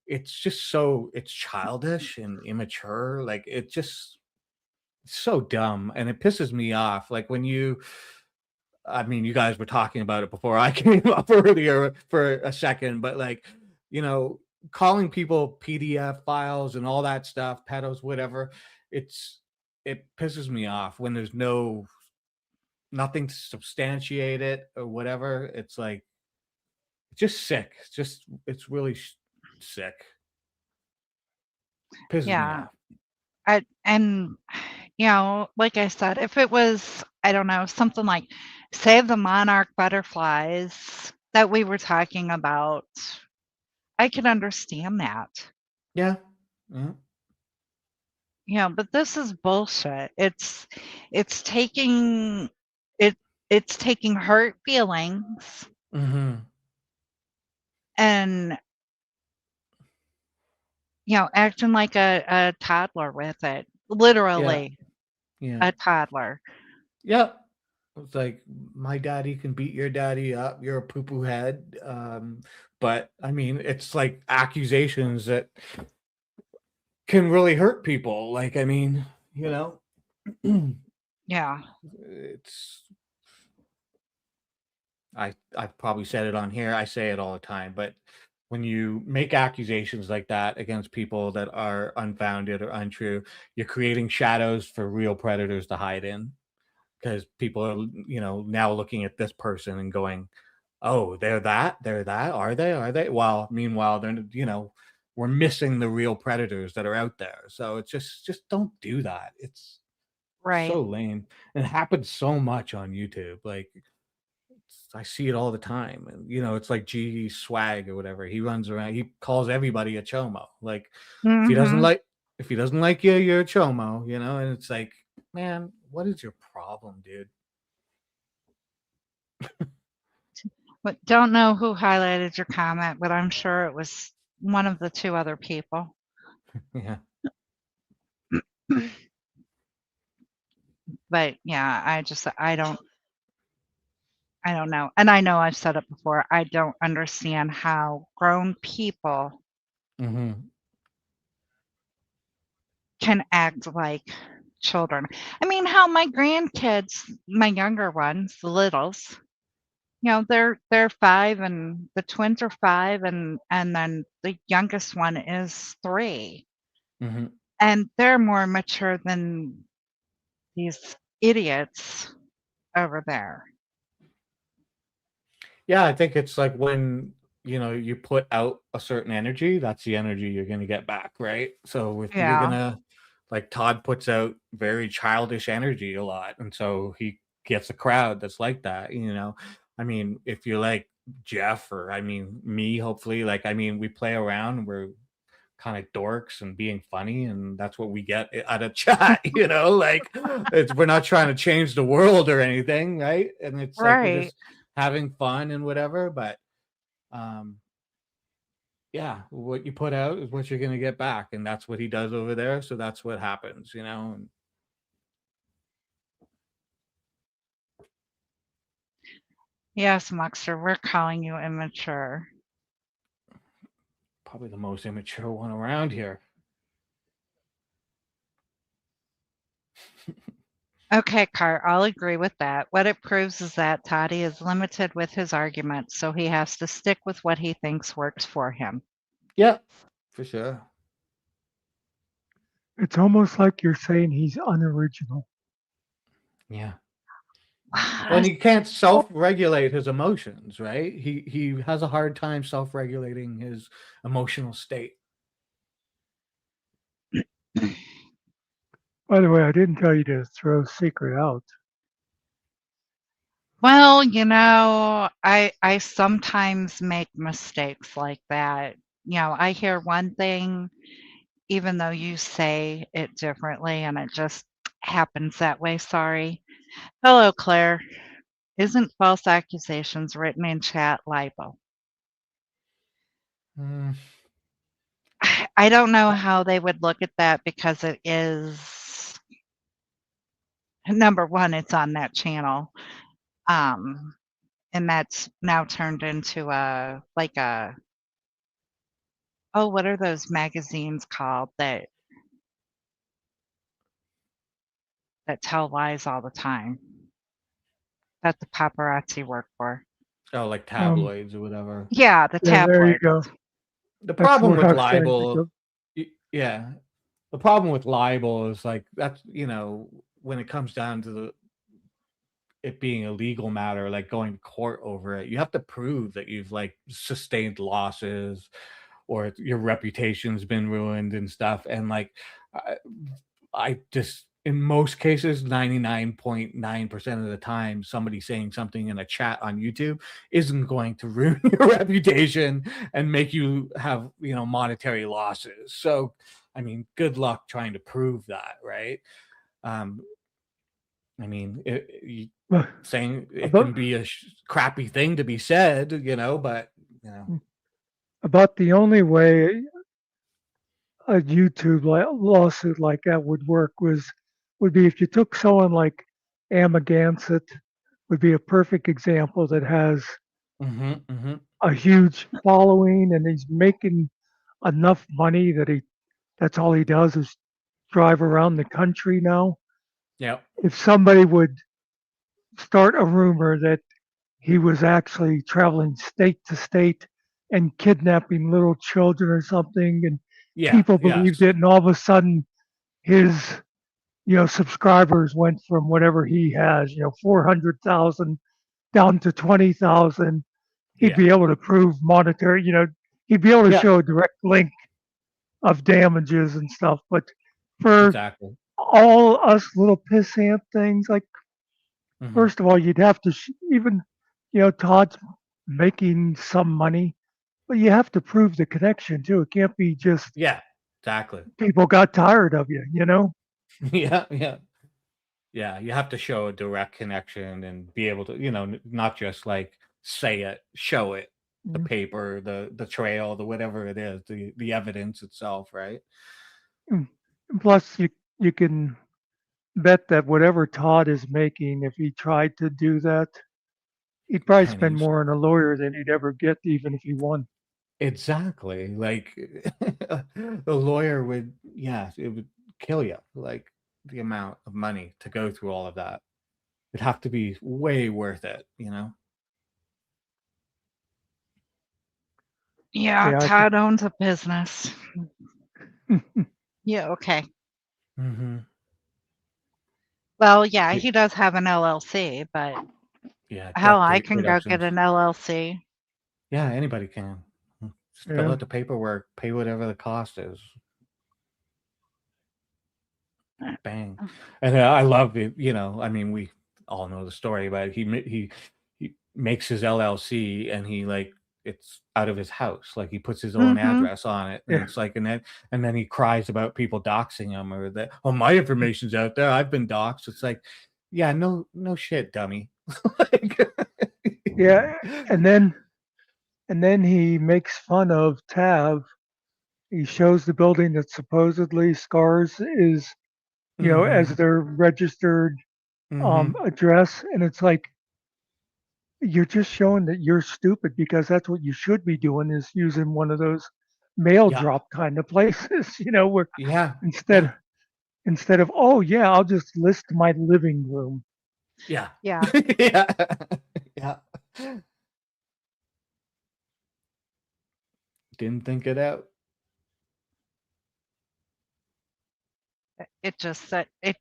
it's just it's childish and immature. Like, it's just so dumb, and it pisses me off. Like when you guys were talking about it before I came up earlier for a second, but like, calling people PDF files and all that stuff, pedos, whatever, it pisses me off when there's nothing to substantiate it or whatever. It's like, it's just sick. It's really sick. Pisses me Yeah. off. And like I said, if it was, I don't know, something like Save the Monarch Butterflies that we were talking about, I could understand that. Yeah. But this is bullshit. It's taking it's taking hurt feelings Mm-hmm. and acting like a toddler with it. Literally Yeah. a toddler. Yep. It's like, my daddy can beat your daddy up. You're a poo-poo head. But I mean, it's like accusations that can really hurt people. Like, I mean, Yeah. it's, I've probably said it on here. I say it all the time, but when you make accusations like that against people that are unfounded or untrue, you're creating shadows for real predators to hide in, because people are, now looking at this person and going, oh, they're that, are they? Well, meanwhile, they're, we're missing the real predators that are out there. So it's just don't do that. It's Right. so lame. And it happens so much on YouTube. Like, I see it all the time. And it's like G Swag or whatever. He runs around, he calls everybody a chomo. Like, if he doesn't like you, you're a chomo, and it's like, man, what is your problem, dude? But don't know who highlighted your comment, but I'm sure it was one of the two other people. Yeah. But yeah, I don't know. And I know I've said it before. I don't understand how grown people Mm-hmm. can act like children. I mean, how my grandkids, my younger ones, the littles, they're 5 and the twins are 5 and then the youngest one is 3. Mm-hmm. And they're more mature than these idiots over there. Yeah, I think it's like when you put out a certain energy, that's the energy you're gonna get back, right? So if you're Yeah. gonna, like, Todd puts out very childish energy a lot, and so he gets a crowd that's like that. I mean, if you're like Jeff, or I mean me, hopefully, like, I mean, we play around, we're kind of dorks and being funny, and that's what we get out of chat. Like, we're not trying to change the world or anything, right? And it's like, we're Right. just having fun and whatever. But yeah, what you put out is what you're going to get back, and that's what he does over there. So that's what happens. And Yes, Muckster, we're calling you immature. probably the most immature one around here. Okay, Cart, I'll agree with that. What it proves is that Toddy is limited with his arguments, so he has to stick with what he thinks works for him. Yeah, for sure. It's almost like you're saying he's unoriginal. Yeah. When he can't self-regulate his emotions, right? He has a hard time self-regulating his emotional state. By the way, I didn't tell you to throw Secret out. Well, I sometimes make mistakes like that. I hear one thing, even though you say it differently, and it just happens that way. Sorry. Hello, Claire. Isn't false accusations written in chat libel? I don't know how they would look at that, because it is, number one, it's on that channel. And that's now turned into what are those magazines called that tell lies all the time, that the paparazzi work for? Oh, like tabloids or whatever. Yeah, the Yeah, there you tabloids. go. The That's problem what with I was trying to think libel, of. yeah, the problem with libel is like that's when it comes down to it being a legal matter, like going to court over it, you have to prove that you've like sustained losses or your reputation's been ruined and stuff. And like, I, I just, in most cases, 99.9% of the time, somebody saying something in a chat on YouTube isn't going to ruin your reputation and make you have, monetary losses. So, I mean, good luck trying to prove that, right? Um, I mean, saying it About can be a crappy thing to be said, but about the only way a YouTube lawsuit like that would be if you took someone like Amagansett, would be a perfect example that has mm-hmm. a huge following and he's making enough money that that's all he does is drive around the country now. Yeah, If somebody would start a rumor that he was actually traveling state to state and kidnapping little children or something, and yeah, people believed yes, it, and all of a sudden his subscribers went from whatever he has 400,000 down to 20,000. He'd yeah, be able to prove monetary, he'd be able to yeah, show a direct link of damages and stuff. But for exactly. all us little pissant things, like, Hmm. first of all, you'd have to even, Todd's making some money, but you have to prove the connection too. It can't be just Yeah, exactly. people got tired of you. Yeah, yeah, yeah. You have to show a direct connection and be able to, not just like say it, show it, the Mm. paper, the trail, the whatever it is, the evidence itself, right? Mm. Plus, you can bet that whatever Todd is making, if he tried to do that, he'd probably spend Pennies. more on a lawyer than he'd ever get, even if he won. Exactly. Like the lawyer would, yeah, it would kill you. Like the amount of money to go through all of that. It'd have to be way worth it. Yeah, Yeah, Todd owns a business. Yeah, okay. Hmm. Well, yeah, he does have an LLC, but Yeah, hell, Duct I Tape can go get Productions. an LLC. Yeah, anybody can. Just fill yeah. out the paperwork, pay whatever the cost is. Bang. And I love it. I mean, we all know the story, but he makes his LLC and he like it's out of his house. Like he puts his own Mm-hmm. address on it, and Yeah. it's like, and then he cries about people doxing him or that. Oh, my information's out there. I've been doxed. It's like, yeah, no shit, dummy. Like, Yeah, and then he makes fun of Tav. He shows the building that supposedly Scars is, as mm-hmm, their registered mm-hmm. address, and it's like you're just showing that you're stupid because that's what you should be doing is using one of those mail Yeah, drop kind of places, where yeah, yeah, instead instead of, oh yeah, I'll just list my living room. yeah, Yeah. yeah, yeah. Didn't think it out. It just that it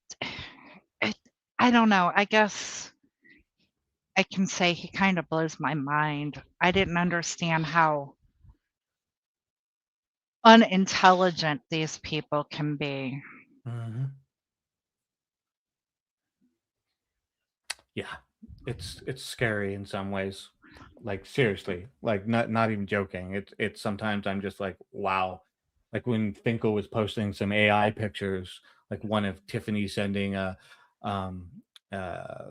I don't know. I guess I can say he kind of blows my mind. I didn't understand how unintelligent these people can be. Mm-hmm. Yeah, it's scary in some ways. Like seriously, like not even joking. It's sometimes I'm just like, wow. Like when Finkel was posting some AI pictures, like one of Tiffany sending um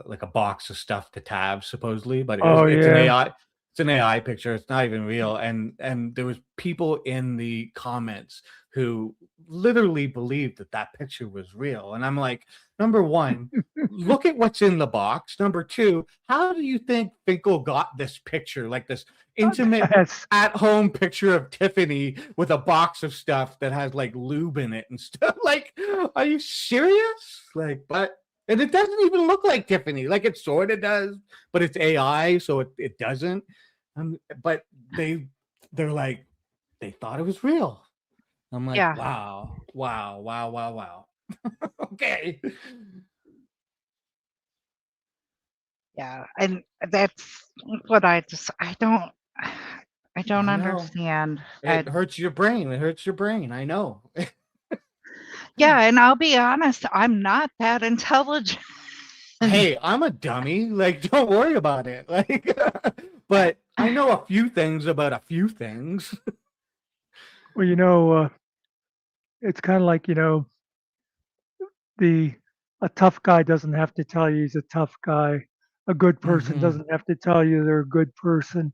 like a box of stuff to Tab supposedly, but Oh it's an yeah. AI. It's an AI picture. It's not even real. And there was people in the comments who literally believed that that picture was real. And I'm like, number one, look at what's in the box. Number two, how do you think Finkel got this picture, like this intimate That's at-home picture of Tiffany with a box of stuff that has like lube in it and stuff? Like, are you serious? Like, and it doesn't even look like Tiffany. Like it sort of does, but it's AI, so it doesn't. But they're like, they thought it was real. I'm like, Yeah. wow, wow, wow, wow, wow. Okay. Yeah. And that's what I don't I know. understand. It hurts your brain. It hurts your brain. I know. Yeah, and I'll be honest, I'm not that intelligent. Hey, I'm a dummy. Like, don't worry about it. Like, but I know a few things about a few things. Well, you know, it's kind of like, you know, a tough guy doesn't have to tell you he's a tough guy. A good person Mhm. doesn't have to tell you they're a good person.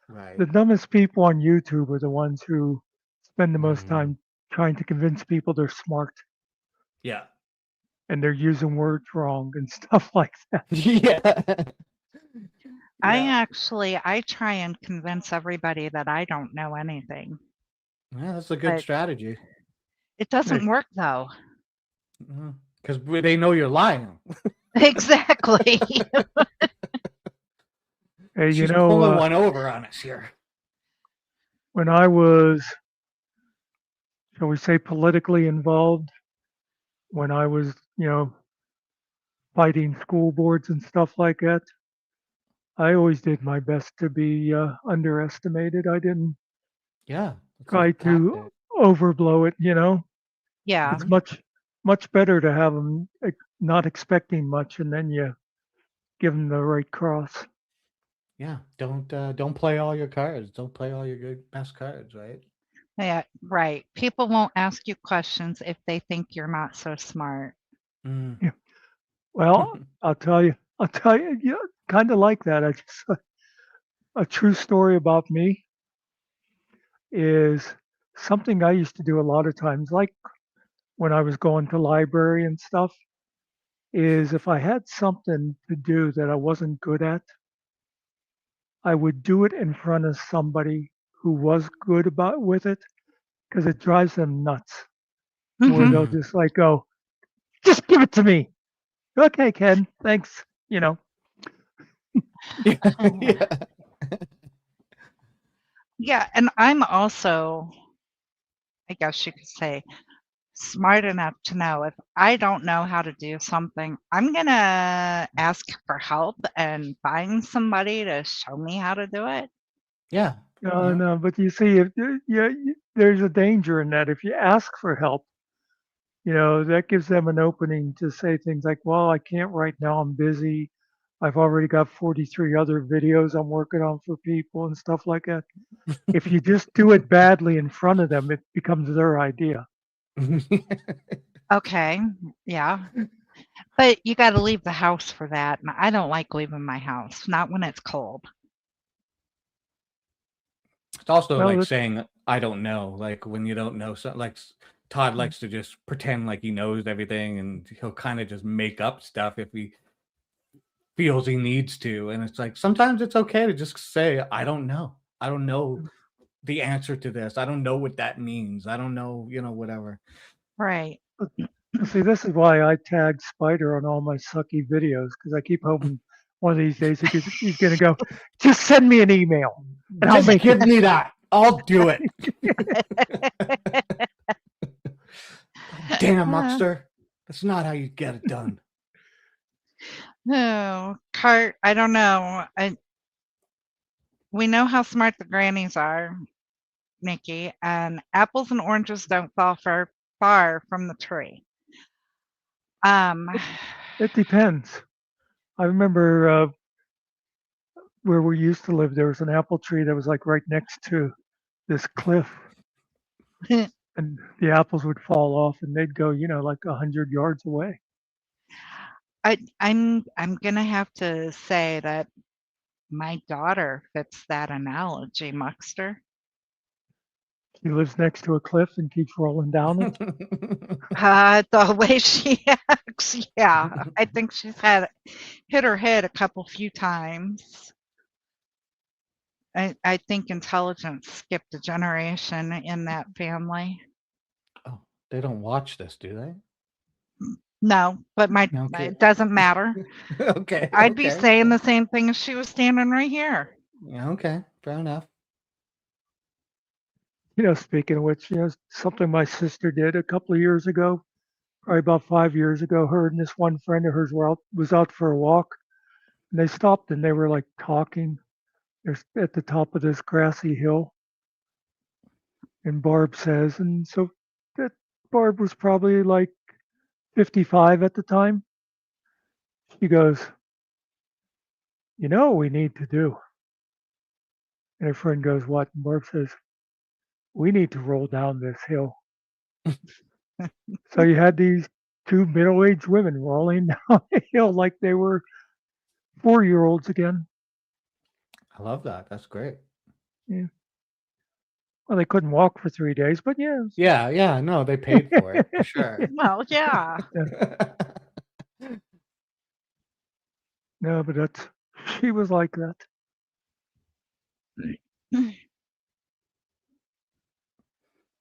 Right. The dumbest people on YouTube are the ones who spend the most Mhm. time trying to convince people they're smart Yeah. and they're using words wrong and stuff like that. Yeah. I try and convince everybody that I don't know anything. Yeah, that's a good But strategy. it doesn't work though. Because they know you're lying. Exactly. Hey, you She's pulling know, one over on us here. when I was, shall we say, politically involved, when I was, you know, fighting school boards and stuff like that, I always did my best to be underestimated. I didn't Yeah. That's a try good to tactic. overblow it, you know. Yeah. It's much better to have them not expecting much and then you give them the right cross. Yeah. Don't play all your cards. Don't play all your good best cards, right? Yeah, right. People won't ask you questions if they think you're not so smart. Mm. Yeah. Well, I'll tell you, yeah, kind of like that. I just, a true story about me is something I used to do a lot of times, like when I was going to library and stuff, is if I had something to do that I wasn't good at, I would do it in front of somebody who was good about with it because it drives them nuts. Where they'll Mhm. just like go, just give it to me. Okay, Ken, thanks. You know, Yeah. Yeah, and I'm also, I guess you could say, smart enough to know if I don't know how to do something, I'm gonna ask for help and find somebody to show me how to do it. Yeah. Yeah. no, but you see, if there's a danger in that. If you ask for help, you know, that gives them an opening to say things like, well, I can't right now, I'm busy. I've already got 43 other videos I'm working on for people and stuff like that. If you just do it badly in front of them, it becomes their idea. Okay, yeah. But you got to leave the house for that. And I don't like leaving my house, not when it's cold. It's also Well, like that, saying, I don't know. Like when you don't know something, like Todd likes to just pretend like he knows everything and he'll kind of just make up stuff if he feels he needs to. And it's like sometimes it's okay to just say, I don't know. I don't know the answer to this. I don't know what that means. I don't know, whatever. Right. see, this is why I tag Spider on all my sucky videos because I keep hoping one of these days he's going to go, just send me an email and I'll Just make give it. me that. I'll do it. Damn, Muckster. That's not how you get it done. No, Cart, I don't know. We know how smart the grannies are, Nikki, and apples and oranges don't fall far from the tree. It depends. I remember where we used to live, there was an apple tree that was like right next to this cliff, and the apples would fall off, and they'd go, you know, like 100 yards away. I'm gonna have to say that my daughter fits that analogy, Muckster. He lives next to a cliff and keeps rolling down it. The way she acts, yeah. I think she's hit her head a few times. I think intelligence skipped a generation in that family. Oh, they don't watch this, do they? No, but Okay. it doesn't matter. Okay. I'd be Okay. saying the same thing if she was standing right here. Yeah, okay. Fair enough. Speaking of which, something my sister did a couple of years ago, probably about 5 years ago. Her and this one friend of hers was out for a walk, and they stopped and they were like talking. They're at the top of this grassy hill, and Barb says, and so that Barb was probably like 55 at the time. She goes, what we need to do. And her friend goes, what? And Barb says, we need to roll down this hill. So you had these two middle-aged women rolling down the hill like they were 4-year-olds again. I love that. That's great. Yeah. Well, they couldn't walk for 3 days, but yeah. Yeah. No, they paid for it for sure. Well, yeah. No, but she was like that.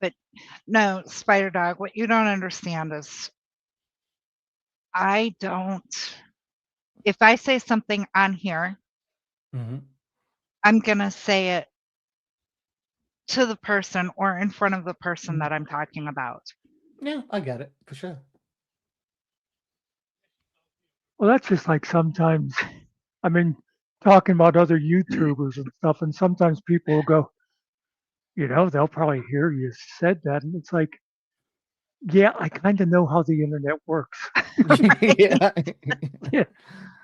But no, Spider Dog, what you don't understand is if I say something on here, Mhm. I'm going to say it to the person or in front of the person that I'm talking about. Yeah, I get it for sure. Well, that's just like sometimes, talking about other YouTubers and stuff, and sometimes people will go, they'll probably hear you said that. And it's like, yeah, I kind of know how the internet works. Yeah. Yeah.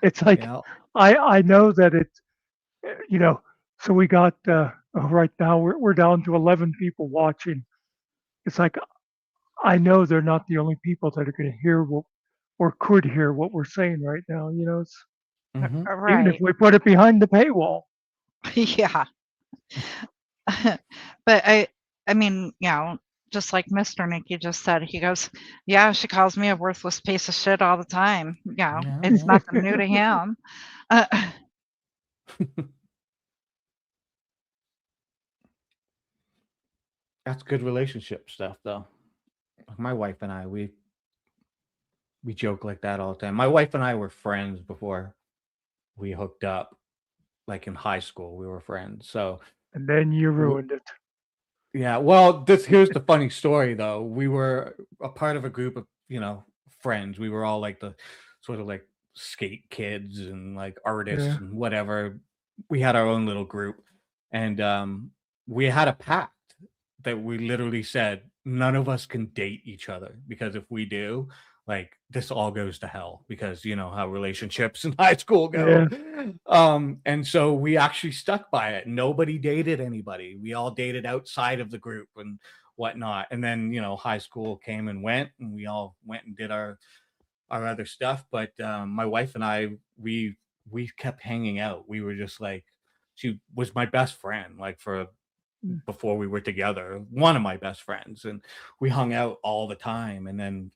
It's like, Yeah. I know that it's, so we got, right now we're down to 11 people watching. It's like, I know they're not the only people that are going to hear or could hear what we're saying right now. It's Mhm. even if Right. we put it behind the paywall. Yeah. But I mean, just like Mr. Nicky just said, he goes, yeah, she calls me a worthless piece of shit all the time. Yeah, It's yeah. nothing new to him. Uh, That's good relationship stuff, though. Like my wife and I, we joke like that all the time. My wife and I were friends before we hooked up. Like in high school, we were friends. So And then you w- ruined it. yeah. Well, here's the funny story, though. We were a part of a group of friends. We were all like the sort of like skate kids and like artists Yeah. and whatever. We had our own little group, and we had a pact that we literally said none of us can date each other, because if we do, like, this all goes to hell, because you know how relationships in high school go. Yeah. And so we actually stuck by it. Nobody dated anybody. We all dated outside of the group and whatnot. And then high school came and went, and we all went and did our other stuff. But my wife and I, we kept hanging out. We were just like, she was my best friend, like, for before we were together, one of my best friends, and we hung out all the time. And then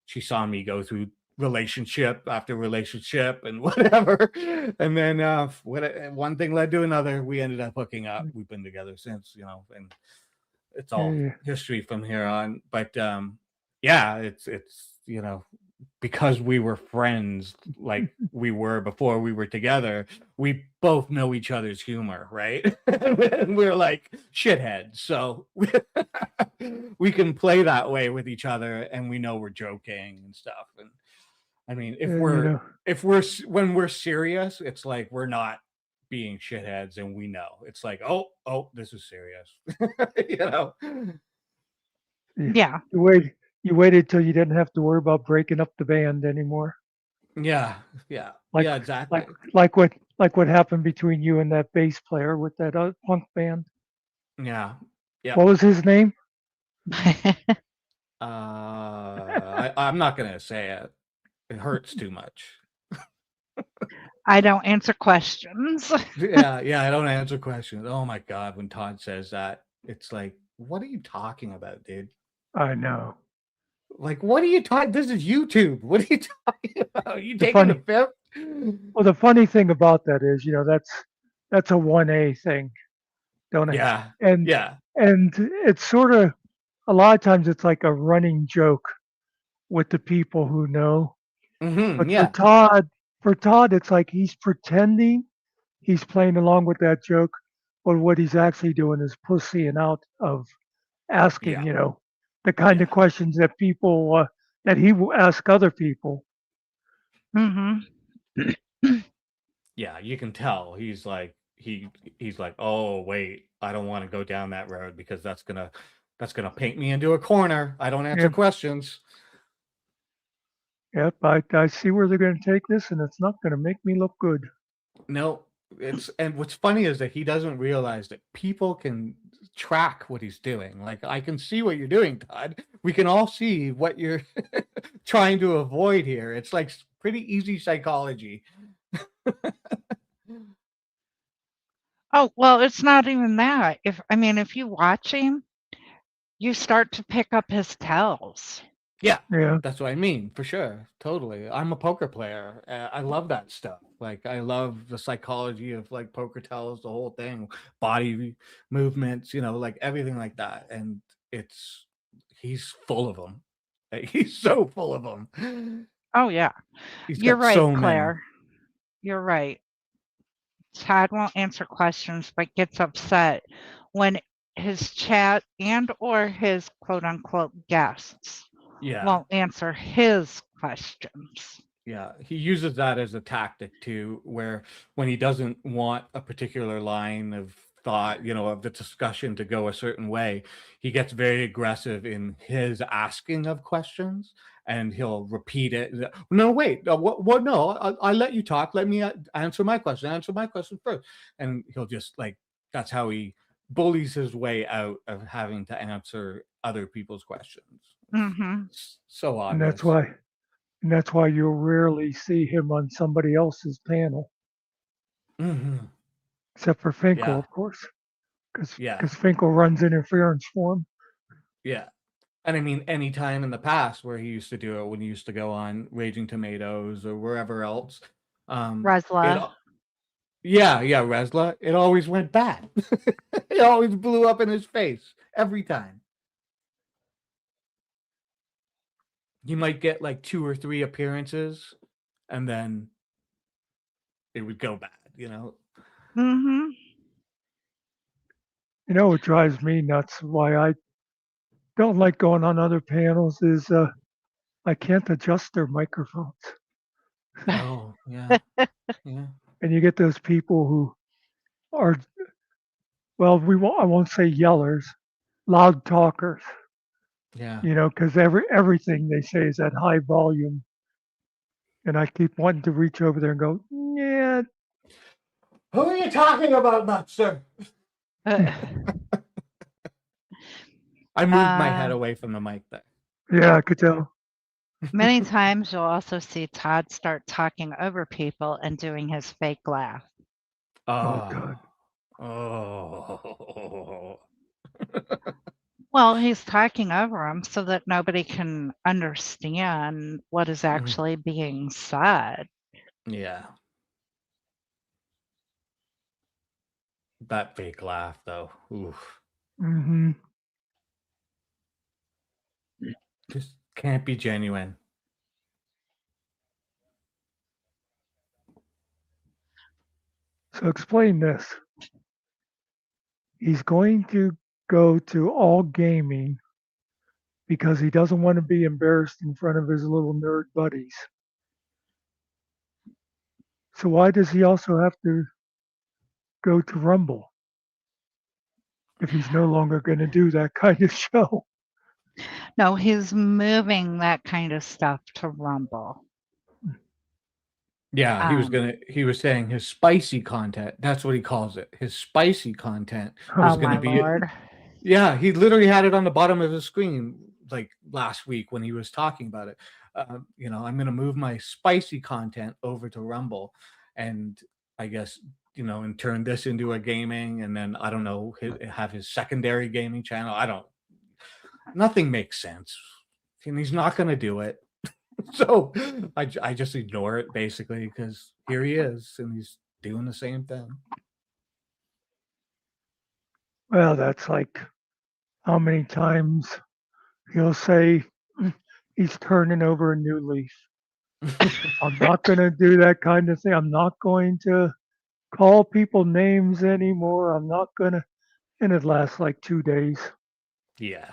she saw me go through relationship after relationship and whatever, and then one thing led to another. We ended up hooking up. We've been together since, and it's all Yeah. history from here on. But yeah, it's because we were friends like we were before we were together, we both know each other's humor, right? And we're like shitheads, so we can play that way with each other, and we know we're joking and stuff. And I mean, And, when we're serious, it's like we're not being shitheads, and we know it's like, oh, this is serious. yeah. You waited till you didn't have to worry about breaking up the band anymore. Yeah, Like exactly. like what happened between you and that bass player with that punk band. Yeah. What was his name? I'm not gonna say it. It hurts too much. I don't answer questions. Yeah, I don't answer questions. Oh my God, when Todd says that, it's like, what are you talking about, dude? I know. Like, what are you talking? This is YouTube. What are you talking about? You The taking the funny- fifth? Well, the funny thing about that is, that's a 1A thing, don't it? Yeah, And yeah. and it's sort of, a lot of times it's like a running joke with the people who know. But Yeah. for Todd, it's like he's pretending he's playing along with that joke, but what he's actually doing is pussying out of asking, Yeah. the kind Yeah. of questions that people that he will ask other people. Mm-hmm. Yeah, you can tell he's like, oh wait, I don't want to go down that road because that's gonna paint me into a corner. I don't answer Yep, questions. yep. I see where they're going to take this, and it's not going to make me look good. No, and what's funny is that he doesn't realize that people can track what he's doing. Like, I can see what you're doing, Todd. We can all see what you're trying to avoid here. It's like pretty easy psychology. Oh, well, it's not even that. If you watch him, you start to pick up his tells. Yeah, Yeah, that's what I mean, for sure. Totally. I'm a poker player. I love that stuff. Like, I love the psychology of like poker tells, the whole thing, body movements, like everything like that. And it's he's full of them. He's so full of them. Oh, yeah. He's You're got right, so many. Claire. You're right. Todd won't answer questions, but gets upset when his chat and or his quote unquote guests Yeah. won't answer his questions. Yeah, he uses that as a tactic too, where when he doesn't want a particular line of thought, of the discussion to go a certain way, he gets very aggressive in his asking of questions, and he'll repeat it. No, wait, what? No, I let you talk. Let me answer my question. Answer my question first, and he'll just like that's how he bullies his way out of having to answer other people's questions. Mm-hmm. So and that's obvious. why and that's why you'll rarely see him on somebody else's panel, Hmm. except for Finkel, Yeah. of course, Yeah. because Finkel runs interference for him. Yeah. And I mean, any time in the past where he used to do it, when he used to go on Raging Tomatoes or wherever else, it, Resla. yeah, Resla, it always went bad. It always blew up in his face every time. He might get like 2 or 3 appearances, and then it would go bad. Mm-hmm. What drives me nuts, why I don't like going on other panels, is I can't adjust their microphones. Oh, yeah, yeah, And you get those people who are, well, I won't say yellers, loud talkers, yeah. because everything they say is at high volume. And I keep wanting to reach over there and go, yeah, Who are you talking about, Muckster? I moved my head Uh, away from the mic there. yeah, I could tell. Many times you'll also see Todd start talking over people and doing his fake laugh. Oh, Oh, God. oh. Well, he's talking over them so that nobody can understand what is Mhm. actually being said. Yeah. That fake laugh, though. Oof. Hmm. Just can't be genuine. So explain this. He's going to go to all gaming because he doesn't want to be embarrassed in front of his little nerd buddies. So why does he also have to go to Rumble if he's no longer going to do that kind of show? No, he's moving that kind of stuff to Rumble. Yeah, he was saying his spicy content. That's what he calls it. His spicy content was Oh gonna my be. lord. Yeah, he literally had it on the bottom of his screen like last week when he was talking about it. I'm going to move my spicy content over to Rumble, and I guess and turn this into a gaming, and then I don't know, have his secondary gaming channel. I don't. Nothing makes sense, and he's not going to do it. So I just ignore it basically because here he is, and he's doing the same thing. Well, that's like how many times he'll say he's turning over a new leaf. I'm not going to do that kind of thing. I'm not going to call people names anymore. I'm not gonna, and it lasts like 2 days. Yeah.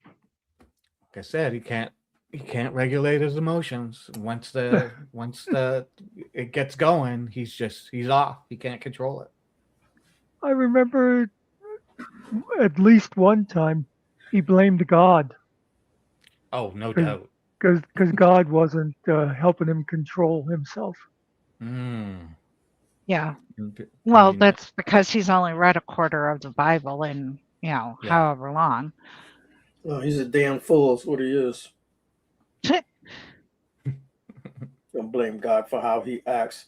Like I said, he can't regulate his emotions. Once the it gets going, he's off. He can't control it. I remember at least one time he blamed God Oh, no because doubt. God wasn't helping him control himself. Mm. Yeah. I Well, mean, that's because he's only read a quarter of the Bible in, yeah. however long. Oh, he's a damn fool. That's what he is. Don't blame God for how he acts.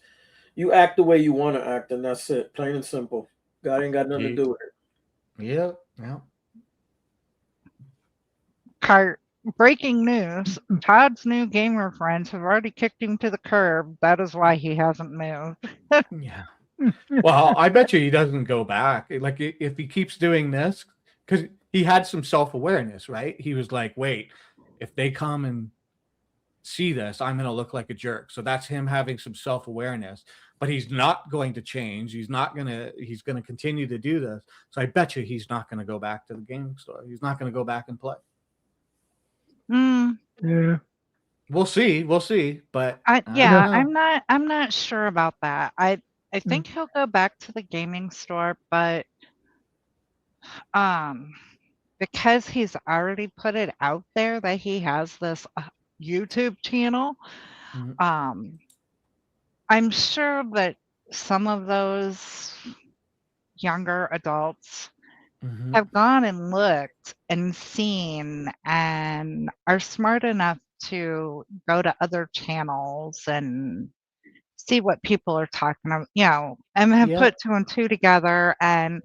You act the way you want to act, and that's it. Plain and simple. God ain't got nothing to He, do with it. yeah, yeah. Breaking news. Todd's new gamer friends have already kicked him to the curb. That is why he hasn't moved. Yeah. Well, I bet you he doesn't go back. Like if he keeps doing this, because he had some self-awareness, right? He was like, wait, if they come and see this, I'm going to look like a jerk. So that's him having some self-awareness, but he's not going to change. He's going to continue to do this. So I bet you he's not going to go back to the gaming store. He's not going to go back and play. Mm, Yeah. We'll see. We'll see. But I don't yeah, know. I'm not sure about that. I Mm. think he'll go back to the gaming store, but because he's already put it out there that he has this YouTube channel, Mhm. I'm sure that some of those younger adults Mhm. have gone and looked and seen and are smart enough to go to other channels and see what people are talking about, and have Yeah. put two and two together and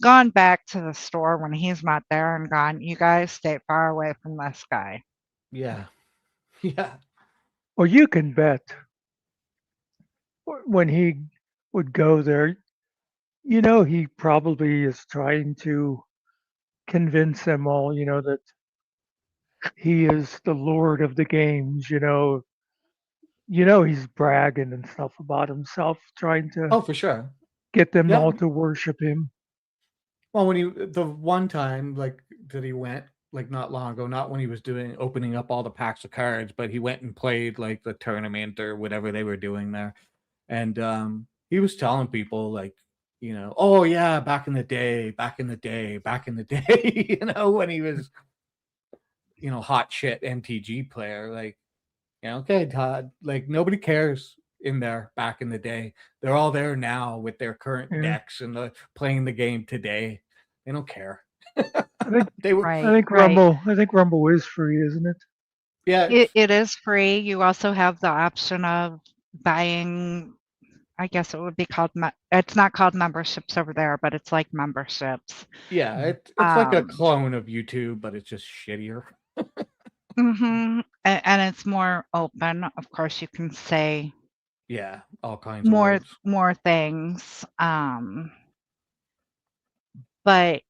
gone back to the store when he's not there and gone, you guys stay far away from this guy. Yeah. Yeah. Well, you can bet when he would go there, he probably is trying to convince them all, that he is the lord of the games. He's bragging and stuff about himself, trying to Oh, for sure. get them Yeah. all to worship him. Well, the one time like that he went like not long ago, not when he was opening up all the packs of cards, but he went and played like the tournament or whatever they were doing there. And he was telling people like, oh yeah, back in the day, back in the day, back in the day, when he was, hot shit MTG player, like, okay, Todd, like nobody cares in there back in the day. They're all there now with their current Yeah. decks and playing the game today. They don't care. I think They were, Right, right. I think Rumble is free, isn't it? yeah, It is free. You also have the option of buying, I guess it would be called, it's not called memberships over there, but it's like memberships. yeah. Mm. It's like a Um, clone of YouTube, but it's just shittier. and it's more open. Of course, you can say Yeah, all kinds of words. more things. But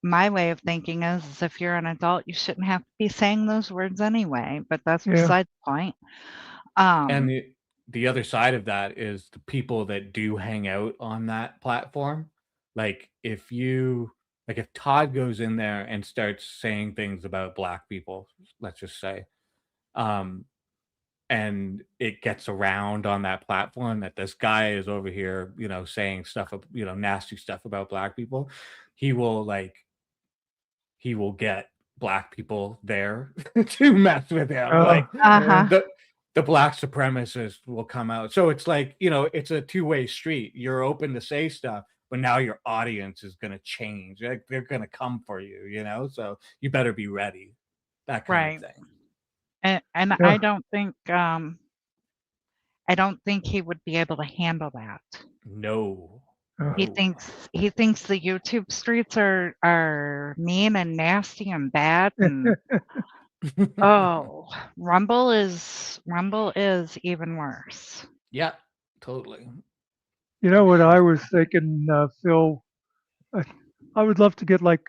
my way of thinking is if you're an adult, you shouldn't have to be saying those words anyway, but that's Yeah. beside the point. And the other side of that is the people that do hang out on that platform. Like if Todd goes in there and starts saying things about black people, let's just say, um, and it gets around on that platform that this guy is over here, saying stuff, nasty stuff about black people, he will like he will get black people there to mess with him. Oh, Like yeah. the black supremacists will come out. So it's like, it's a two-way street. You're open to say stuff, but now your audience is going to change. Like they're going to come for you, so you better be ready. That kind of Right. thing. And Yeah. I don't think he would be able to handle that. No. Oh. He thinks the YouTube streets are mean and nasty and bad and oh, Rumble is even worse. Yeah, totally. You know what I was thinking, Phil? I would love to get like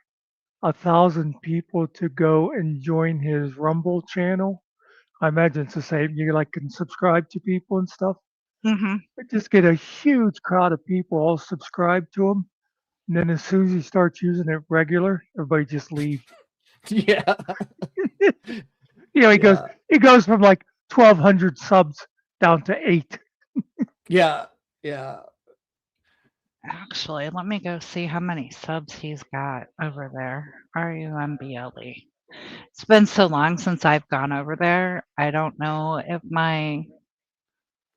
1,000 people to go and join his Rumble channel. I imagine it's the same. You like can subscribe to people and stuff. Mm-hmm. Just get a huge crowd of people all subscribed to him. And then as soon as he starts using it regular, everybody just leave. Yeah. You know, Yeah. he goes from like 1,200 subs down to 8. Yeah. Yeah. Actually, let me go see how many subs he's got over there. RUMBLE. It's been so long since I've gone over there. I don't know if my.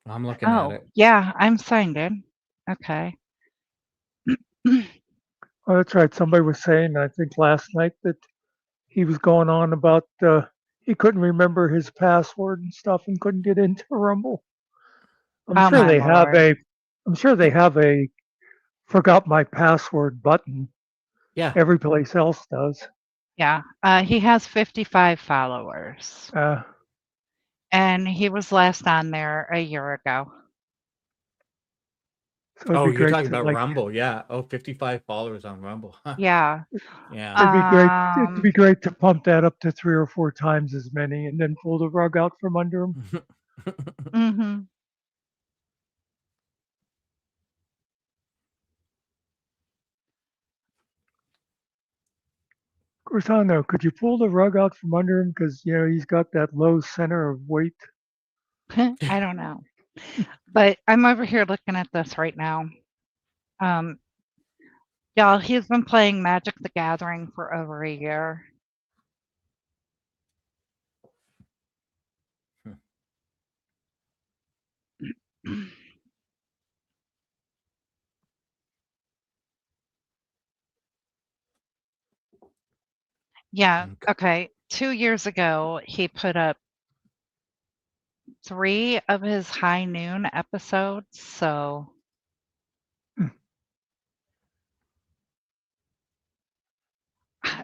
I'm looking at Oh, it. yeah, I'm signed in. Okay. Oh, that's right. Somebody was saying, I think last night, that he was going on about he couldn't remember his password and stuff and couldn't get into Rumble. I'm Oh sure my they have lord. a forgot my password button. Yeah. Every place else does. Yeah. He has 55 followers. Uh, And he was last on there a year ago. so it'd Oh, be you're great talking to about like Rumble. Yeah. Oh, 55 followers on Rumble. Huh. Yeah. Yeah. it'd be great to pump that up to 3 or 4 times as many and then pull the rug out from under him. Mm-hmm. Corsano, could you pull the rug out from under him because he's got that low center of weight? I don't know. But I'm over here looking at this right now. Y'all, he's been playing Magic the Gathering for over a year. Yeah, okay. 2 years ago, he put up 3 of his high noon episodes, so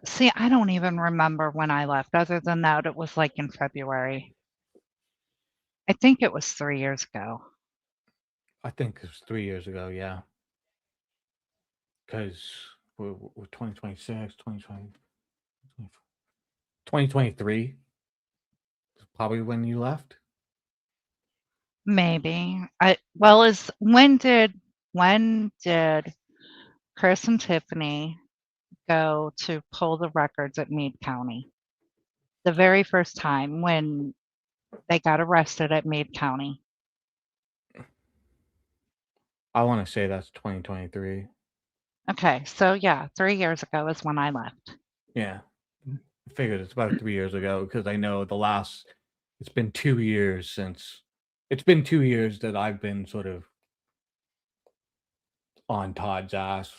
see, I don't even remember when I left. Other than that, it was like in February. I think it was 3 years ago. I think it was 3 years ago. Yeah. Because we're 2026, 2020, 2023 is probably when you left. Maybe. When did Chris and Tiffany go to pull the records at Meade County? The very first time when they got arrested at Meade County. I want to say that's 2023. Okay, so yeah, 3 years ago is when I left. Yeah. I figured it's about 3 years ago because I know it's been 2 years since it's been 2 years that I've been sort of on Todd's ass.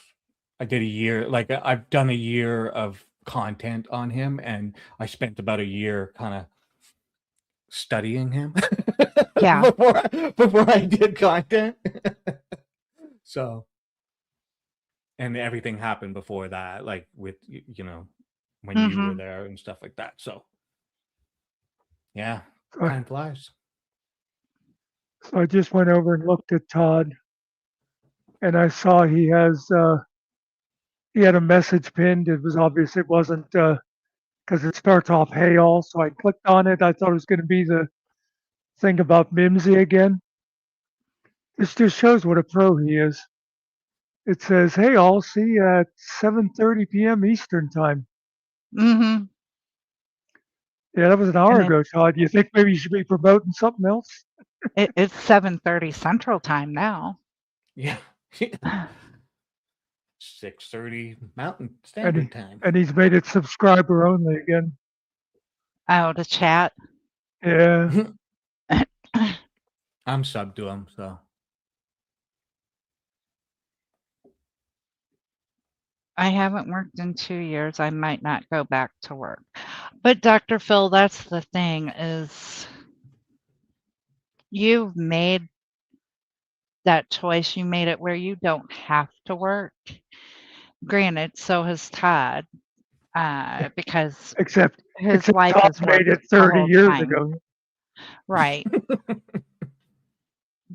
I did a year, like I've done a year of content on him, and I spent about a year kind of studying him Yeah. before I did content. So, and everything happened before that, like with when you were Mhm. there and stuff like that. So, yeah, So, time flies. so I just went over and looked at Todd, and I saw he had a message pinned. It was obvious it wasn't because it starts off "Hey all," so I clicked on it. I thought it was going to be the thing about Mimsy again. This just shows what a pro he is. It says, "Hey all, see you at 7:30 p.m. Eastern time." Mhm. Yeah, that was an hour And ago, Todd. You think maybe you should be promoting something else? it's 7:30 Central Time now. Yeah. 6:30 Mountain And, Standard he, Time. and he's made it subscriber only again. Oh, the chat. Yeah. I'm sub to him, so I haven't worked in 2 years. I might not go back to work. But Dr. Phil, that's the thing is you've made that choice. You made it where you don't have to work. Granted, so has Todd, because Except his wife Todd has made worked it the 30 whole years time. ago. Right.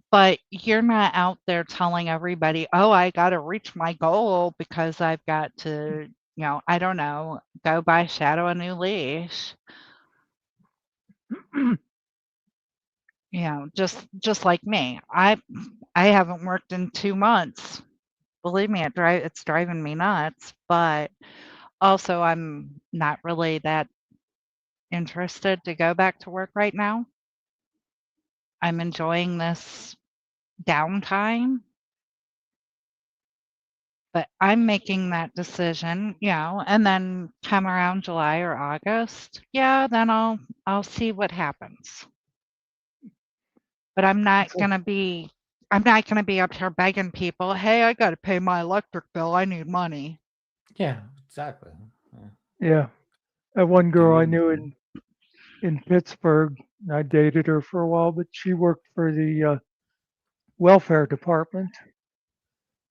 But you're not out there telling everybody, "Oh, I gotta reach my goal because I've got to, I don't know, go buy Shadow a new leash." You know, just like me. I haven't worked in 2 months. Believe me, it's driving me nuts, but also I'm not really that interested to go back to work right now. I'm enjoying this downtime, but I'm making that decision, you know, and then come around July or August, yeah, then I'll see what happens. But So- I'm not gonna be up here begging people, "Hey, I gotta pay my electric bill. I need money." Yeah, exactly. Yeah. yeah, that one Do girl I you? knew in Pittsburgh, I dated her for a while, but she worked for the welfare department,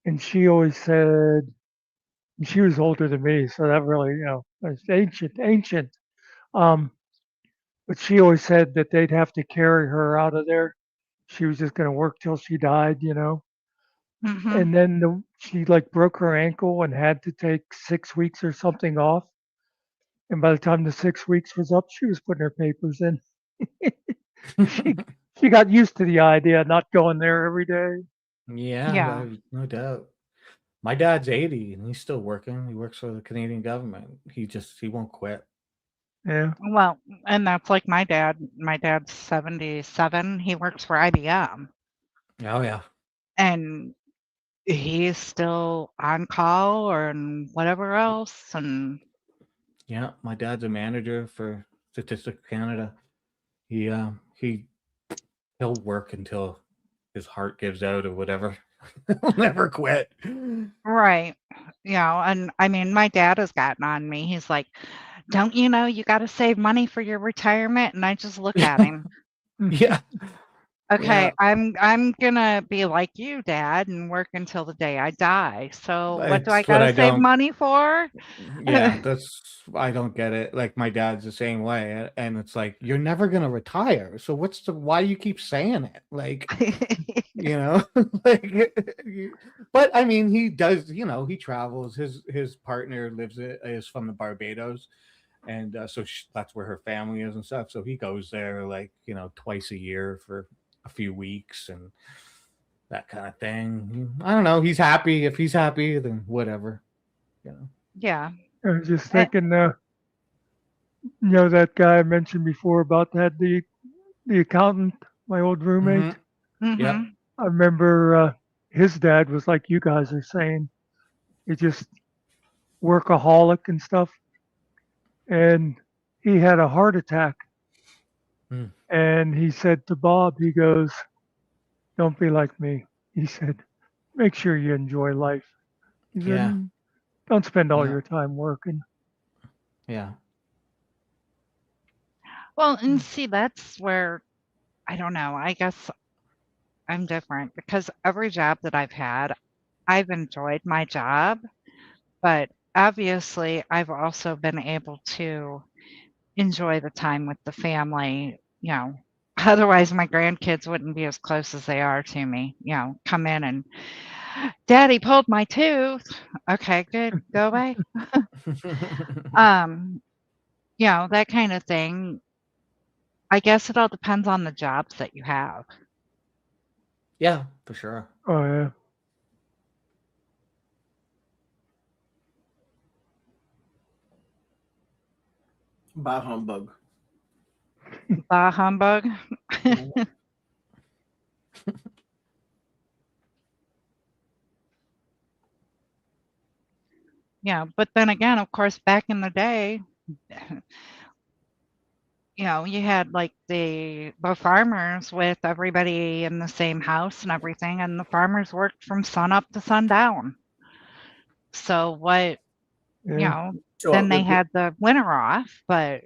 and she always said, and she was older than me, so that really, it's ancient. Um, but she always said that they'd have to carry her out of there. She was just going to work till she died. Mhm. And then she like broke her ankle and had to take 6 weeks or something off. And by the time the 6 weeks was up, she was putting her papers in. she she got used to the idea of not going there every day. Yeah, Yeah. no doubt. My dad's 80 and he's still working. He works for the Canadian government. He won't quit. Yeah, Well, and that's like my dad. My dad's 77. He works for IBM, Oh yeah. and he's still on call or and whatever else, and Yeah, my dad's a manager for Statistics Canada. He he'll work until his heart gives out or whatever. He'll never quit. right. You know, and I mean, my dad has gotten on me. He's like, "Don't you know you gotta save money for your retirement?" And I just look at Yeah. him. Yeah. Okay, Yeah. I'm gonna be like you, Dad, and work until the day I die. So what do I It's what gotta I save don't. money for? Yeah, that's I don't get it. Like my dad's the same way, and it's like you're never gonna retire. So why you keep saying it? Like, you know, like, but I mean, he does. You know, he travels. His partner is from the Barbados, and so that's where her family is and stuff. So he goes there like twice a year for a few weeks and that kind of thing. I don't know. He's happy. If he's happy, then whatever. You know. Yeah. I was just Eh, thinking, that guy I mentioned before about that the accountant, my old Mm-hmm. roommate. Yep. mhm. I remember his dad was like you guys are saying. He just workaholic and stuff, and he had a heart attack. Mm. And he said to Bob, he goes, "Don't be like me." He said, "Make sure you enjoy life." He said, Yeah. "Don't spend all Yeah. your time working." Yeah. Well, and see, that's where I don't know. I guess I'm different because every job that I've had, I've enjoyed my job, but obviously I've also been able to enjoy the time with the family, you know. Otherwise, my grandkids wouldn't be as close as they are to me, you know, come in and, "Daddy pulled my tooth." Okay, good, go away. Um, you know, that kind of thing. I guess it all depends on the jobs that you have. Yeah, for sure. Oh yeah, Bah humbug. Bah humbug. Yeah, but then again, of course, back in the day, you know, you had like the farmers with everybody in the same house and everything, and the farmers worked from sun up to sundown. So what, you yeah, know, So then they had the winter off, but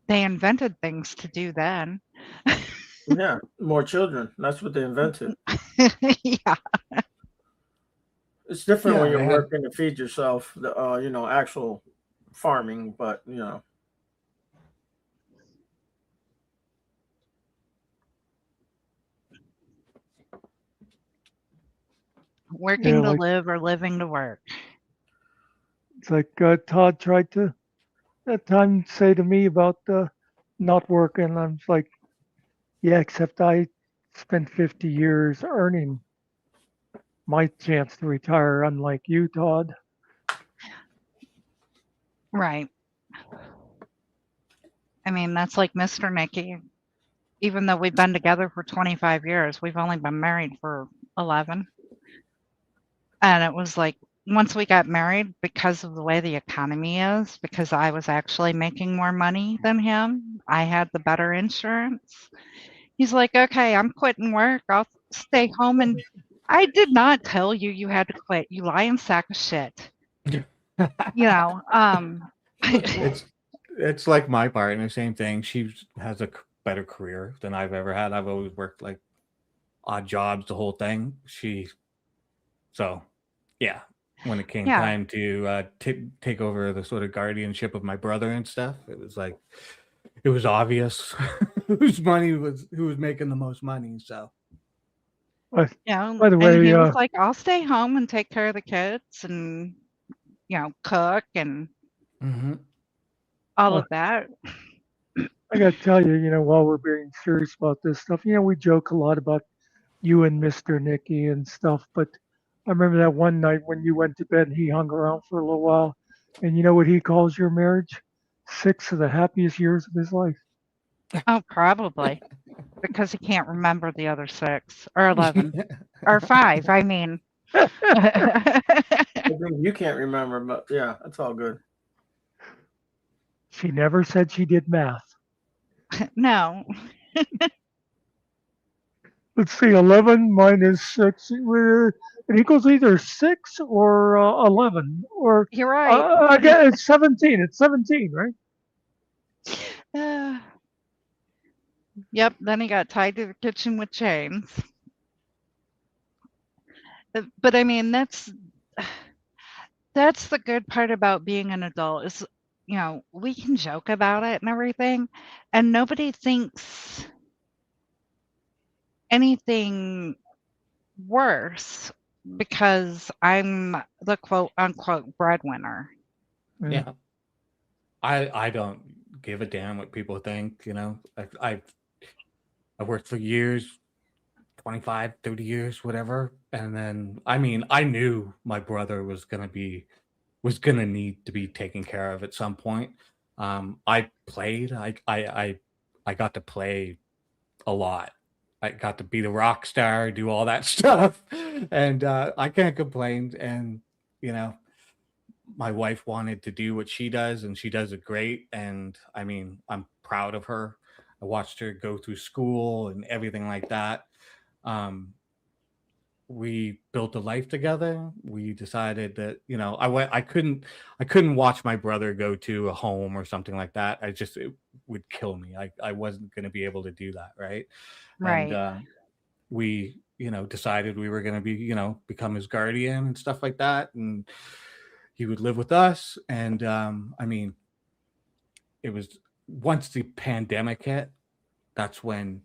they invented things to do then. yeah, more children. That's what they invented. Yeah. It's different when Yeah, they you're had. working to feed yourself, the actual farming, but yeah. Working to Like live or living to work. it's like Todd tried to that time say to me about not working. I'm just like, Yeah, except I spent 50 years earning my chance to retire, unlike you, Todd. Right. I mean, that's like Mr. Nicky. Even though we've been together for 25 years, we've only been married for 11. And it was like, once we got married, because of the way the economy is, because I was actually making more money than him, I had the better insurance. He's like, okay, I'm quitting work. I'll stay home. And I did not tell you you had to quit. You lying sack of shit. You know, It's like my partner, same thing. She has a better career than I've ever had. I've always worked like odd jobs, the whole thing. So yeah, when it came yeah, time to take over the sort of guardianship of my brother and stuff, it was obvious who was making the most money. So But yeah. by the And way, he was like, I'll stay home and take care of the kids and, cook and mhm. all uh, of that. I got to tell you, while we're being serious about this stuff, we joke a lot about you and Mr. Nicky and stuff, but I remember that one night when you went to bed and he hung around for a little while, and you know what he calls your marriage? 6 of the happiest years of his life. Oh, probably because he can't remember the other 6 or 11 or 5. I mean, I think you can't remember, but yeah, that's all good. She never said she did math. no, Let's see, 11 minus 6, it equals either 6 or 11, or you're right. again, it's 17. It's 17, right? Uh, yep. Then he got tied to the kitchen with chains. But I mean, that's the good part about being an adult is, we can joke about it and everything, and nobody thinks anything worse because I'm the quote unquote breadwinner. Yeah, I don't give a damn what people think. I worked for years, 25, 30 years, whatever. And then, I mean, I knew my brother was gonna need to be taken care of at some point. I played. I got to play a lot. I got to be the rock star, do all that stuff, and I can't complain. And you know, my wife wanted to do what she does, and she does it great. And I mean, I'm proud of her. I watched her go through school and everything like that. Um, we built a life together. We decided that I couldn't watch my brother go to a home or something like that. It would kill me. I wasn't going to be able to do that, right? And Right. we decided we were going to become his guardian and stuff like that, and he would live with us. And I mean, it was once the pandemic hit, that's when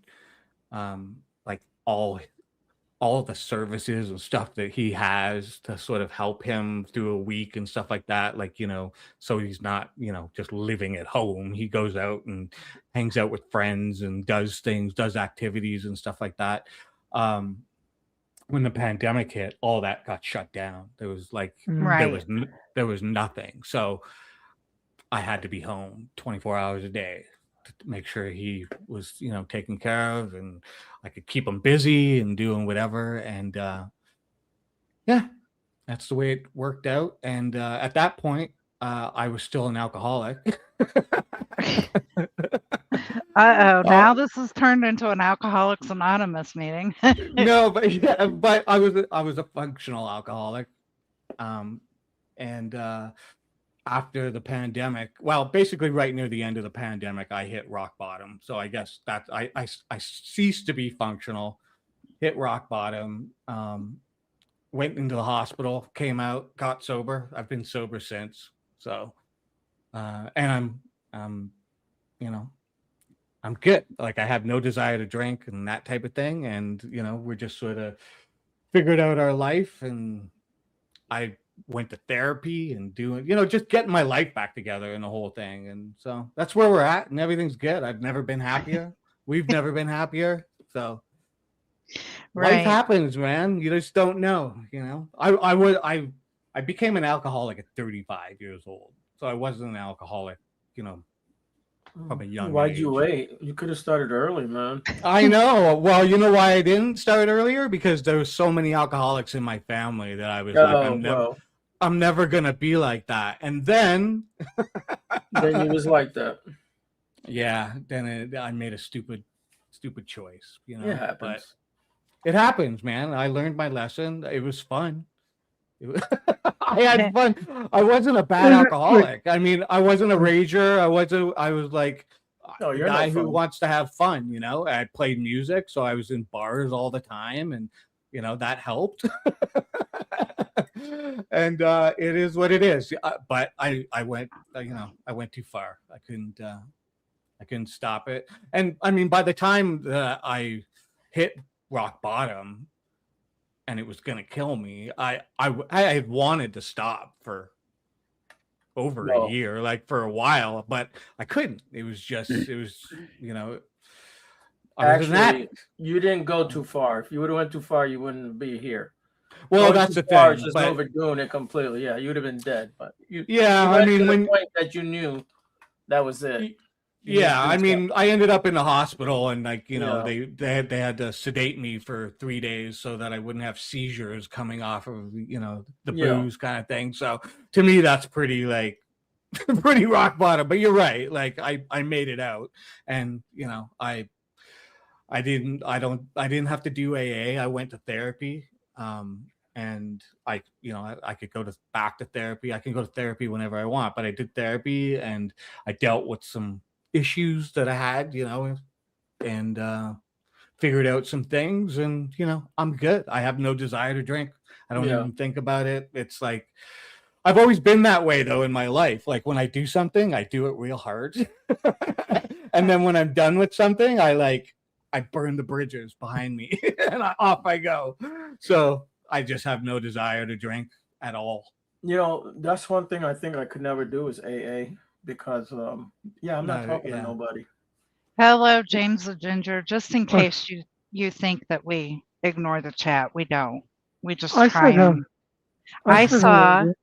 like all of the services and stuff that he has to sort of help him through a week and stuff like that, like so he's not just living at home. He goes out and hangs out with friends and does activities and stuff like that. um when the pandemic hit, all that got shut down. There was like Right. there was nothing. So I had to be home 24 hours a day to make sure he was, taken care of, and I could keep him busy and doing whatever. And yeah, that's the way it worked out. And at that point, I was still an alcoholic. Uh-oh, Uh, now this has turned into an Alcoholics Anonymous meeting. no, but yeah, but I was a functional alcoholic. And after the pandemic, well, basically right near the end of the pandemic, I hit rock bottom. So I guess that I ceased to be functional, hit rock bottom, went into the hospital, came out, got sober. I've been sober since. So, and I'm, you know, I'm good. Like I have no desire to drink and that type of thing. And, we're just sort of figured out our life. And I went to therapy and doing, just getting my life back together and the whole thing. And so that's where we're at, and everything's good. I've never been happier. We've never been happier. So life Right. happens, man. You just don't know, you know. I became an alcoholic at 35 years old. So I wasn't an alcoholic, you know, from a young Why'd you age. wait? You could have started early, man. I know. Well, you know why I didn't start earlier? Because there was so many alcoholics in my family that I was like, Oh, well, I'm never gonna be like that. And then, then you was like that. yeah, then I made a stupid choice, you It know. But happens. it happens, man. I learned my lesson. It was fun. I had fun. I wasn't a bad Wait, alcoholic. I mean, I wasn't a rager. I was like No, a you're no guy who fun. wants to have fun, you know. I played music, so I was in bars all the time, and you know that helped. And it is what it is. But I went, you know, I went too far. I couldn't stop it. And I mean, by the time that I hit rock bottom, and it was going to kill me, I had wanted to stop for over a No. year, like for a while, but I couldn't. It was just, it was, you know, I was an Actually, addict. you didn't go too far. If you would have went too far, you wouldn't be here. Well, Going that's too the far is thing. just But overdoing it completely. Yeah, you would have been dead. But yeah, you I went to mean, the when, point that you knew that was it. You yeah, needed to I stop. mean, I ended up in the hospital, and like, you know, Yeah. they had to sedate me for 3 days so that I wouldn't have seizures coming off of, you know, the Yeah. booze kind of thing. So to me, that's pretty like pretty rock bottom. But you're right. Like I made it out, and you know, I didn't have to do AA. I went to therapy. And you know, I could go back to therapy. I can go to therapy whenever I want, but I did therapy, and I dealt with some issues that I had, you know, and figured out some things, and you know, I'm good. I have no desire to drink. I don't Yeah. even think about it. It's like I've always been that way though in my life. Like when I do something, I do it real hard. And then when I'm done with something, I burn the bridges behind me and off I go. So I just have no desire to drink at all. You know, that's one thing I think I could never do is AA because yeah, I'm not No, talking to yeah. nobody. Hello, James the Ginger. Just in I, case you think that we ignore the chat, we don't. We just I try said hello. and I I said hello. saw, There.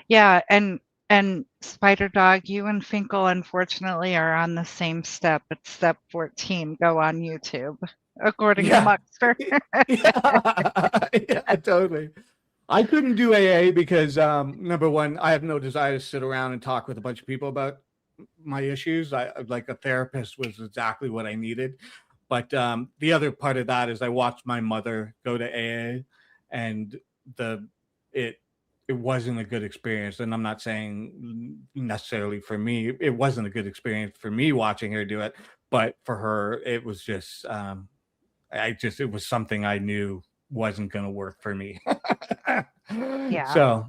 yeah, and Spider Dog, you and Finkel unfortunately are on the same step. It's step 14. Go on YouTube, according to Yeah. Muckster. Yeah. Yeah, totally. I couldn't do AA because number one, I have no desire to sit around and talk with a bunch of people about my issues. I like a therapist was exactly what I needed. But the other part of that is I watched my mother go to AA, and the it it wasn't a good experience. And I'm not saying necessarily for me, it wasn't a good experience for me watching her do it, but for her, it was just it was something I knew wasn't going to work for me. Yeah. So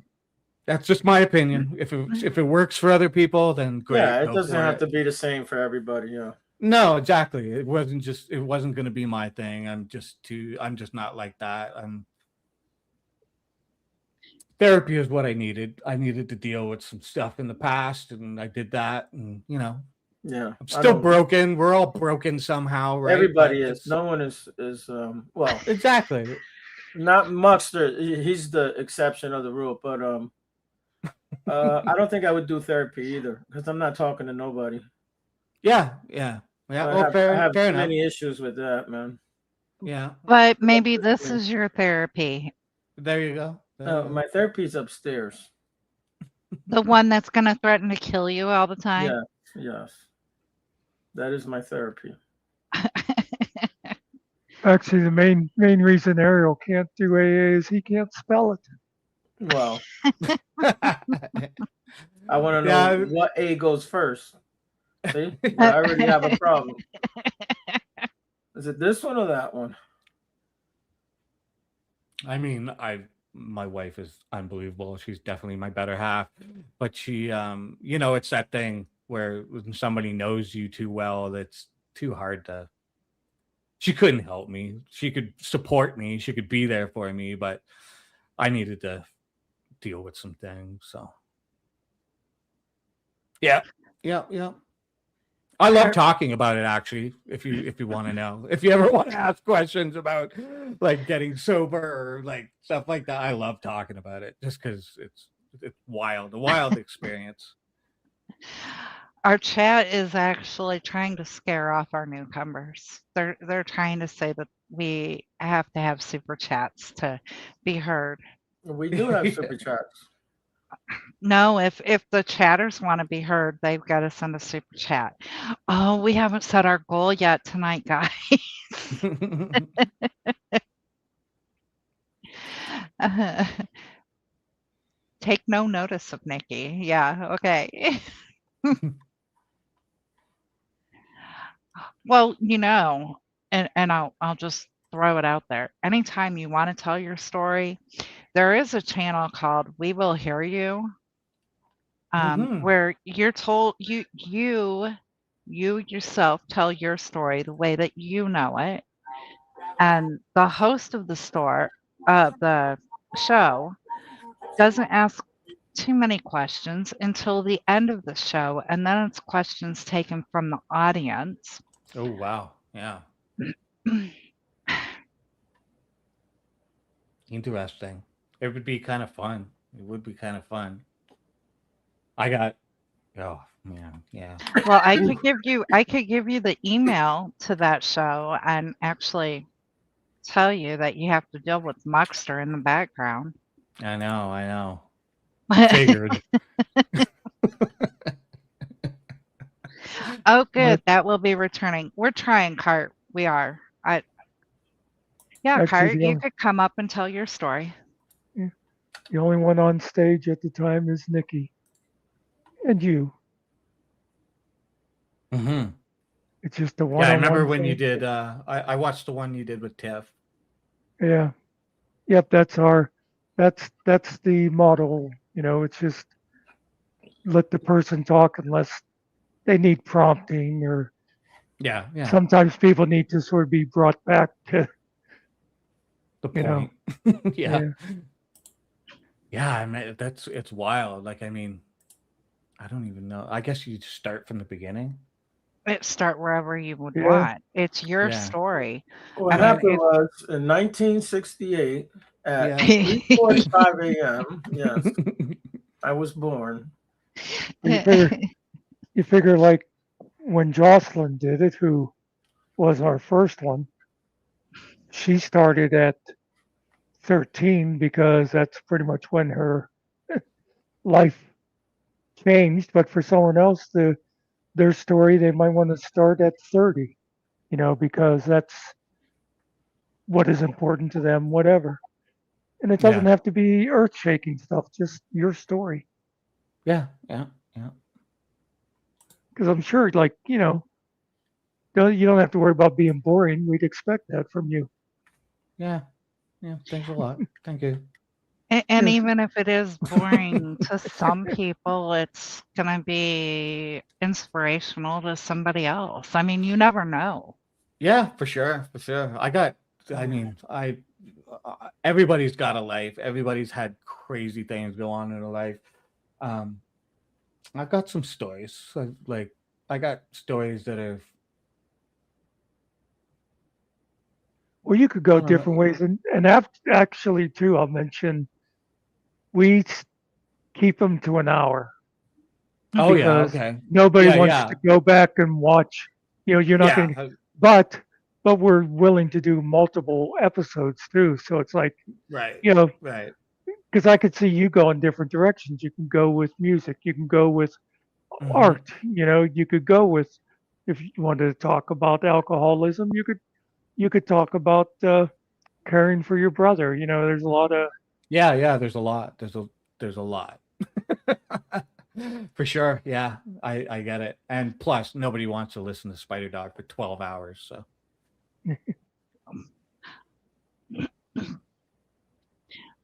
that's just my opinion. If it works for other people, then great. Yeah, it Go doesn't for have it. to be the same for everybody. Yeah. No, exactly. It wasn't going to be my thing. I'm just not like that. Therapy is what I needed. I needed to deal with some stuff in the past, and I did that. And you know, Yeah. I'm I still don't. broken. We're all broken somehow, right? Everybody But is. it's No one is well, exactly. not Muckster. He's the exception of the rule, but I don't think I would do therapy either because I'm not talking to nobody. Yeah, yeah, yeah. Well, I have fair too enough. many issues with that, man. Yeah, But maybe this is your therapy, there you go. There you go. My therapy's upstairs. the one that's going to threaten to kill you all the time. Yeah, yes. That is my therapy. Actually, the main reason Ariel can't do AA is he can't spell it. Well, I want to know Yeah. what A goes first. See, I already have a problem. Is it this one or that one? I mean, my wife is unbelievable. She's definitely my better half, but she, you know, it's that thing where when somebody knows you too well, that's too hard to. She couldn't help me. She could support me. She could be there for me, but I needed to deal with some things. So, yeah. I love talking about it, actually. If you want to know, if you ever want to ask questions about like getting sober or like stuff like that, I love talking about it just because it's wild, a wild experience. Our chat is actually trying to scare off our newcomers. They're trying to say that we have to have super chats to be heard. We do have super chats. No, if the chatters want to be heard, they've got to send a super chat. Oh, we haven't set our goal yet tonight, guys. Take no notice of Nikki. Yeah, okay. Well, and I'll just throw it out there. Anytime you want to tell your story, there is a channel called We Will Hear You, where you're told you yourself tell your story the way that you know it, and the host of the show doesn't ask too many questions until the end of the show, and then it's questions taken from the audience. Oh wow, yeah, interesting. It would be kind of fun. It would be kind of fun. Oh man, yeah. Well, I could give you the email to that show and actually tell you that you have to deal with Muckster in the background. I know. Figured. Oh, good. That will be returning. We're trying, Cart. We are. Actually, Cart, you could come up and tell your story. The only one on stage at the time is Nikki. And you. Mm-hmm. It's just the one. Yeah, I remember when you did. I watched the one you did with Tiff. Yeah. Yep. That's the model. It's just let the person talk unless they need prompting, or Yeah. sometimes people need to sort of be brought back to the point. Yeah. I mean, it's wild. Like, I mean, I don't even know. I guess you start from the beginning. Start wherever you would want. It's your story. What happened was in 1968 at 3:45 a.m. Yes, I was born. You figure like when Jocelyn did it, who was our first one, she started at 13 because that's pretty much when her life changed. But for someone else, their story, they might want to start at 30, because that's what is important to them, whatever. And it doesn't have to be earth-shaking stuff, just your story. Yeah. Because I'm sure, like, you don't have to worry about being boring. We'd expect that from you. Yeah. Thanks a lot. Thank you. And even if it is boring to some people, it's going to be inspirational to somebody else. I mean, you never know. Yeah, for sure. Everybody's got a life. Everybody's had crazy things go on in their life. I've got some stories. I got stories that are. Well, you could go different ways, and actually, too, I'll mention we keep them to an hour. Oh yeah, okay. Nobody wants to go back and watch. You're not going to. But we're willing to do multiple episodes too. So it's like, right. Because I could see you go in different directions. You can go with music. You can go with art. You could go with, if you wanted to talk about alcoholism, you could talk about caring for your brother. There's a lot of. Yeah. There's a lot. There's a lot. For sure. Yeah, I get it. And plus, nobody wants to listen to Spider Dog for 12 hours. So.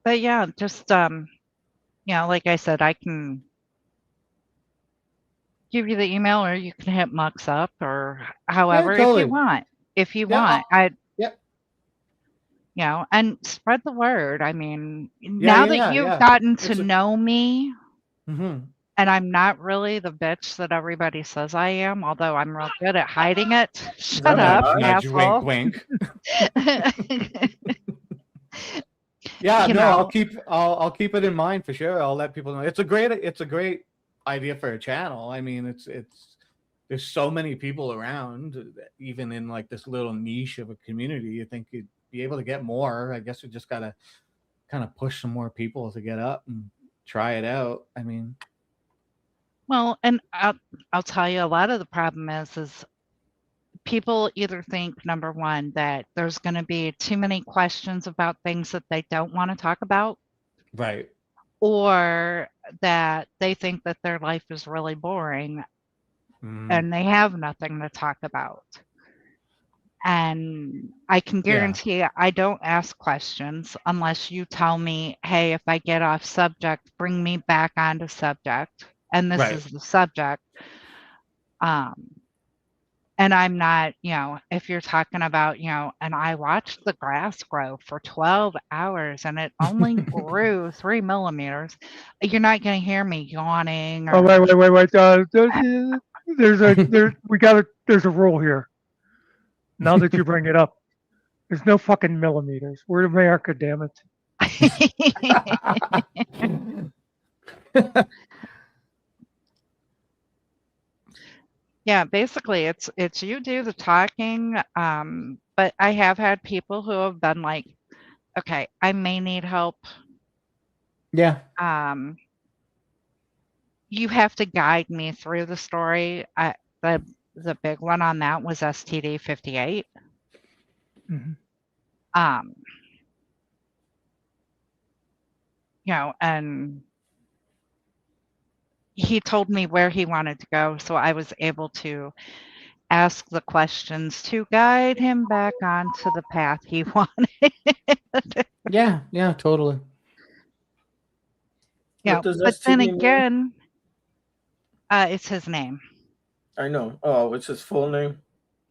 But yeah, just like I said, I can give you the email, or you can hit Mux up, or however, if you want. And spread the word. I mean, now that you've gotten to know me, and And I'm not really the bitch that everybody says I am, although I'm real good at hiding it. Shut that up, high? Nudge, asshole. wink, wink. Yeah, You no, know. I'll keep it in mind for sure. I'll let people know. It's a great idea for a channel. I mean, it's there's so many people around, even in like this little niche of a community. You think you'd be able to get more. I guess we just gotta kind of push some more people to get up and try it out. I mean, Well, and I'll tell you, a lot of the problem is people either think, number one, that there's going to be too many questions about things that they don't want to talk about, right. or that they think that their life is really boring Mm, and they have nothing to talk about. And I can yeah. guarantee you, I don't ask questions unless you tell me, hey, if I get off subject, bring me back onto subject. And this Right. is the subject. And I'm not, if you're talking about, and I watched the grass grow for 12 hours and it only grew 3 millimeters, you're not going to hear me yawning. Oh, Or, wait. There's a rule here. Now that you bring it up, there's no fucking millimeters. We're in America, damn it. Yeah, basically it's you do the talking. But I have had people who have been like, okay, I may need help. Yeah. You have to guide me through the story. The big one on that was STD 58. Mhm. And he told me where he wanted to go, so I was able to ask the questions to guide him back onto the path he wanted. Yeah, totally. What does But then STD mean? again, it's his name. I know. Oh, it's his full name.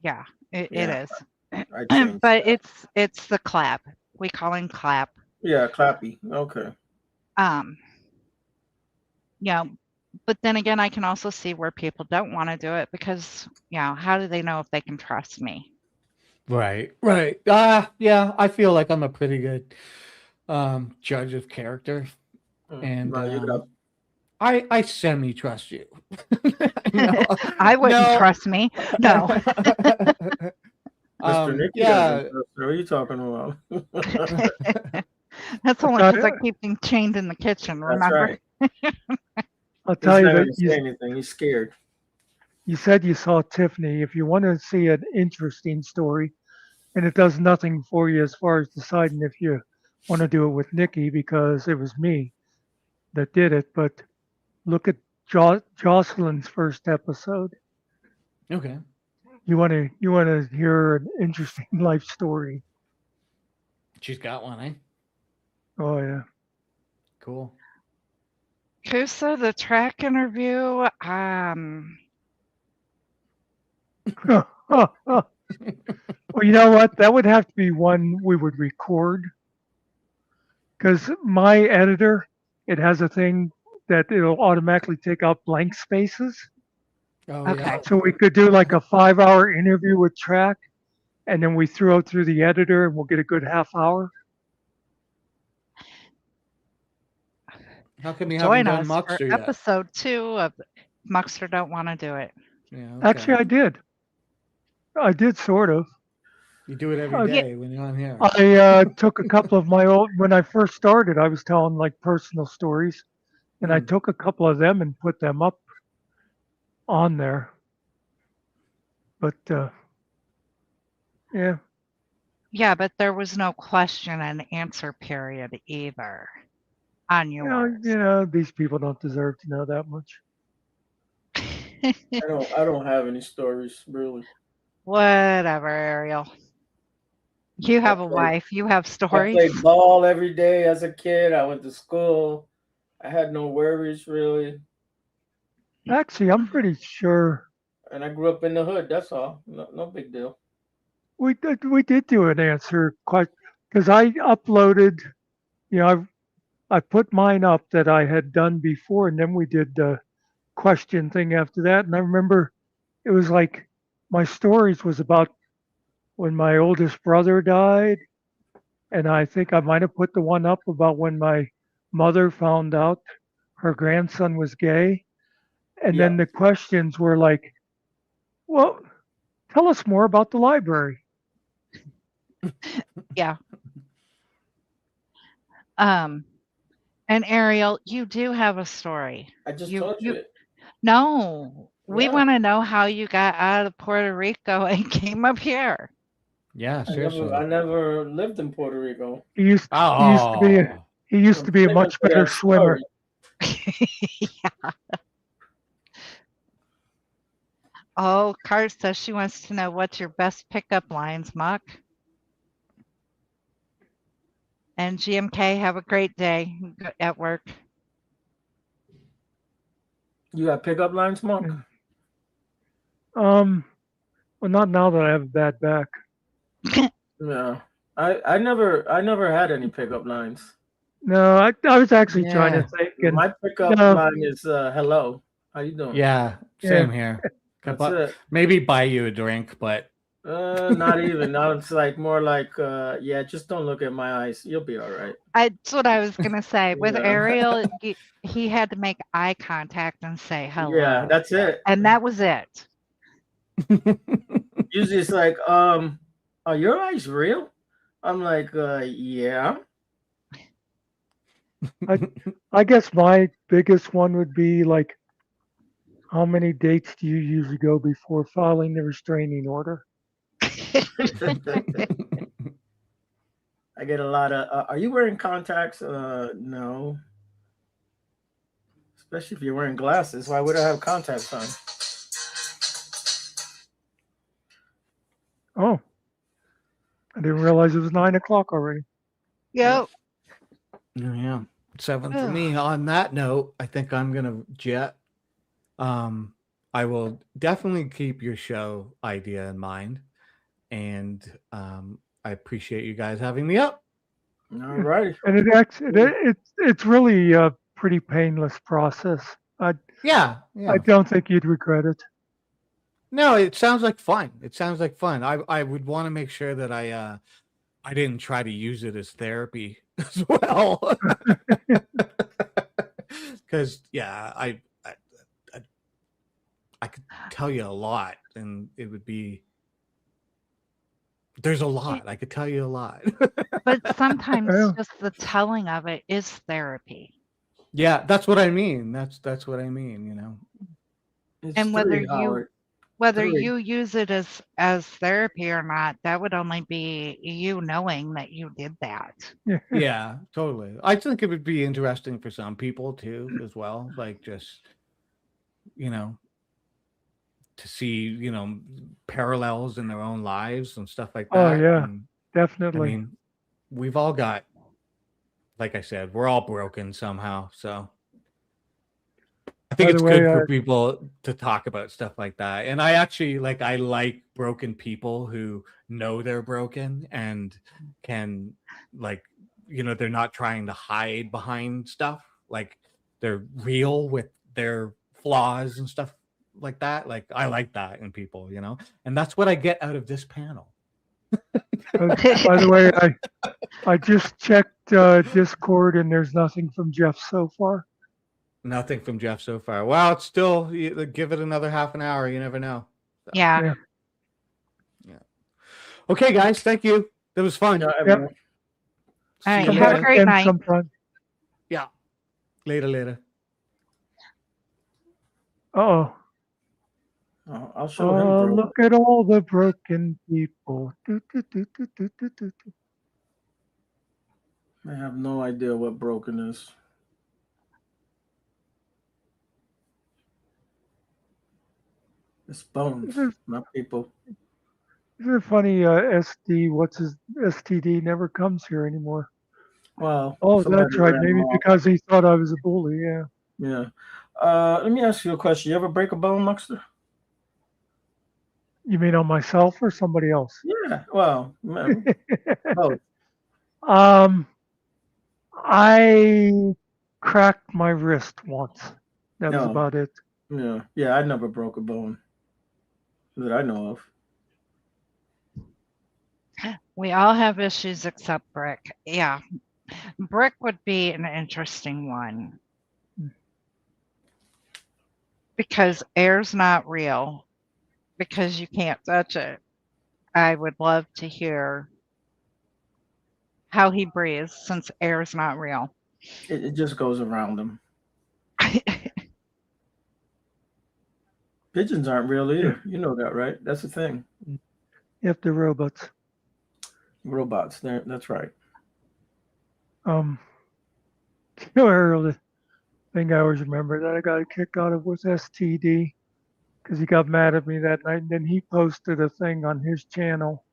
Yeah, it Yeah. is. I changed But that. it's the clap. We call him clap. Yeah, Clappy. Okay. But then again, I can also see where people don't want to do it because, how do they know if they can trust me? Right. Yeah, I feel like I'm a pretty good judge of character. And No, you got I semi trust you. I wouldn't trust me. No. Mr. Nicky Yeah. doesn't. What are you talking about? That's only because I keep him chained in the kitchen, remember? That's right. I'll tell He's you not that going to say anything. He's scared. you said you saw Tiffany. If you want to see an interesting story, and it does nothing for you as far as deciding if you want to do it with Nikki because it was me that did it, but look at Jocelyn's first episode. Okay. You want to hear an interesting life story. She's got one, eh? Oh yeah. Cool. Kusa, the track interview, Well, you know what? That would have to be one we would record because my editor, it has a thing that it'll automatically take out blank spaces. Oh, okay. yeah. So we could do like a 5-hour interview with track, and then we throw it through the editor, and we'll get a good half hour. How come you haven't Join done us for Muckster yet? episode 2 of Muckster Don't Want to Do It. Yeah, okay. Actually, I did sort of. You do it every day when you're on here. I took a couple of my old, when I first started, I was telling like personal stories, and I took a couple of them and put them up on there. But yeah. Yeah, but there was no question and answer period either on yours. You know, these people don't deserve to know that much. I don't have any stories really. Whatever, Ariel. You have a wife. You have I stories. played ball every day as a kid. I went to school. I had no worries really. Actually, I'm pretty sure And I grew up in the hood. That's all. No big deal. we did do an answer quite because I uploaded, you know, I put mine up that I had done before, and then we did the question thing after that. And I remember it was like my stories was about when my oldest brother died. And I think I might have put the one up about when my mother found out her grandson was gay. And Yeah. then the questions were like, well, tell us more about the library. Yeah. And Ariel, you do have a story. I just You told you you it. no. We Yeah. want to know how you got out of Puerto Rico and came up here. Yeah, I seriously. never lived in Puerto Rico. He used to be Oh, he used I'm to be a saving much for better that swimmer. story. Oh, Cart says she wants to know what's your best pickup lines, Muck. And GMK, have a great day at work. You got pickup lines, Mark? Well, not now that I have a bad back. Yeah. I never had any pickup lines. No, I was actually trying to yeah. think, and My pickup no, line is hello. How you doing? Yeah, yeah, same here. That's it. Maybe buy you a drink, but Not even. Now it's like more like yeah, just don't look at my eyes. You'll be all right. That's what I was gonna say. With Yeah. Ariel, he had to make eye contact and say hello. Yeah, that's it. And that was it. Usually it's like, are your eyes real? I'm like, yeah. I guess my biggest one would be like, how many dates do you usually go before filing the restraining order? I get a lot of, are you wearing contacts? No. Especially if you're wearing glasses. Why would I have contacts on? Oh, I didn't realize it was 9 o'clock already. Yep. yeah. 7 for me. On that note, I think I'm gonna jet. I will definitely keep your show idea in mind, and I appreciate you guys having me up. All right. And it's really a pretty painless process. Yeah, I don't think you'd regret it. No, it sounds like fun. It sounds like fun. I would want to make sure that I didn't try to use it as therapy as well. Because yeah, I could tell you a lot, and it would be there's a lot. I could tell you a lot. But sometimes Yeah. just the telling of it is therapy. Yeah, that's what I mean. That's what I mean. You know. It's And whether three, Howard. you Three. use it as therapy or not, that would only be you knowing that you did that. Yeah, totally. I think it would be interesting for some people too, as well. Like just, to see, parallels in their own lives and stuff like Oh that. yeah, And I definitely. mean, we've all got, like I said, we're all broken somehow. So I think By it's the way, good for people to talk about stuff like that. And I actually I like broken people who know they're broken and can they're not trying to hide behind stuff. Like they're real with their flaws and stuff like that. Like I like that in people, and that's what I get out of this panel. by the way, I just checked Discord and there's nothing from Jeff so far. Nothing from Jeff so far. Well, it's still give it another half an hour. You never know. So, Yeah. yeah. Okay, guys. Thank you. That was fun. Yeah, Yep. everyone. All right. See you Have a later. great And night. sometime. Yeah. Later. Oh, I'll show him Oh, broke. look at all the broken people. Do, do, do, do, do, do, do, do. I have no idea what broken is. It's bones, not people. Isn't it funny? What's his STD never comes here anymore. Well, Oh, somebody that's right. ran Maybe him off. because he thought I was a bully. Yeah. Yeah. Let me ask you a question. You ever break a bone, Muckster? You mean on myself or somebody else? Yeah. Well, both. I cracked my wrist once. That was No. about it. Yeah. I never broke a bone that I know of. We all have issues except Brick. Yeah. Brick would be an interesting one because air's not real, because you can't touch it. I would love to hear how he breathes since air's not real. It just goes around him. Pigeons aren't real either. You know that, right? That's the thing. If the robots. Robots. That's right. The thing I always remember that I got a kick out of was STD because he got mad at me that night, and then he posted a thing on his channel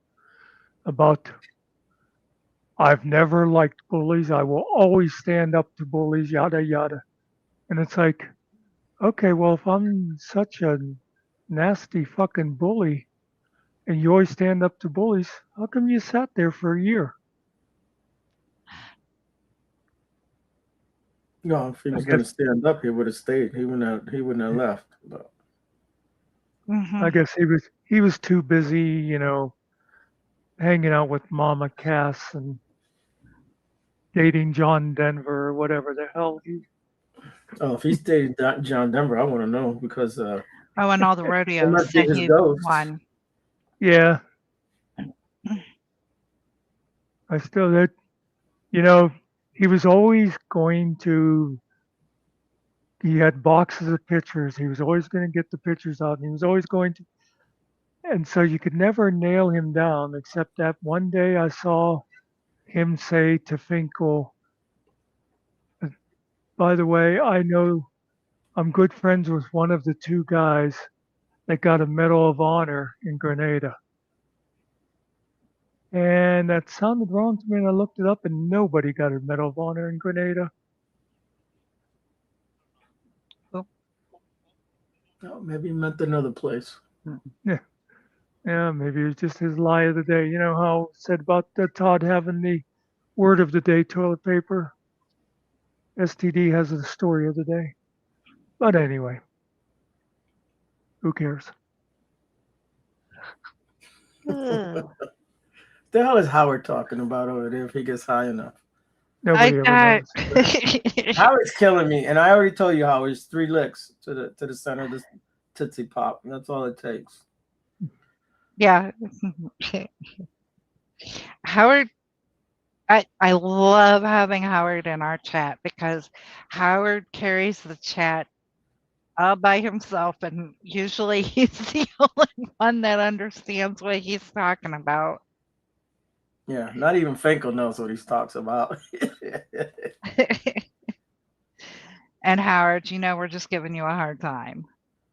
about I've never liked bullies. I will always stand up to bullies, yada yada. And it's like, okay, well, if I'm such a nasty fucking bully and you always stand up to bullies, how come you sat there for a year? No, if he was going to stand up, he would have stayed. He wouldn't have left. But I guess he was too busy, hanging out with Mama Cass and dating John Denver or whatever the hell he. oh, if he's dating John Denver, I want to know because Oh, and all the it rodeos must be that his he ghost. won. Yeah. I still that he was always going to. He had boxes of pictures. He was always going to get the pictures out, and he was always going to. And so you could never nail him down, except that one day I saw him say to Finkel, by the way, I know I'm good friends with one of the two guys that got a Medal of Honor in Grenada. And that sounded wrong to me, and I looked it up, and nobody got a Medal of Honor in Grenada. Oh, maybe he meant another place. Yeah, maybe it was just his lie of the day. You know how it said about Todd having the word of the day toilet paper? STD has the story of the day. But anyway, who cares? The hell is Howard talking about over there if he gets high enough? Nobody ever knows. Howard's killing me, and I already told you Howard's 3 licks to the center of the Tootsie Pop, and that's all it takes. Yeah. Howard, I love having Howard in our chat because Howard carries the chat all by himself, and usually he's the only one that understands what he's talking about. Yeah, not even Finkel knows what he talks about. And Howard, we're just giving you a hard time.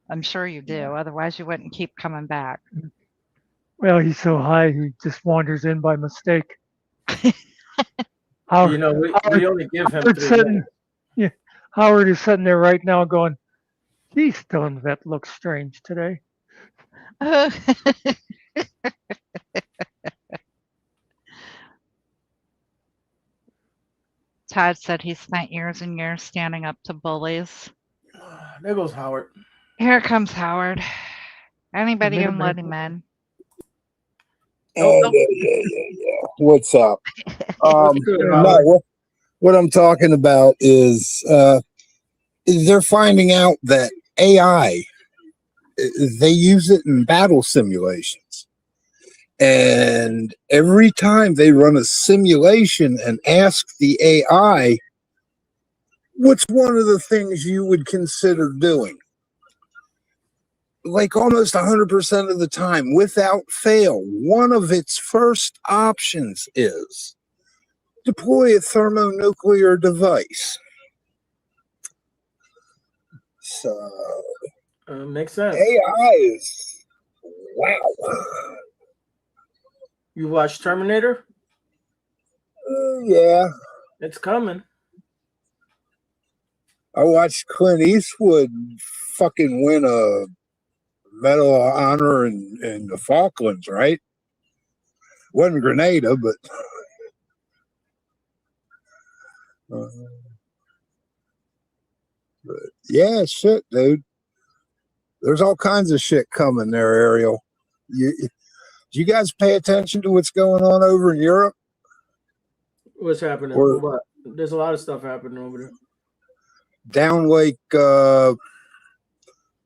I'm sure you do. Otherwise, you wouldn't keep coming back. Well, he's so high, he just wanders in by mistake. Howard, we only give him Howard's 3 minutes. Yeah, Howard is sitting there right now going, "These stones that look strange today." Todd said he spent years and years standing up to bullies. There goes Howard. Here comes Howard. Anybody can let him in. Yeah. What's up? Good, No, what I'm talking about is they're finding out that AI, they use it in battle simulations. And every time they run a simulation and ask the AI, what's one of the things you would consider doing? Like almost 100% of the time, without fail, one of its first options is deploy a thermonuclear device. So makes sense. AI is wow. You watched Terminator? Yeah. It's coming. I watched Clint Eastwood fucking win a Medal of Honor in the Falklands, right? Wasn't Grenada, but yeah, shit, dude. There's all kinds of shit coming there, Ariel. Do you guys pay attention to what's going on over in Europe? What's happening? Or What? There's a lot of stuff happening over there. down like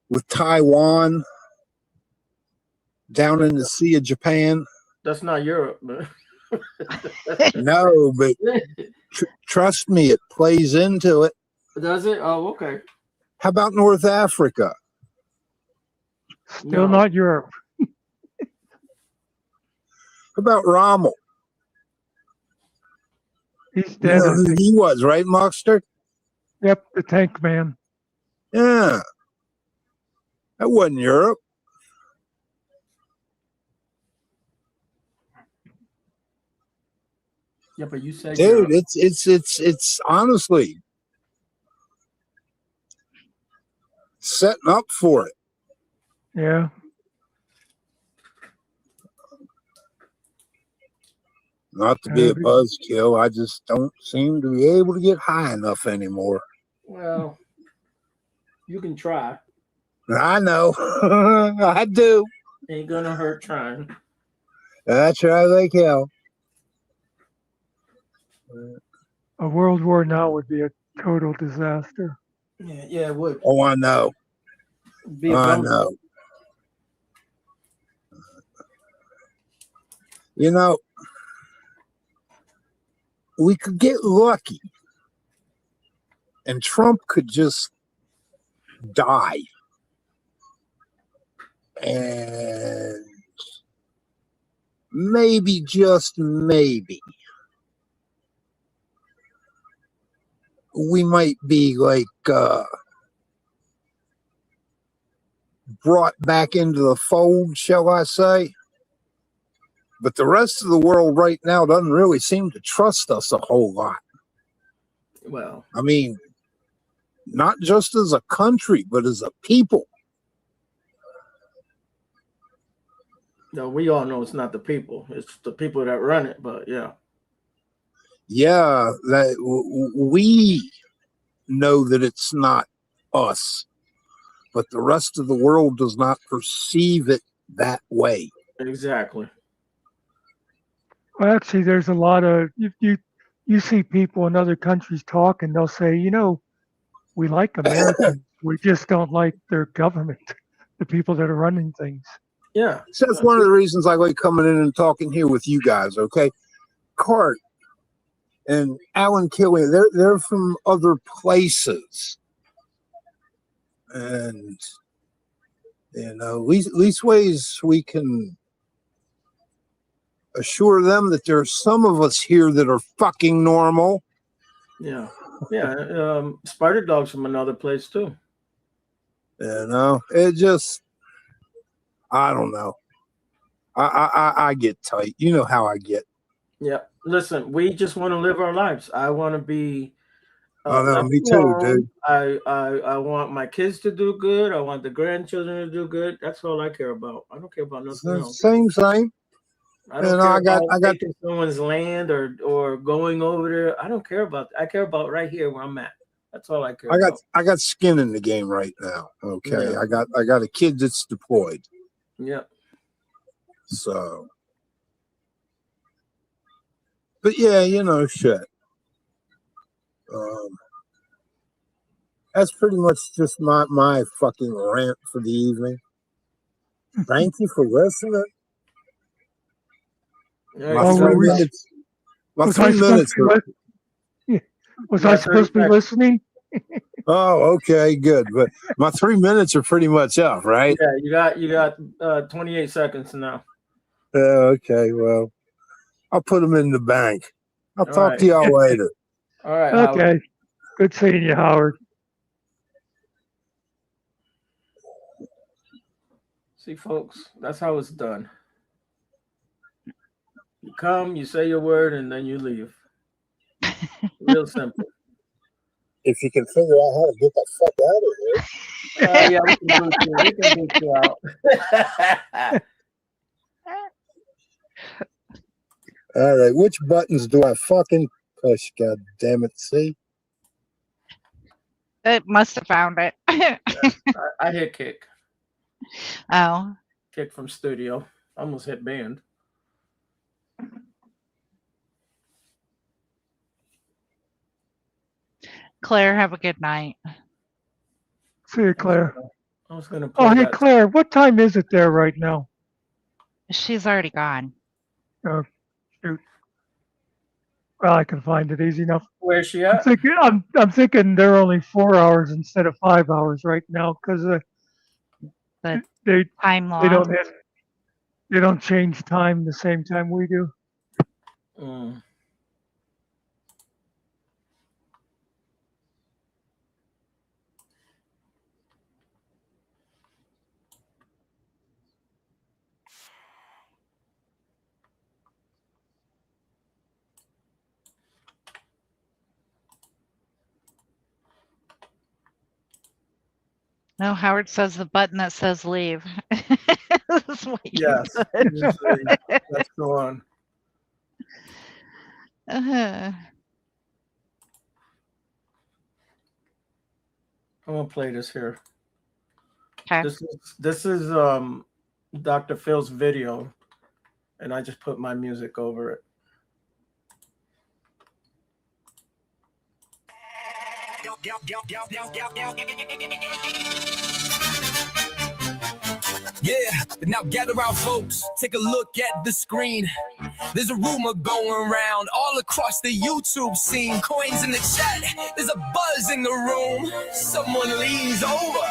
with Taiwan, down in the Sea of Japan? That's not Europe, man. No, but trust me, it plays into it. Does it? Oh, okay. How about North Africa? Still No. not Europe. How about Rommel? He's You dead. know I who think. he was, right, Muckster? Yep, the tank man. Yeah. That wasn't Europe. Yeah, but you said Dude, Europe. it's honestly setting up for it. Yeah. Not to be a buzzkill, I just don't seem to be able to get high enough anymore. Well, you can try. I know. I do. Ain't gonna hurt trying. That's right, they kill. A world war now would be a total disaster. Yeah, it would. Oh, I know. Be a I bummer. know. You know, we could get lucky and Trump could just die. And maybe, just maybe, we might be like brought back into the fold, shall I say. But the rest of the world right now doesn't really seem to trust us a whole lot. Well, I mean, not just as a country, but as a people. no, we all know it's not the people. It's the people that run it, but yeah. Yeah, that we know that it's not us, but the rest of the world does not perceive it that way. Exactly. Well, actually, there's a lot of you see people in other countries talk, and they'll say, you know, we like Americans, we just don't like their government, the people that are running things. Yeah. So that's one of the reasons I like coming in and talking here with you guys. Okay, Cart and Alan Killian, they're from other places, and you know, least ways we can assure them that there's some of us here that are fucking normal. Yeah. Yeah. Spider Dog's from another place too. You know, it just, I don't know. I get tight. You know how I get. Yeah. Listen, we just want to live our lives. I want to be. Oh no, left me too, alone. dude. I want my kids to do good. I want the grandchildren to do good. That's all I care about. I don't care about nothing else. Same. I don't You know, care I got taking someone's land or going over there. I don't care about that. I care about right here where I'm at. That's all I care about. I got skin in the game right now. Okay, Yeah. I got a kid that's deployed. Yeah. So, but yeah, you know, shit. That's pretty much just my fucking rant for the evening. Thank you for listening. All My right, Oh, 3 we- minutes. My Was 3 I supposed minutes. to be was I About 30 supposed to be seconds. listening? Oh, okay, good. But my 3 minutes are pretty much up, right? Yeah, you got 28 seconds now. Okay, well, I'll put them in the bank. I'll All talk right. to y'all later. All right. Howard. Okay. Good seeing you, Howard. See, folks, that's how it's done. You come, you say your word, and then you leave. Real simple. If you can figure out how to get the fuck out of here. Yeah, we can boot you out. All right, which buttons do I fucking push? God damn it! See, It must have found it. I hit kick. Oh, Kick from studio. Almost hit band. Claire, have a good night. See you, Claire. I was gonna play Oh, hey, that. Claire, what time is it there right now? She's already gone. Oh, shoot. Well, I can find it easy enough. Where's she I'm at? thinking, I'm thinking they're only 4 hours instead of 5 hours right now because The they time they lost. don't they don't change time the same time we do. Mm. No, Howard says the button that says leave. That's what you Yes. put. Usually, let's go on. Uh-huh. I'm gonna play this here. 'Kay. This is Dr. Phil's video, and I just put my music over it. Yeah, now gather around, folks. Take a look at the screen. There's a rumor going around all across the YouTube scene. Coins in the chat. There's a buzz in the room. Someone leans over.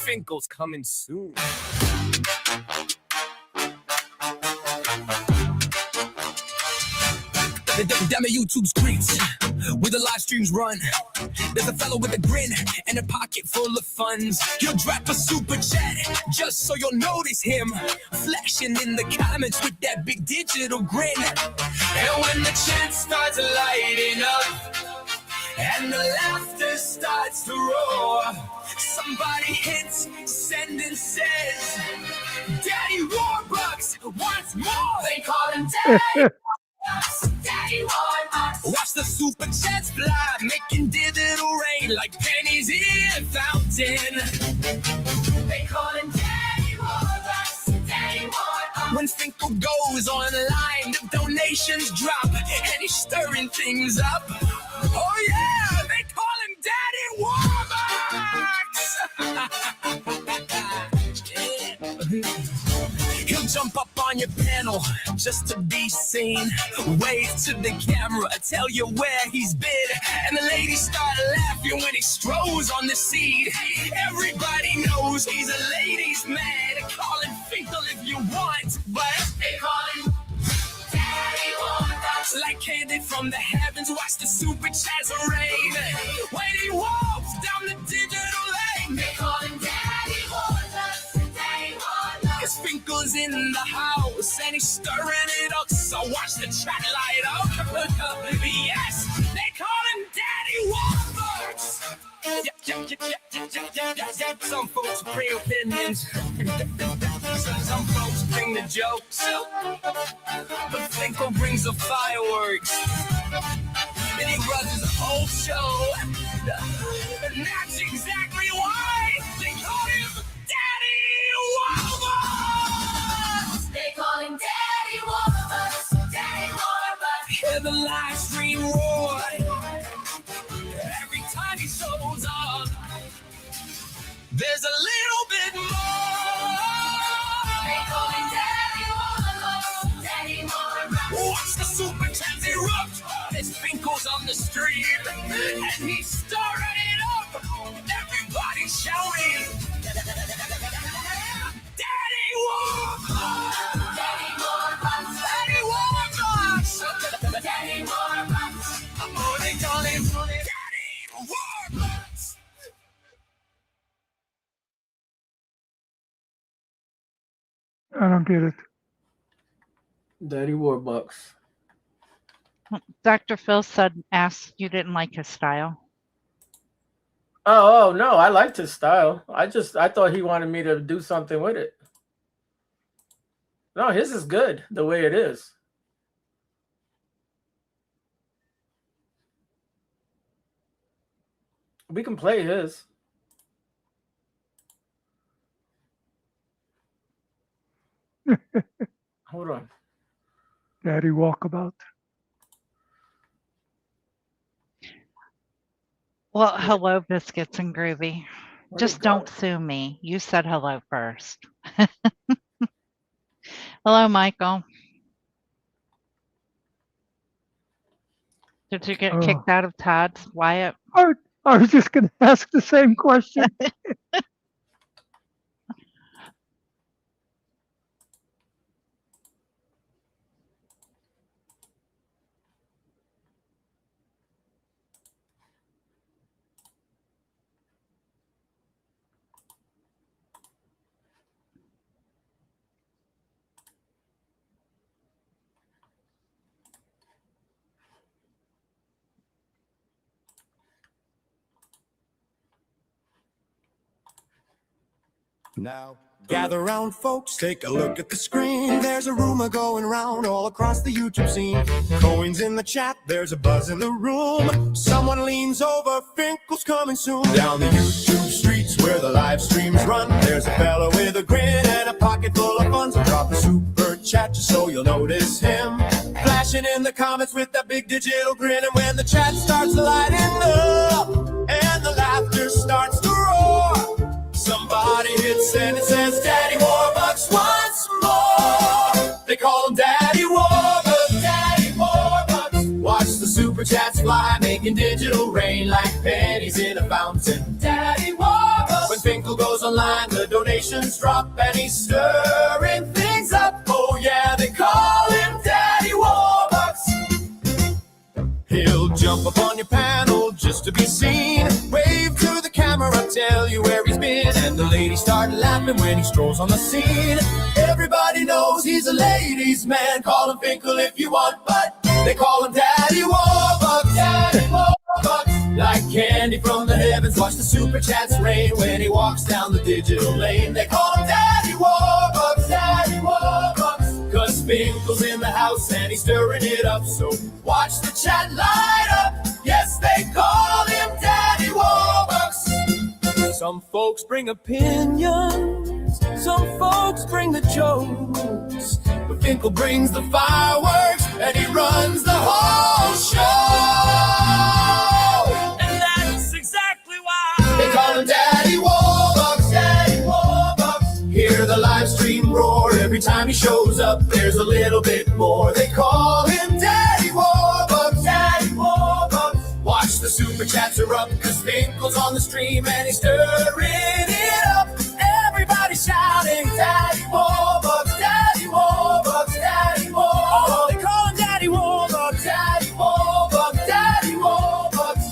Finkel's coming soon. Down the YouTube streets where the live streams run. There's a fellow with a grin and a pocket full of funds. He'll drop a super chat just so you'll notice him flashing in the comments with that big digital grin. And when the chat starts lighting up and the laughter starts to roar, somebody hits send and says, Daddy Warbucks wants more. They call him Daddy. Daddy Warbucks. Watch the super chats fly, making digital rain like pennies in a fountain. They call him Daddy Warbucks. Daddy Warbucks. When Finkel goes online, the donations drop, and he's stirring things up. Oh yeah, they call him Daddy Warbucks. He'll jump up on your panel just to be seen. Wave to the camera, tell you where he's been. And the ladies start laughing when he strolls on the scene. Everybody knows he's a ladies' man. Call him Finkel if you want, but they call him Daddy Warbucks. Like candy from the heavens, watch the super chats rain. When he walks down the digital lane, they call him Daddy Warbucks. Daddy Warbucks. Cause Finkel's in the house and he's stirring it up, so watch the chat light up. Yes, they call him Daddy Warbucks. Some folks bring opinions, some folks bring the jokes, but Finkel brings the fireworks, and he runs his whole show, and that's exactly why they call him Daddy Warbucks. They call him Daddy Warbucks. Daddy Warbucks. Hear the live stream roar every time he shows up. There's a little bit more. They call him Daddy Warbucks. Daddy Warbucks. Watch the super chats erupt as Finkel's on the stream, and he's stirring it up. Everybody's shouting, Daddy Warbucks. Daddy Warbucks. Daddy Warbucks. Daddy Warbucks. Oh, they call him Daddy Warbucks. I don't get it. Daddy Warbucks. Dr. Phil said, asked you didn't like his style. Oh no, I liked his style. I thought he wanted me to do something with it. No, his is good the way it is. We can play his. Hold on. Daddy Walkabout. Well, hello, Biscuits and Groovy. Where'd Just it go? don't sue me. You said hello first. Hello, Michael. Did you get Oh. kicked out of Todd's, Wyatt? I was just going to ask the same question. Now, gather round, folks, take a look at the screen. There's a rumor going round all across the YouTube scene. Coins in the chat, there's a buzz in the room. Someone leans over, Finkel's coming soon. Down the YouTube streets where the live streams run, there's a fella with a grin and a pocket full of funds. Drop a super chat just so you'll notice him. Flashing in the comments with that big digital grin. And when the chat starts lighting up and the laughter starts to roar, somebody hits and it says Daddy Warbucks once more. They call him Daddy Warbucks, Daddy Warbucks. Watch the super chats fly, making digital rain like pennies in a fountain. Daddy Warbucks. When Finkel goes online, the donations drop and he's stirring things up. Oh yeah, they call him Daddy Warbucks. He'll jump up on your panel just to be seen. Wave to the camera, tell you where he's been. And the ladies start laughing when he strolls on the scene. Everybody knows he's a ladies' man. Call him Finkel if you want, but they call him Daddy Warbucks. Daddy Warbucks. Like candy from the heavens, watch the super chats rain when he walks down the digital lane. They call him Daddy Warbucks. Daddy Warbucks. Cause Finkel's in the house and he's stirring it up. So watch the chat light up. Yes, they call him Daddy Warbucks. Some folks bring opinions, some folks bring the jokes, but Finkel brings the fireworks and he runs the whole show. And that's exactly why they call him Daddy Warbucks, Daddy Warbucks. Hear the live stream roar every time he shows up. There's a little bit more. They call him Daddy Warbucks, Daddy Warbucks. Watch the super chats erupt, cause Finkel's on the stream and he's stirring it up. Everybody shouting, Daddy Warbucks, Daddy Warbucks, Daddy Warbucks. Oh, they call him Daddy Warbucks, Daddy Warbucks, Daddy Warbucks.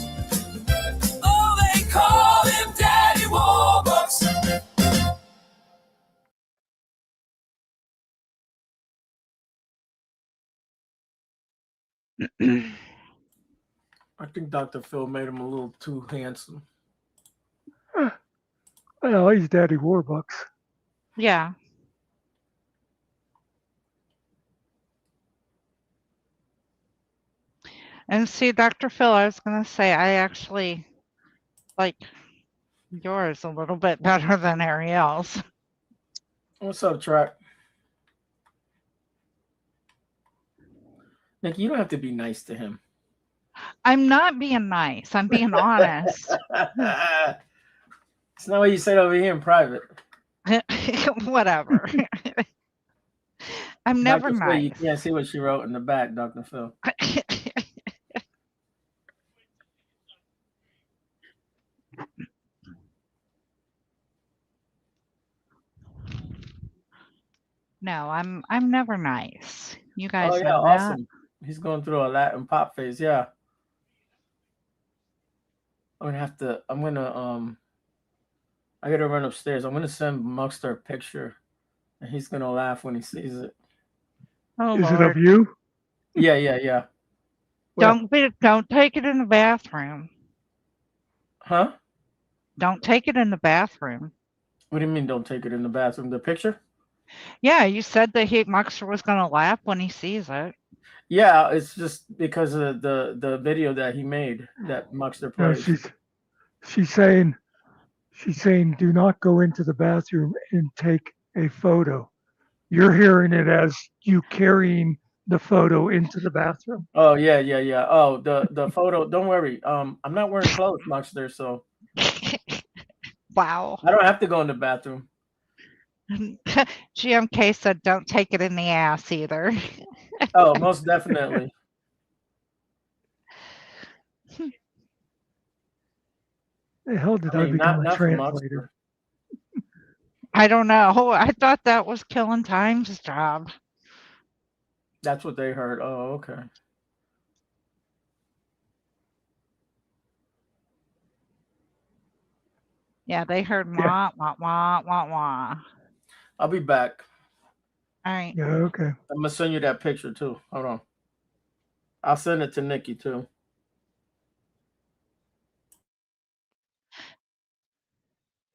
Oh, they call him Daddy Warbucks. I think Dr. Phil made him a little too handsome. Well, he's Daddy Warbucks. Yeah. And see, Dr. Phil, I was going to say, I actually like yours a little bit better than Ariel's. What's up, Track? Nick, you don't have to be nice to him. I'm not being nice. I'm being honest. It's not what you said over here in private. Whatever. I'm never Dr. Phil, nice. you can't see what she wrote in the back, Dr. Phil. No, I'm never nice. You guys Oh yeah, know that. awesome. He's going through a Latin pop phase, yeah. I gotta run upstairs. I'm gonna send Muckster a picture and he's gonna laugh when he sees it. Oh, Is Lord. it of you? Yeah. Don't take it in the bathroom. Huh? Don't take it in the bathroom. What do you mean don't take it in the bathroom? The picture? Yeah, you said that Muckster was going to laugh when he sees it. Yeah, it's just because of the video that he made that Muckster No, plays. she's saying do not go into the bathroom and take a photo. You're hearing it as you carrying the photo into the bathroom. Oh yeah, yeah, yeah. Oh, the photo. Don't worry. I'm not wearing clothes, Muckster, so Wow. I don't have to go in the bathroom. GMK said don't take it in the ass either. Oh, most definitely. The hell did I I mean, become a not for translator? Muckster. I don't know. I thought that was killing time's job. That's what they heard. Oh, okay. Yeah, they heard Yeah. wah, wah, wah, wah, wah. I'll be back. All right. Yeah. Okay. I'm gonna send you that picture too. Hold on. I'll send it to Nikki too.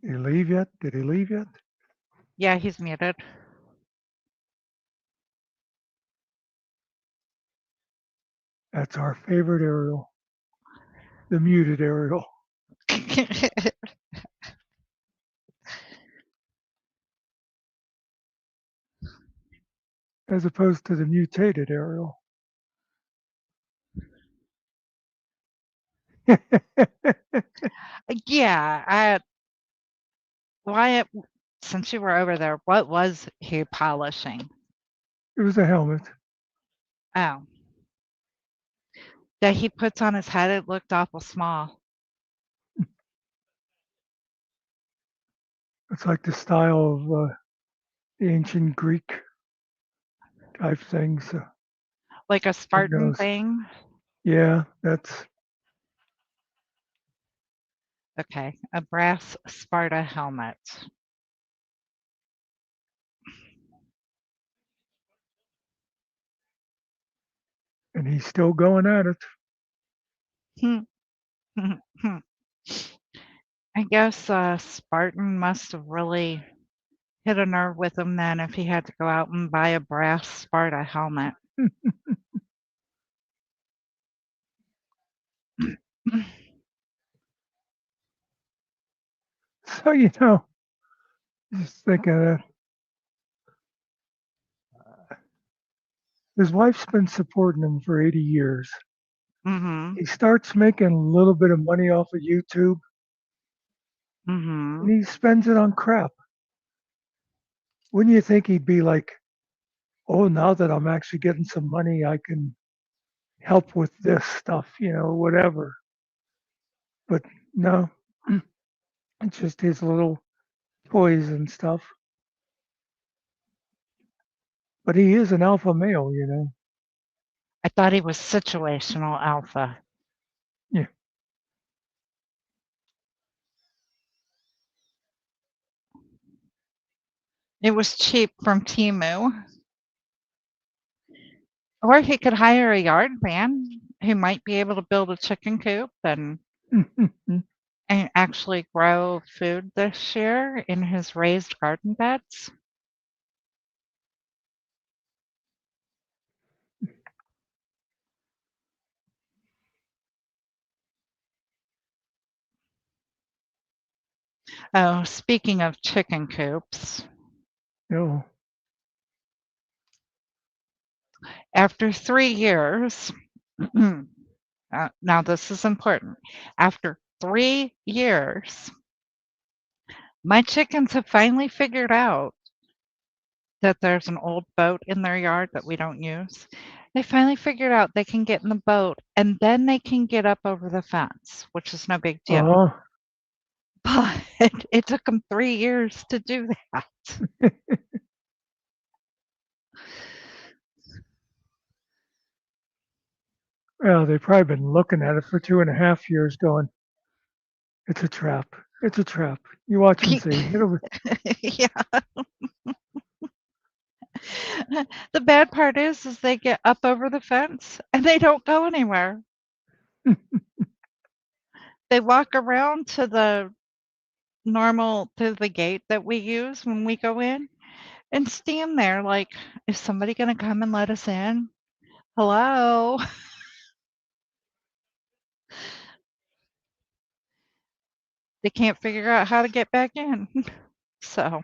Did he leave yet? Did he leave yet? Yeah, he's muted. That's our favorite Ariel, the muted Ariel, as opposed to the mutated Ariel. Yeah, Wyatt, since you were over there, what was he polishing? It was a helmet. Oh, that he puts on his head, it looked awful small. It's like the style of the ancient Greek type things. Like a Who Spartan knows? thing? Yeah, that's. Okay, a brass Sparta helmet. And he's still going at it. I guess Spartan must have really hit a nerve with him then if he had to go out and buy a brass Sparta helmet. So, just think of that. His wife's been supporting him for 80 years. Mm-hmm. He starts making a little bit of money off of YouTube Mm-hmm. and he spends it on crap. Wouldn't you think he'd be like, oh, now that I'm actually getting some money, I can help with this stuff, whatever. But no, it's just his little toys and stuff. But he is an alpha male. I thought he was situational alpha. Yeah. It was cheap from Timu. Or he could hire a yard man who might be able to build a chicken coop and actually grow food this year in his raised garden beds. Oh, speaking of chicken coops, No. after 3 years, now this is important. After 3 years, my chickens have finally figured out that there's an old boat in their yard that we don't use. They finally figured out they can get in the boat and then they can get up over the fence, which is no big deal. Oh, But it took them 3 years to do that. well, they've probably been looking at it for 2.5 years going, it's a trap. It's a trap. You watch and see. Yeah. The bad part is they get up over the fence and they don't go anywhere. They walk around to the gate that we use when we go in and stand there like, is somebody gonna come and let us in? Hello? They can't figure out how to get back in. So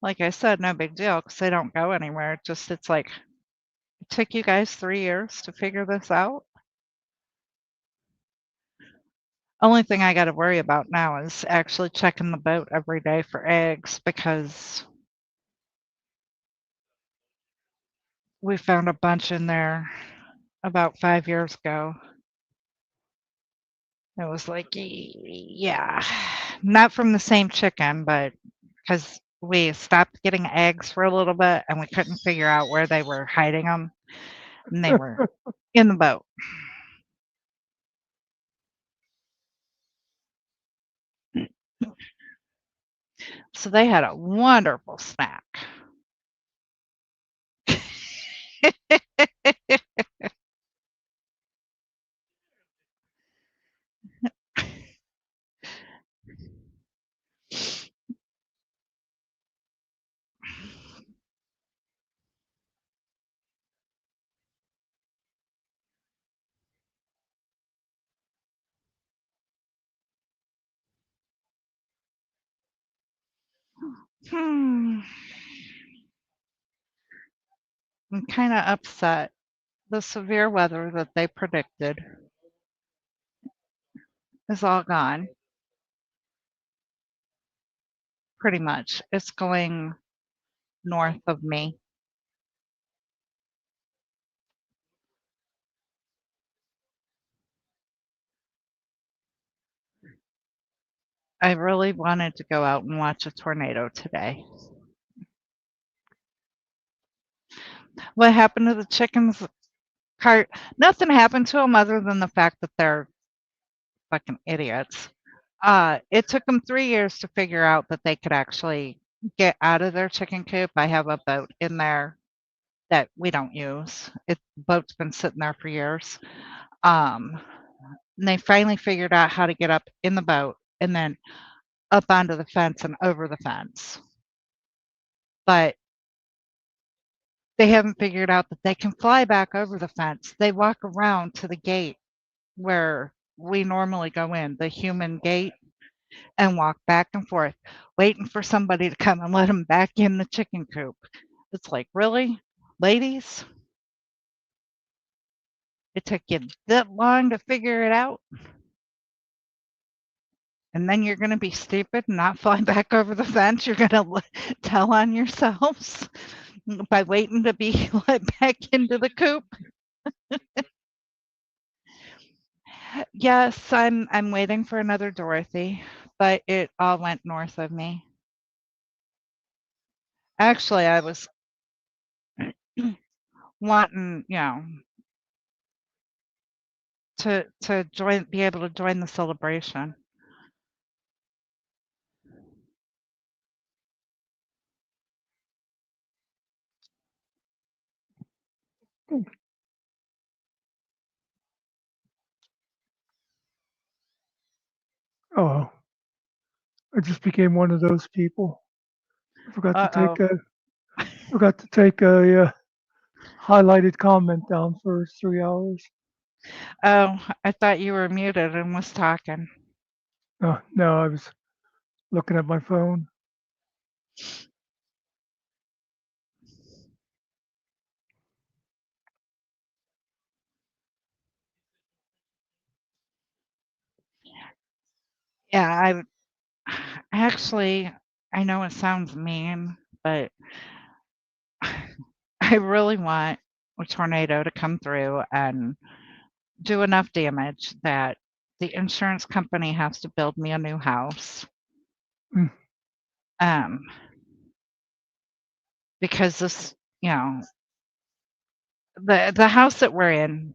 like I said, no big deal because they don't go anywhere. Just it's like it took you guys 3 years to figure this out. Only thing I got to worry about now is actually checking the boat every day for eggs because we found a bunch in there about 5 years ago. It was like, yeah, not from the same chicken, but because we stopped getting eggs for a little bit and we couldn't figure out where they were hiding them, and they were in the boat. So they had a wonderful snack. I'm kind of upset. The severe weather that they predicted is all gone. Pretty much. It's going north of me. I really wanted to go out and watch a tornado today. What happened to the chickens? Nothing happened to them other than the fact that they're fucking idiots. It took them 3 years to figure out that they could actually get out of their chicken coop. I have a boat in there that we don't use. The boat's been sitting there for years. And they finally figured out how to get up in the boat and then up onto the fence and over the fence. But they haven't figured out that they can fly back over the fence. They walk around to the gate where we normally go in, the human gate, and walk back and forth, waiting for somebody to come and let them back in the chicken coop. It's like, really? Ladies? It took you that long to figure it out? And then you're going to be stupid and not fly back over the fence? You're going to tell on yourselves by waiting to be let back into the coop? Yes, I'm waiting for another Dorothy, but it all went north of me. Actually, I was wanting, to be able to join the celebration. Oh, I just became one of those people. I forgot to take a highlighted comment down for 3 hours. Oh, I thought you were muted and was talking. No, I was looking at my phone. Yeah, actually, I know it sounds mean, but I really want a tornado to come through and do enough damage that the insurance company has to build me a new house. Mm. Because this, the house that we're in,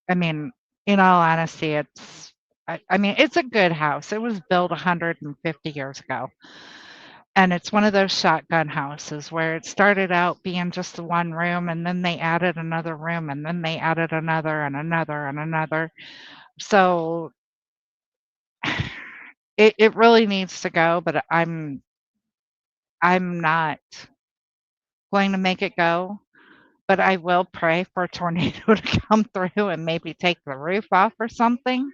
I mean, in all honesty, it's a good house. It was built 150 years ago. And it's one of those shotgun houses where it started out being just the one room, and then they added another room, and then they added another and another and another. So it really needs to go, but I'm not going to make it go. But I will pray for a tornado to come through and maybe take the roof off or something.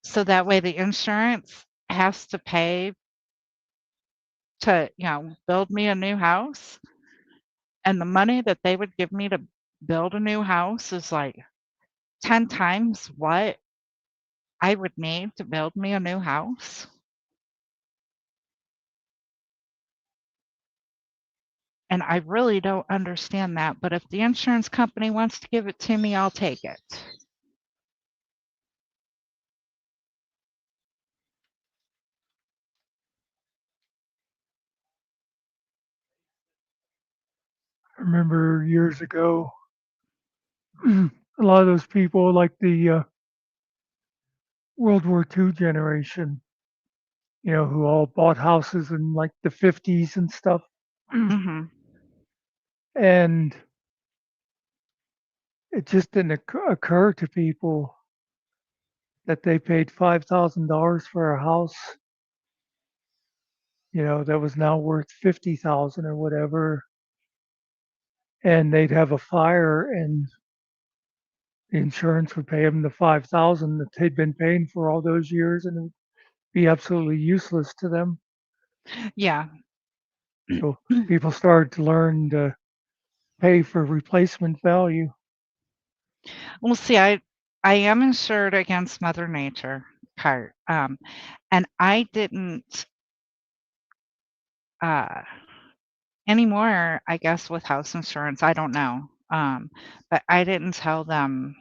So that way the insurance has to pay to, build me a new house. And the money that they would give me to build a new house is like 10 times what I would need to build me a new house. And I really don't understand that. But if the insurance company wants to give it to me, I'll take it. I remember years ago, a lot of those people, like the World War II generation, who all bought houses in like the 50s and stuff. Hmm. And it just didn't occur to people that they paid $5,000 for a house, that was now worth 50,000 or whatever. And they'd have a fire and the insurance would pay them the 5,000 that they'd been paying for all those years, and it would be absolutely useless to them. Yeah. So people started to learn to pay for replacement value. Well, see, I am insured against Mother Nature part. And I didn't anymore, I guess, with house insurance, I don't know. But I didn't tell them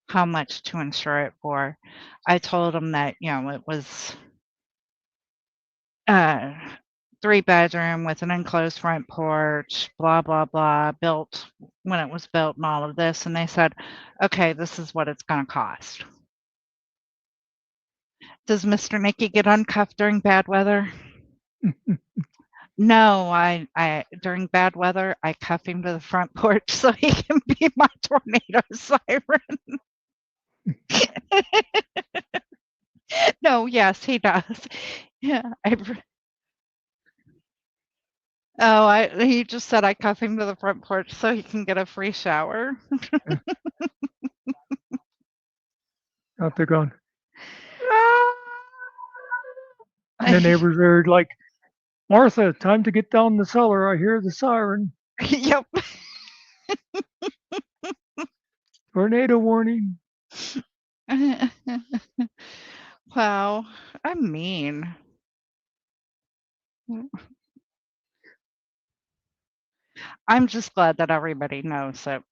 how much to insure it for. I told them that, it was 3-bedroom with an enclosed front porch, blah, blah, blah, built when it was built and all of this. And they said, okay, this is what it's going to cost. Does Mr. Nicky get uncuffed during bad weather? No, I during bad weather, I cuff him to the front porch so he can be my tornado siren. No, yes, he does. Yeah, he just said I cuff him to the front porch so he can get a free shower. Out there going, and the neighbors are like, Martha, time to get down the cellar. I hear the siren. Yep. Tornado warning. Wow, I'm mean. I'm just glad that everybody knows that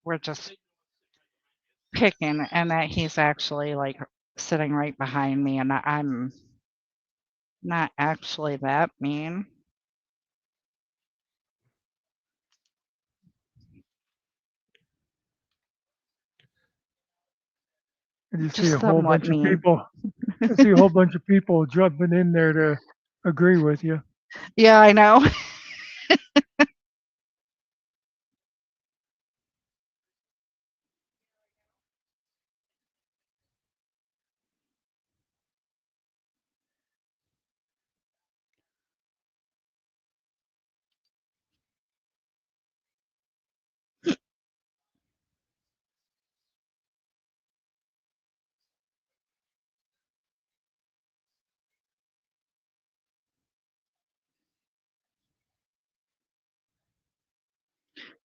we're just picking and that he's actually like sitting right behind me and I'm not actually that mean. I just see Just a whole somewhat bunch of mean. people. I see a whole bunch of people jumping in there to agree with you. Yeah, I know.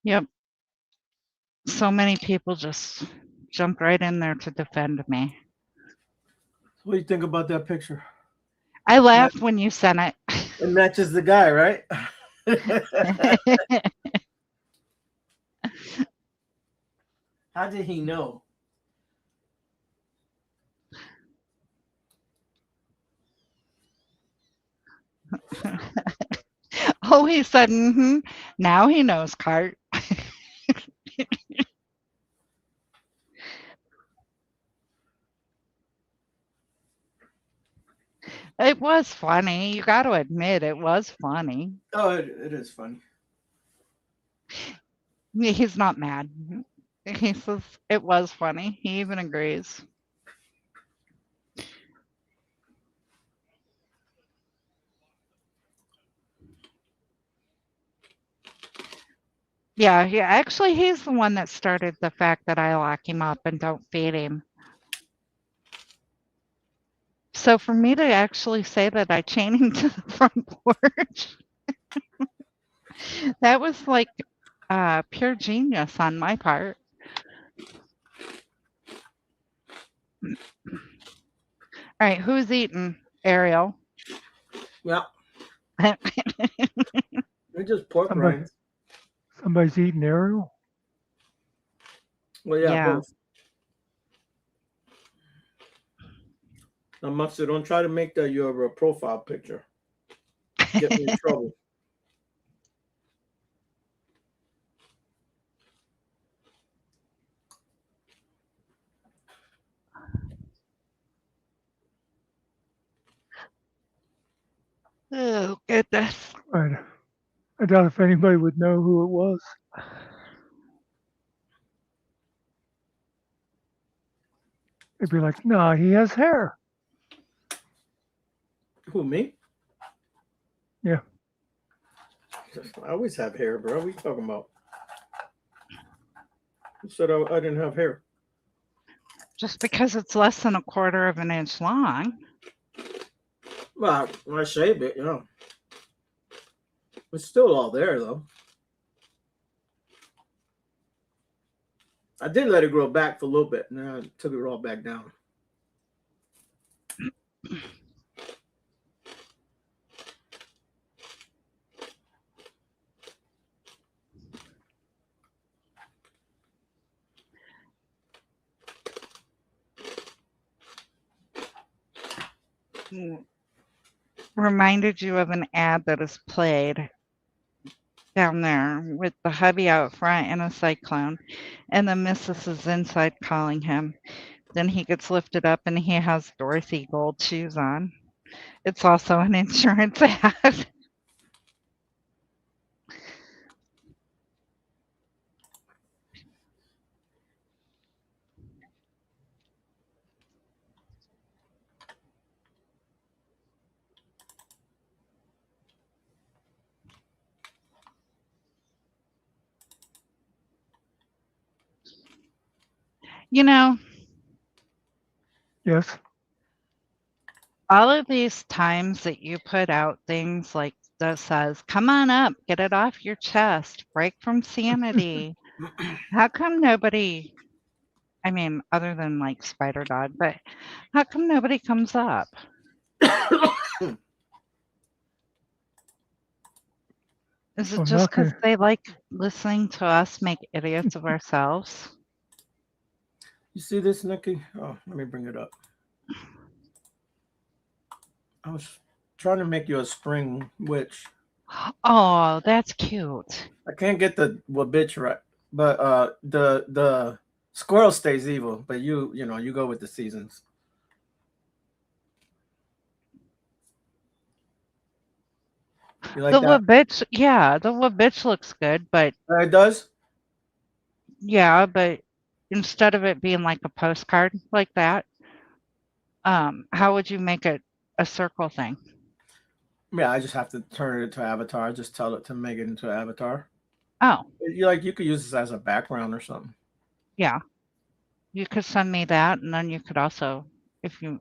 Yep. So many people just jumped right in there to defend me. What do you think about that picture? I laughed when you sent it. It matches the guy, right? How did he know? Oh, he said, now he knows, Cart. It was funny. You got to admit, it was funny. Oh, it is funny. He's not mad. He says it was funny. He even agrees. Yeah, actually, he's the one that started the fact that I lock him up and don't feed him. So for me to actually say that I chained him to the front porch, that was like pure genius on my part. All right, who's eating? Ariel. Yeah, they're just pork Somebody, rinds. somebody's eating Ariel. Well, yeah, Yeah. both. Now, Muckster, don't try to make that your profile picture. Get me in trouble. Oh, goodness. Right. I doubt if anybody would know who it was. They'd be like, "Nah, he has hair." Who, me? Yeah. I always have hair, bro. What are you talking about? Who said I didn't have hair? Just because it's less than 1/4 of an inch long. Well, when I shaved it, it's still all there, though. I did let it grow back for a little bit, and then I took it all back down. Reminded you of an ad that is played down there with the hubby out front in a cyclone, and the missus is inside calling him. Then he gets lifted up and he has Dorothy gold shoes on. It's also an insurance ad. You know, Yes. all of these times that you put out things like that says, come on up, get it off your chest, break from sanity. How come nobody, I mean, other than like Spider Dog, but how come nobody comes up? Is it I'm just not because gonna. they like listening to us make idiots of ourselves? You see this, Nikki? Oh, let me bring it up. I was trying to make you a spring witch. Oh, that's cute. I can't get the bitch right, but the squirrel stays evil. But you go with the seasons. You like The that? bitch, yeah, the bitch looks good, but It does. yeah, but instead of it being like a postcard like that, how would you make it a circle thing? Yeah, I just have to turn it into avatar. Just tell it to make it into avatar. Oh, You could use this as a background or something. yeah. You could send me that, and then you could also, if you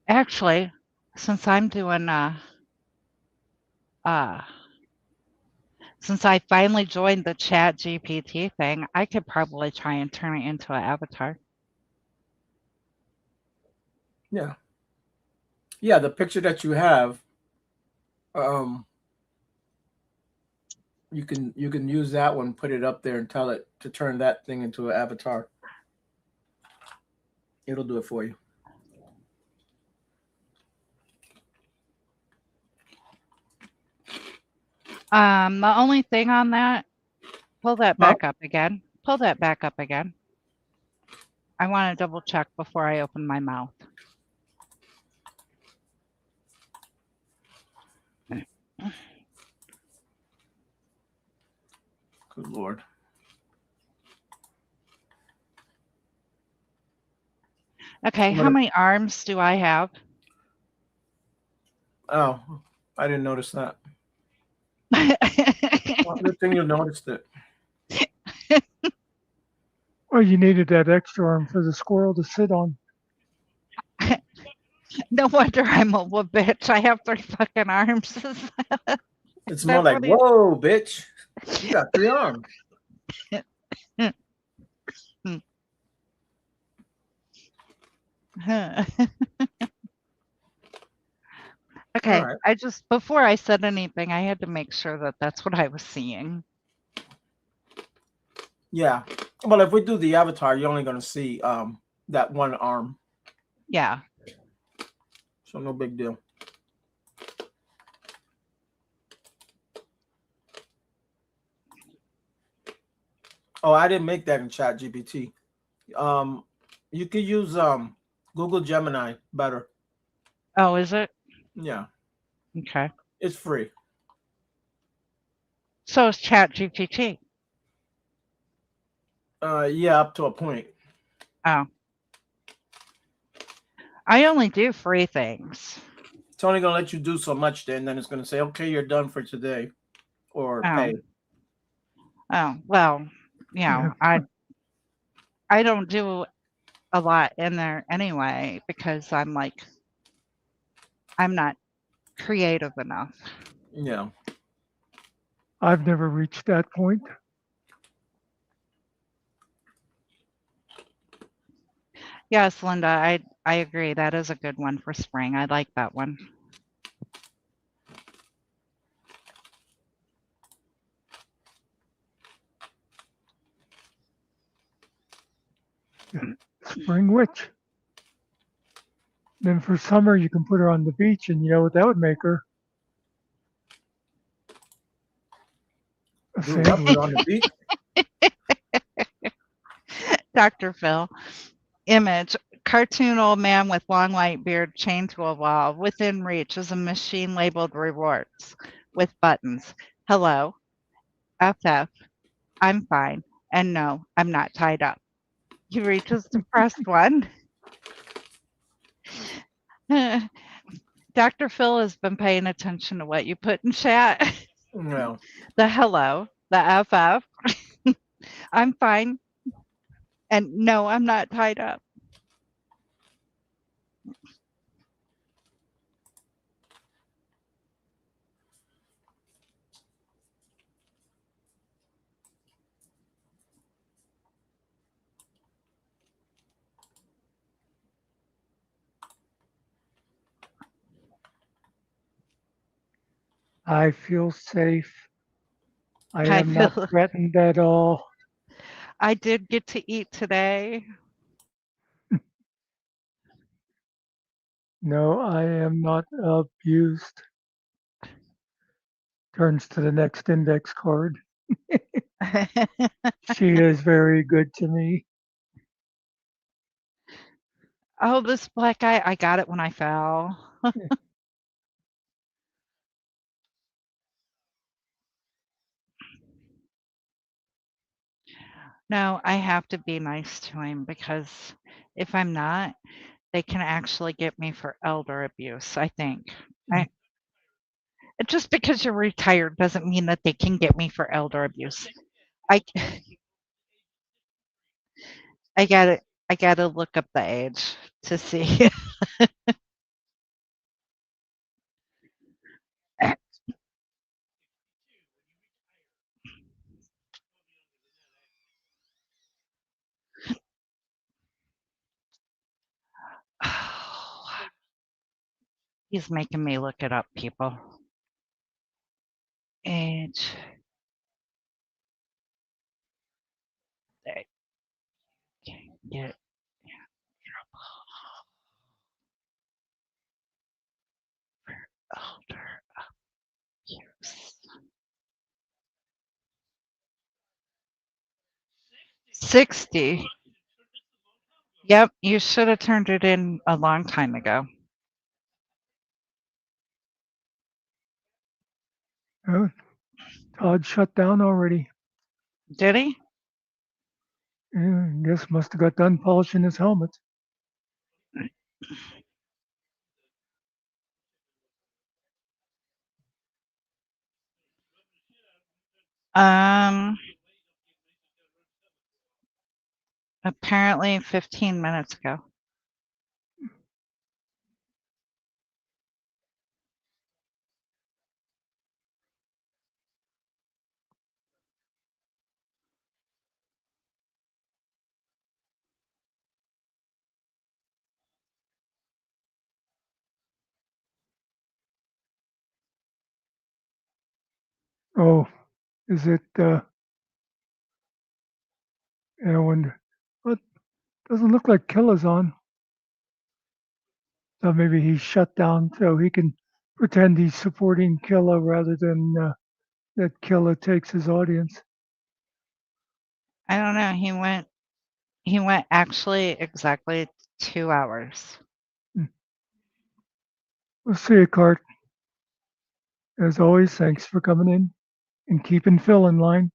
actually, since I'm doing since I finally joined the Chat GPT thing, I could probably try and turn it into an avatar. Yeah. Yeah, the picture that you have, you can use that one, put it up there, and tell it to turn that thing into an avatar. It'll do it for you. The only thing on that, pull that back up again. Pull that back up again. I want to double check before I open my mouth. Good Lord. Okay, how many arms do I have? Oh, I didn't notice that. Well, good thing you noticed it. Well, you needed that extra arm for the squirrel to sit on. No wonder I'm a bitch. I have 3 fucking arms. It's more That's like, what he. whoa, bitch, you got 3 arms. All Okay, right. I just before I said anything, I had to make sure that that's what I was seeing. Yeah. Well, if we do the avatar, you're only gonna see that one arm, Yeah. so no big deal. Oh, I didn't make that in Chat GPT. You could use Google Gemini better. Oh, is it? Yeah, Okay. it's free. So is Chat GPT. Yeah, up to a point. Oh. I only do free things. It's only gonna let you do so much. Then it's gonna say, okay, you're done for today, or Oh. pay. Oh, well, you know, I don't do a lot in there anyway because I'm like I'm not creative enough. Yeah. I've never reached that point. Yes, Linda, I agree. That is a good one for spring. I like that one. Spring witch. Then for summer, you can put her on the beach, and you know what that would make her? A Do what? Put sandwich. on the beach? Dr. Phil. Image. Cartoon old man with long white beard chained to a wall. Within reach is a machine labeled rewards with buttons. Hello. FF. I'm fine. And no, I'm not tied up. He reaches to press one. Dr. Phil has been paying attention to what you put in chat. No. The hello, the FF. I'm fine. And no, I'm not tied up. I feel safe. I I am not feel threatened at all. I did get to eat today. No, I am not abused. Turns to the next index card. She is very good to me. Oh, this black guy, I got it when I fell. No, I have to be nice to him because if I'm not, they can actually get me for elder abuse, I think. I just because you're retired doesn't mean that they can get me for elder abuse. I I gotta look up the age to see. He's making me look it up, people. Age. They can get elder abuse. 60. Yep, you should have turned it in a long time ago. Oh, Todd shut down already. Did he? Guess must have got done polishing his helmet. Um, apparently 15 minutes ago. Oh, is it? I wonder. But doesn't look like Killa's on. So maybe he's shut down so he can pretend he's supporting Killa rather than that Killa takes his audience. I don't know. He went actually exactly 2 hours. We'll see you, Cart. As always, thanks for coming in and keeping Phil in line.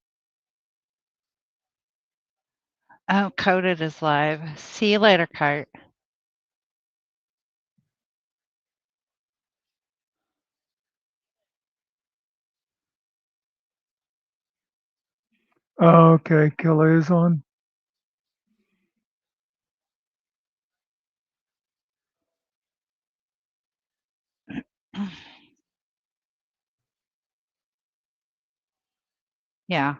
Oh, Coded is live. See you later, Cart. Okay, Killa is on. Yeah.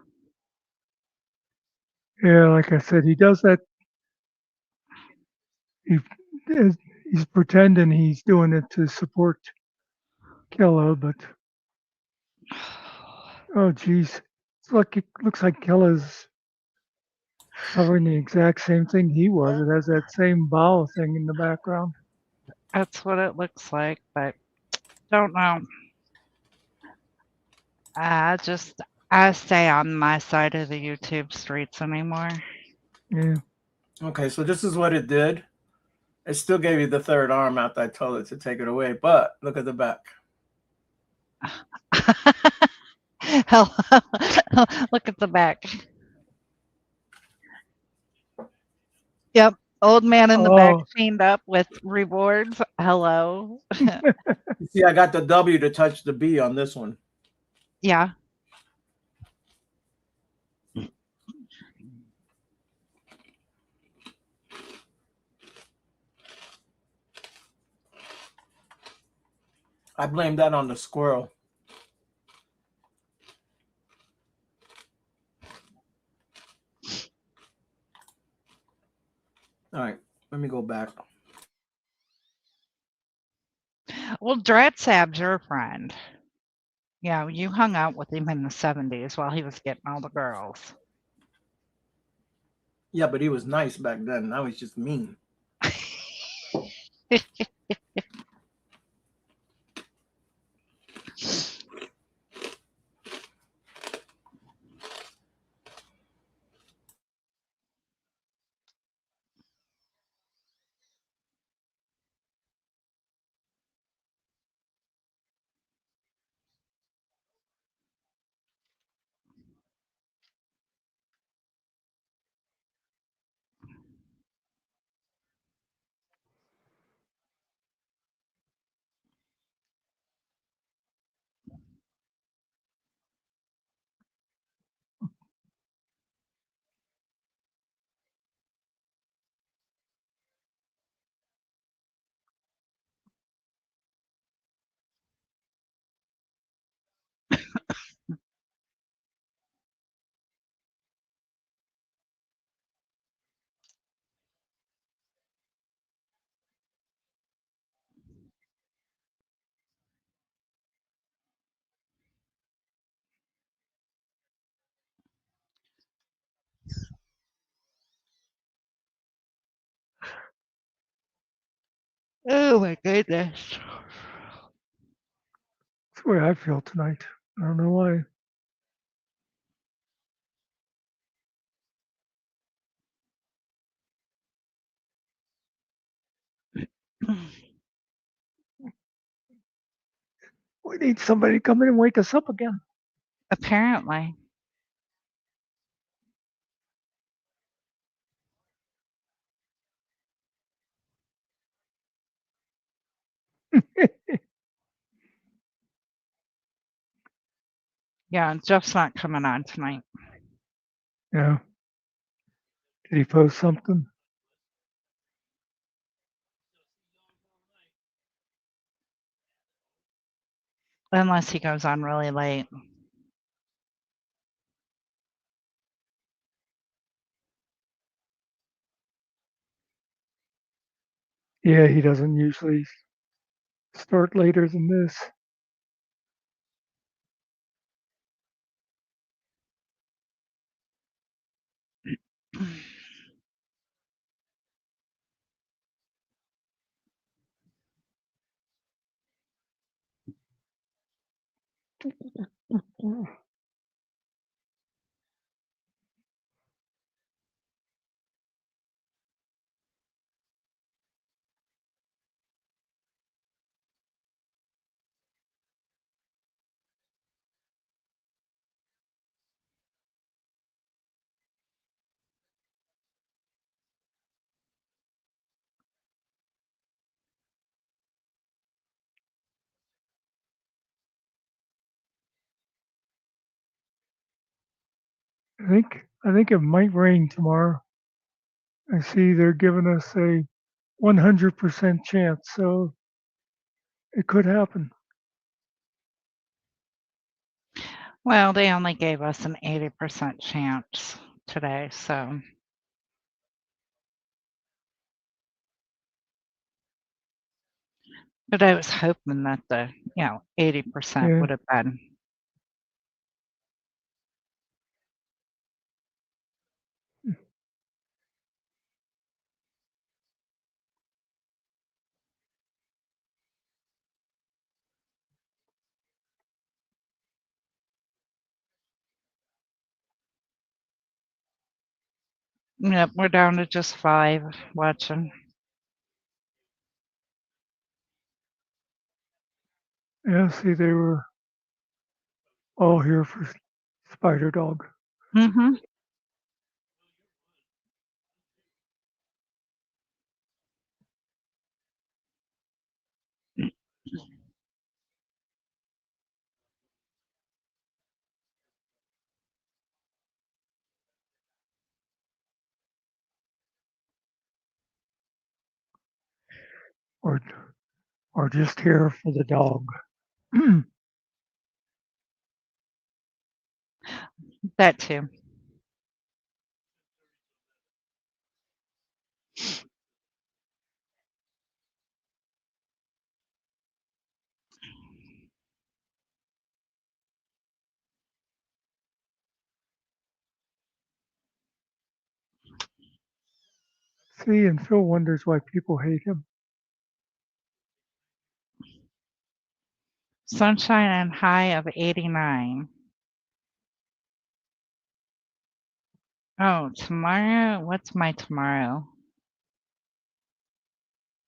Yeah, like I said, he does that. He he's pretending he's doing it to support Killa, but oh geez, it looks like Killa's covering the exact same thing he was. It has that same bow thing in the background. That's what it looks like, but don't know. I stay on my side of the YouTube streets anymore. Yeah. Okay, so this is what it did. It still gave you the third arm after I told it to take it away, but look at the back. Look at the back. Yep. Old man in the back Oh, chained up with rewards. Hello. You see, I got the W to touch the B on this one. Yeah. I blame that on the squirrel. All right, let me go back. Well, Dreadsab's your friend. Yeah, you hung out with him in the 70s while he was getting all the girls. Yeah, but he was nice back then. Now he's just mean. Oh my goodness. that's the way I feel tonight. I don't know why. We need somebody to come in and wake us up again. Apparently. Yeah, Jeff's not coming on tonight. Yeah. Did he post something? Unless he goes on really late. Yeah, he doesn't usually start later than this. I think it might rain tomorrow. I see they're giving us a 100% chance, so it could happen. Well, they only gave us an 80% chance today, so. But I was hoping that the, 80% Yeah. would have been. Yep, we're down to just 5 watching. Yeah, see, they were all here for Spider Dog. Mm-hmm. or or just here for the dog. That too. See, and Phil wonders why people hate him. Sunshine and high of 89. Oh, tomorrow? What's my tomorrow?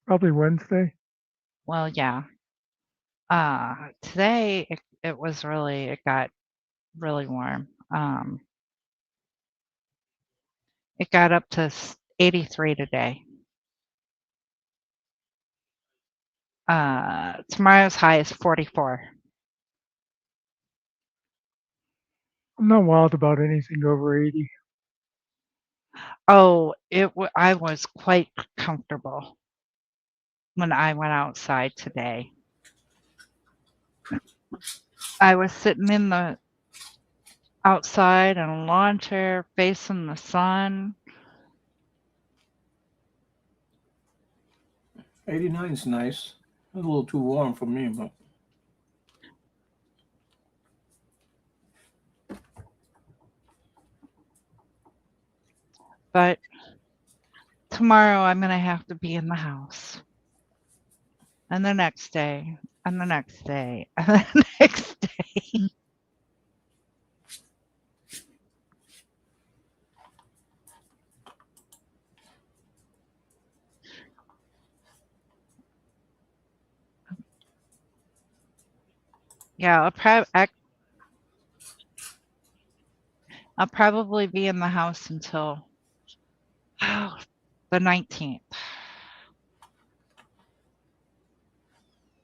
Probably Wednesday. Well, yeah. Today it got really warm. It got up to 83 today. Tomorrow's high is 44. I'm not wild about anything over 80. Oh, I was quite comfortable when I went outside today. I was sitting in the outside in a lawn chair facing the sun. 89 is nice. It's a little too warm for me, but But tomorrow I'm going to have to be in the house. And the next day, and the next day, and the next day. Yeah, I'll probably be in the house until the 19th.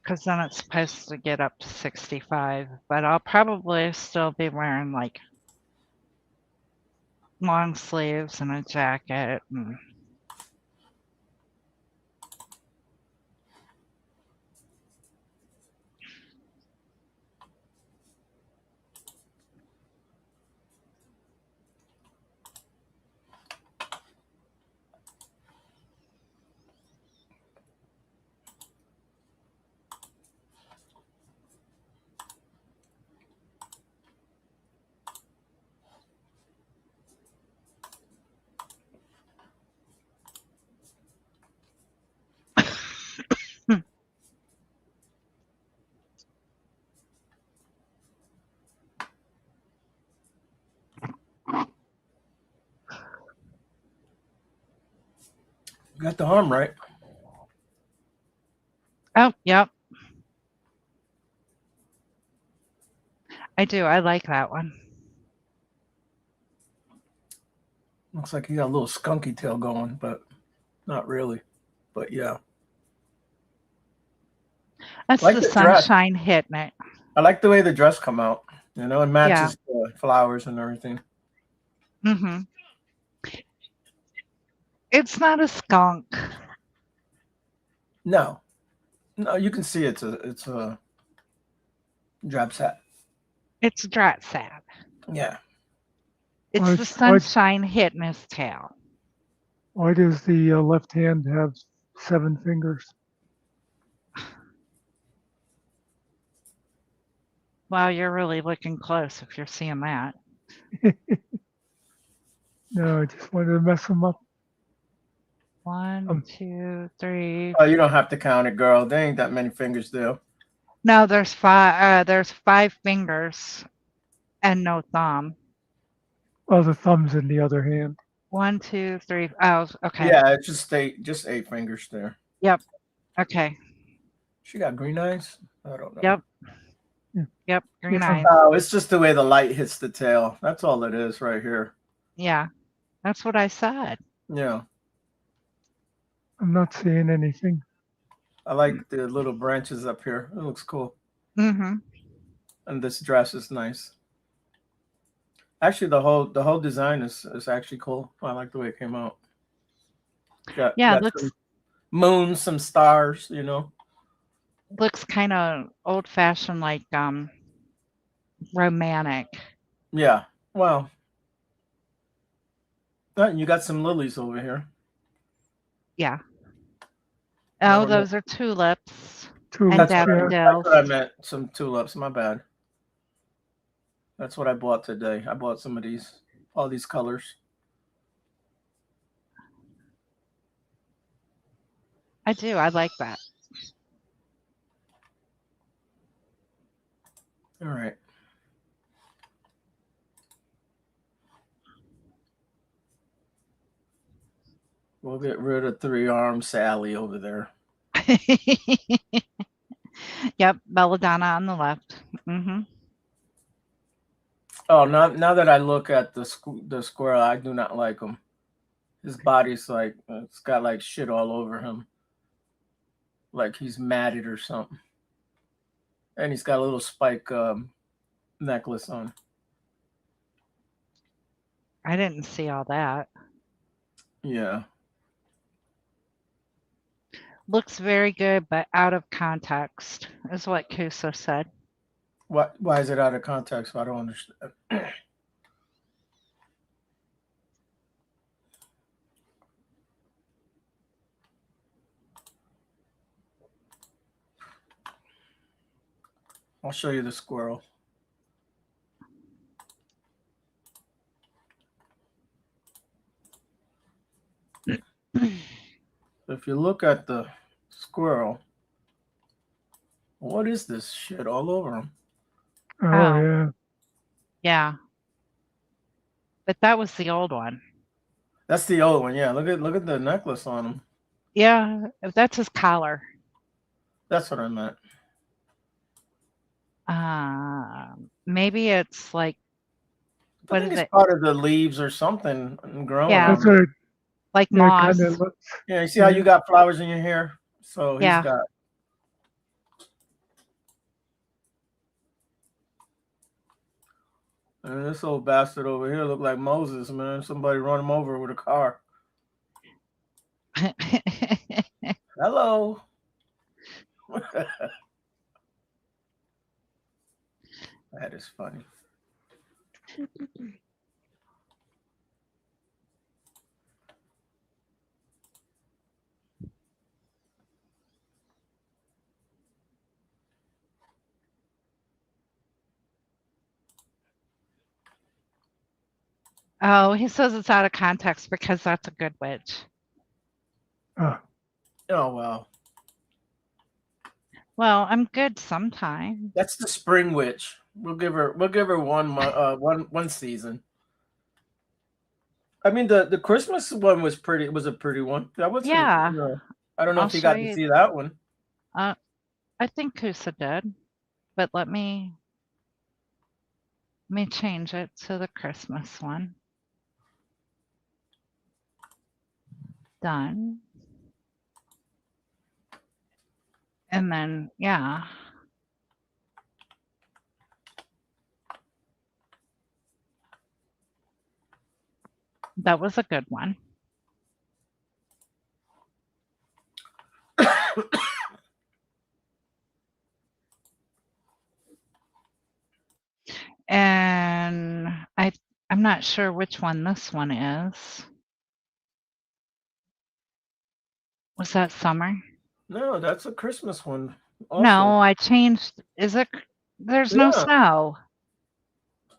Because then it's supposed to get up to 65. But I'll probably still be wearing like long sleeves and a jacket. And Got the arm right. Oh, yep. I do. I like that one. Looks like he got a little skunky tail going, but not really. But yeah. That's Like the the dress. sunshine hitting it. I like the way the dress come out. You know, it Yeah. matches the flowers and everything. Mm-hmm. It's not a skunk. No. No, you can see it's a drab hat. It's a drat sad. Yeah. It's Why- the sunshine hitting his tail. Why does the left hand have 7 fingers? Wow, you're really looking close if you're seeing that. No, I just wanted to mess them up. 1, 2, 3. Oh, you don't have to count it, girl. There ain't that many fingers there. No, there's 5. There's 5 fingers and no thumb. Well, the thumb's in the other hand. 1, 2, 3. Oh, okay. Yeah, it's just 8 fingers there. Yep. Okay. She got green eyes? I don't know. Yep. Yeah. Yep. Green Yeah. eyes. Oh, it's just the way the light hits the tail. That's all it is right here. Yeah. That's what I said. Yeah. I'm not seeing anything. I like the little branches up here. It looks cool. Mm-hmm. And this dress is nice. Actually, the whole design is actually cool. I like the way it came out. Yeah, got some moons, some stars, you know. looks kind of old-fashioned, like romantic. Yeah. Well, you got some lilies over here. Yeah. No, Oh, those are tulips Two. and That's daffodils. what I meant. Some tulips. My bad. That's what I bought today. I bought some of these, all these colors. I do. I like that. All right. We'll get rid of 3-armed Sally over there. Yep, belladonna on the left. Mm-hmm. Oh, now that I look at the squirrel, I do not like him. His body's like, it's got like shit all over him. Like he's matted or something. And he's got a little spike necklace on. I didn't see all that. Yeah. Looks very good, but out of context, is what Kuso said. Why is it out of context? I don't understand. I'll show you the squirrel. If you look at the squirrel, what is this shit all over him? Oh, Oh. yeah. Yeah. But that was the old one. That's the old one. Yeah, look at the necklace on him. Yeah, that's his collar. That's what I meant. Maybe it's like, I what think is it's it? part of the leaves or something growing. Yeah. on That's him. what it Like moss. kind of looks. Yeah, you see how you got flowers in your hair? So he's Yeah. got. And this old bastard over here look like Moses, man. Somebody run him over with a car. Hello. That is funny. Oh, he says it's out of context because that's a good witch. Oh, Oh well. Well, I'm good sometimes. That's the spring witch. We'll give her one season. I mean, the Christmas one was pretty. It was a pretty one. That wasn't. Yeah. You know, I don't know I'll if he show got to you. see that one. I think Kusa did, but let me change it to the Christmas one. Done. And then, yeah. That was a good one. And I'm not sure which one this one is. Was that summer? No, that's a Christmas one. Also. No, I changed. Is it? There's no Yeah. snow.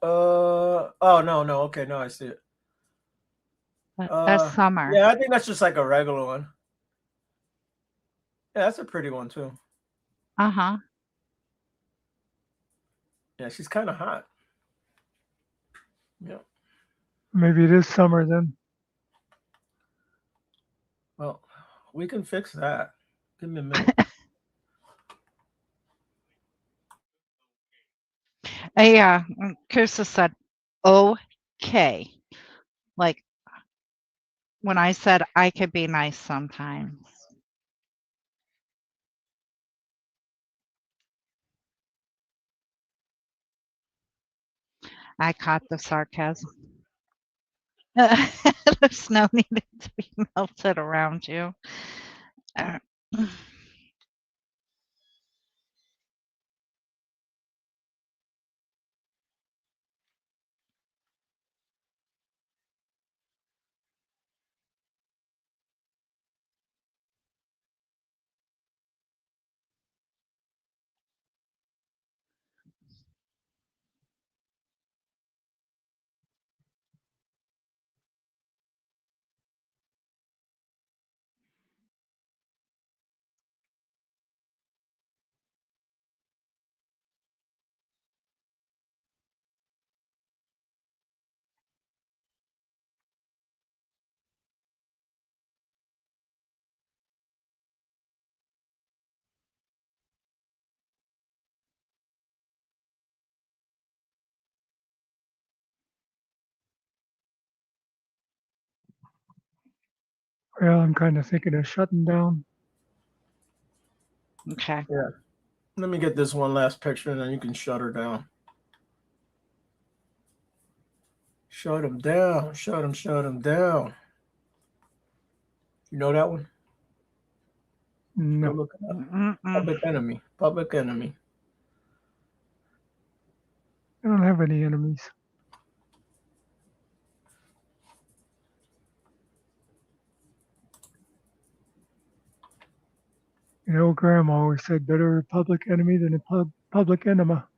Oh no. Okay, no, I see it. That's summer. Yeah, I think that's just like a regular one. Yeah, that's a pretty one too. Uh-huh. Yeah, she's kind of hot. Yeah. Maybe it is summer then. Well, we can fix that. Give me a minute. Yeah, Kusa said, okay. Like when I said I could be nice sometimes. I caught the sarcasm. The snow needed to be melted around you. Well, I'm kind of thinking of shutting down. Okay. Yeah. Let me get this one last picture and then you can shut her down. Shut him down. Shut him down. You know that one? Go No, look it up. Public Enemy. Public Enemy. I don't have any enemies. You know, Grandma always said better a public enemy than a public enema.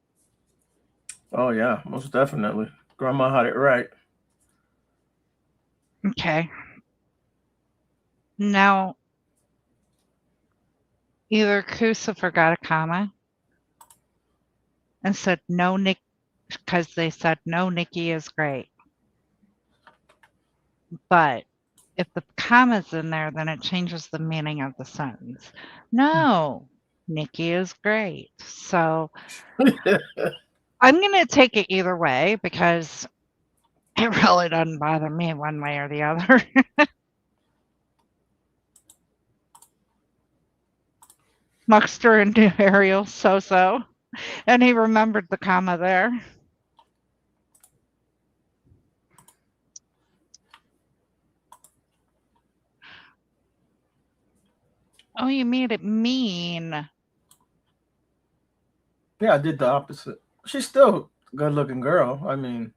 Oh yeah, most definitely. Grandma had it right. Okay. Now, either Kusa forgot a comma and said no, Nick, because they said no, Nikki is great. But if the comma's in there, then it changes the meaning of the sentence. No, Nikki is great. So I'm going to take it either way because it really doesn't bother me one way or the other. Muckster and Ariel, so. And he remembered the comma there. Oh, you made it mean. Yeah, I did the opposite. She's still a good looking girl. I mean,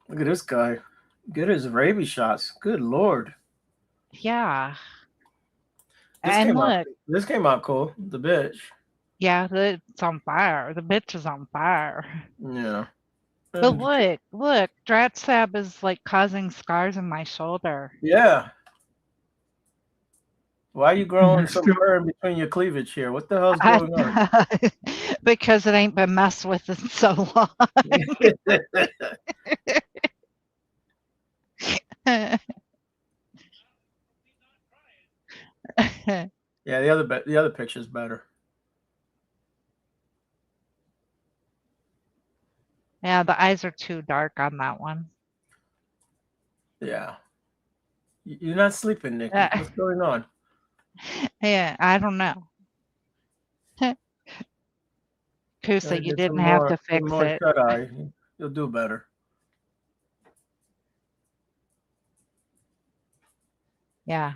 look at this guy. Get his rabies shots. Good Lord. Yeah. This And came look. out. This came out cool. The bitch. Yeah, it's on fire. The bitch is on fire. Yeah. But look, Dratsab is like causing scars in my shoulder. Yeah. Why are you growing some still- fur in between your cleavage here? What the hell's going on? Because it ain't been messed with in so long. Yeah, the other picture's better. Yeah, the eyes are too dark on that one. Yeah. You're not sleeping, Nikki. Uh, What's going on? yeah, I don't know. Kusa, you Get didn't have to some fix more it. shut eye. You'll do better. Yeah,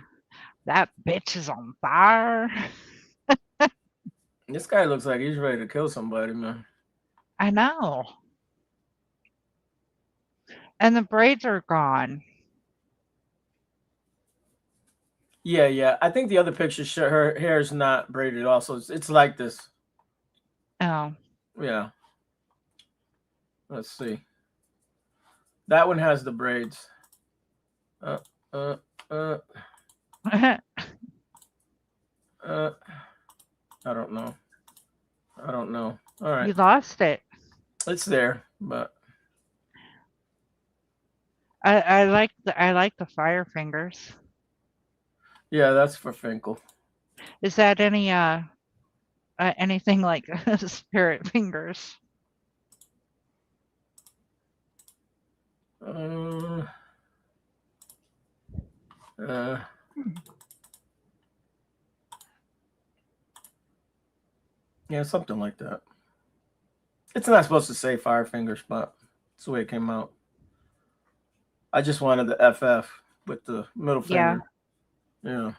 that bitch is on fire. This guy looks like he's ready to kill somebody, man. I know. And the braids are gone. Yeah. I think the other picture, her hair is not braided. Also, it's like this. Oh. Yeah. Let's see. That one has the braids. I don't know. All right. You lost it. It's there, but I like the fire fingers. yeah, that's for Finkel. Is that any anything like spirit fingers? Yeah, something like that. It's not supposed to say fire fingers, but it's the way it came out. I just wanted the FF with the middle finger. Yeah.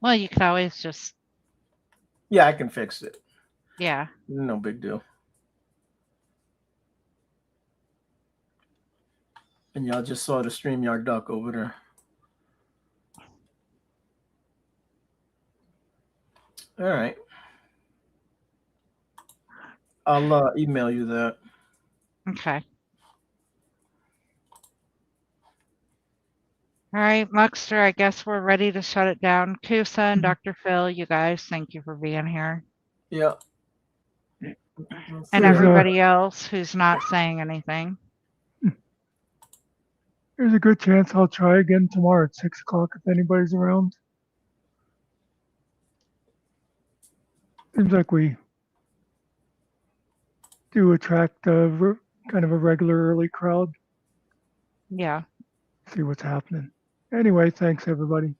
Well, you could always just. Yeah, I can fix it. Yeah. No big deal. And y'all just saw the StreamYard duck over there. All right. I'll email you that. Okay. All right, Muckster, I guess we're ready to shut it down. Kusa and Dr. Phil, you guys, thank you for being here. Yeah. And everybody else who's not saying anything. There's a good chance I'll try again tomorrow at 6 o'clock if anybody's around. Seems like we do attract kind of a regular early crowd. Yeah. See what's happening. Anyway, thanks everybody.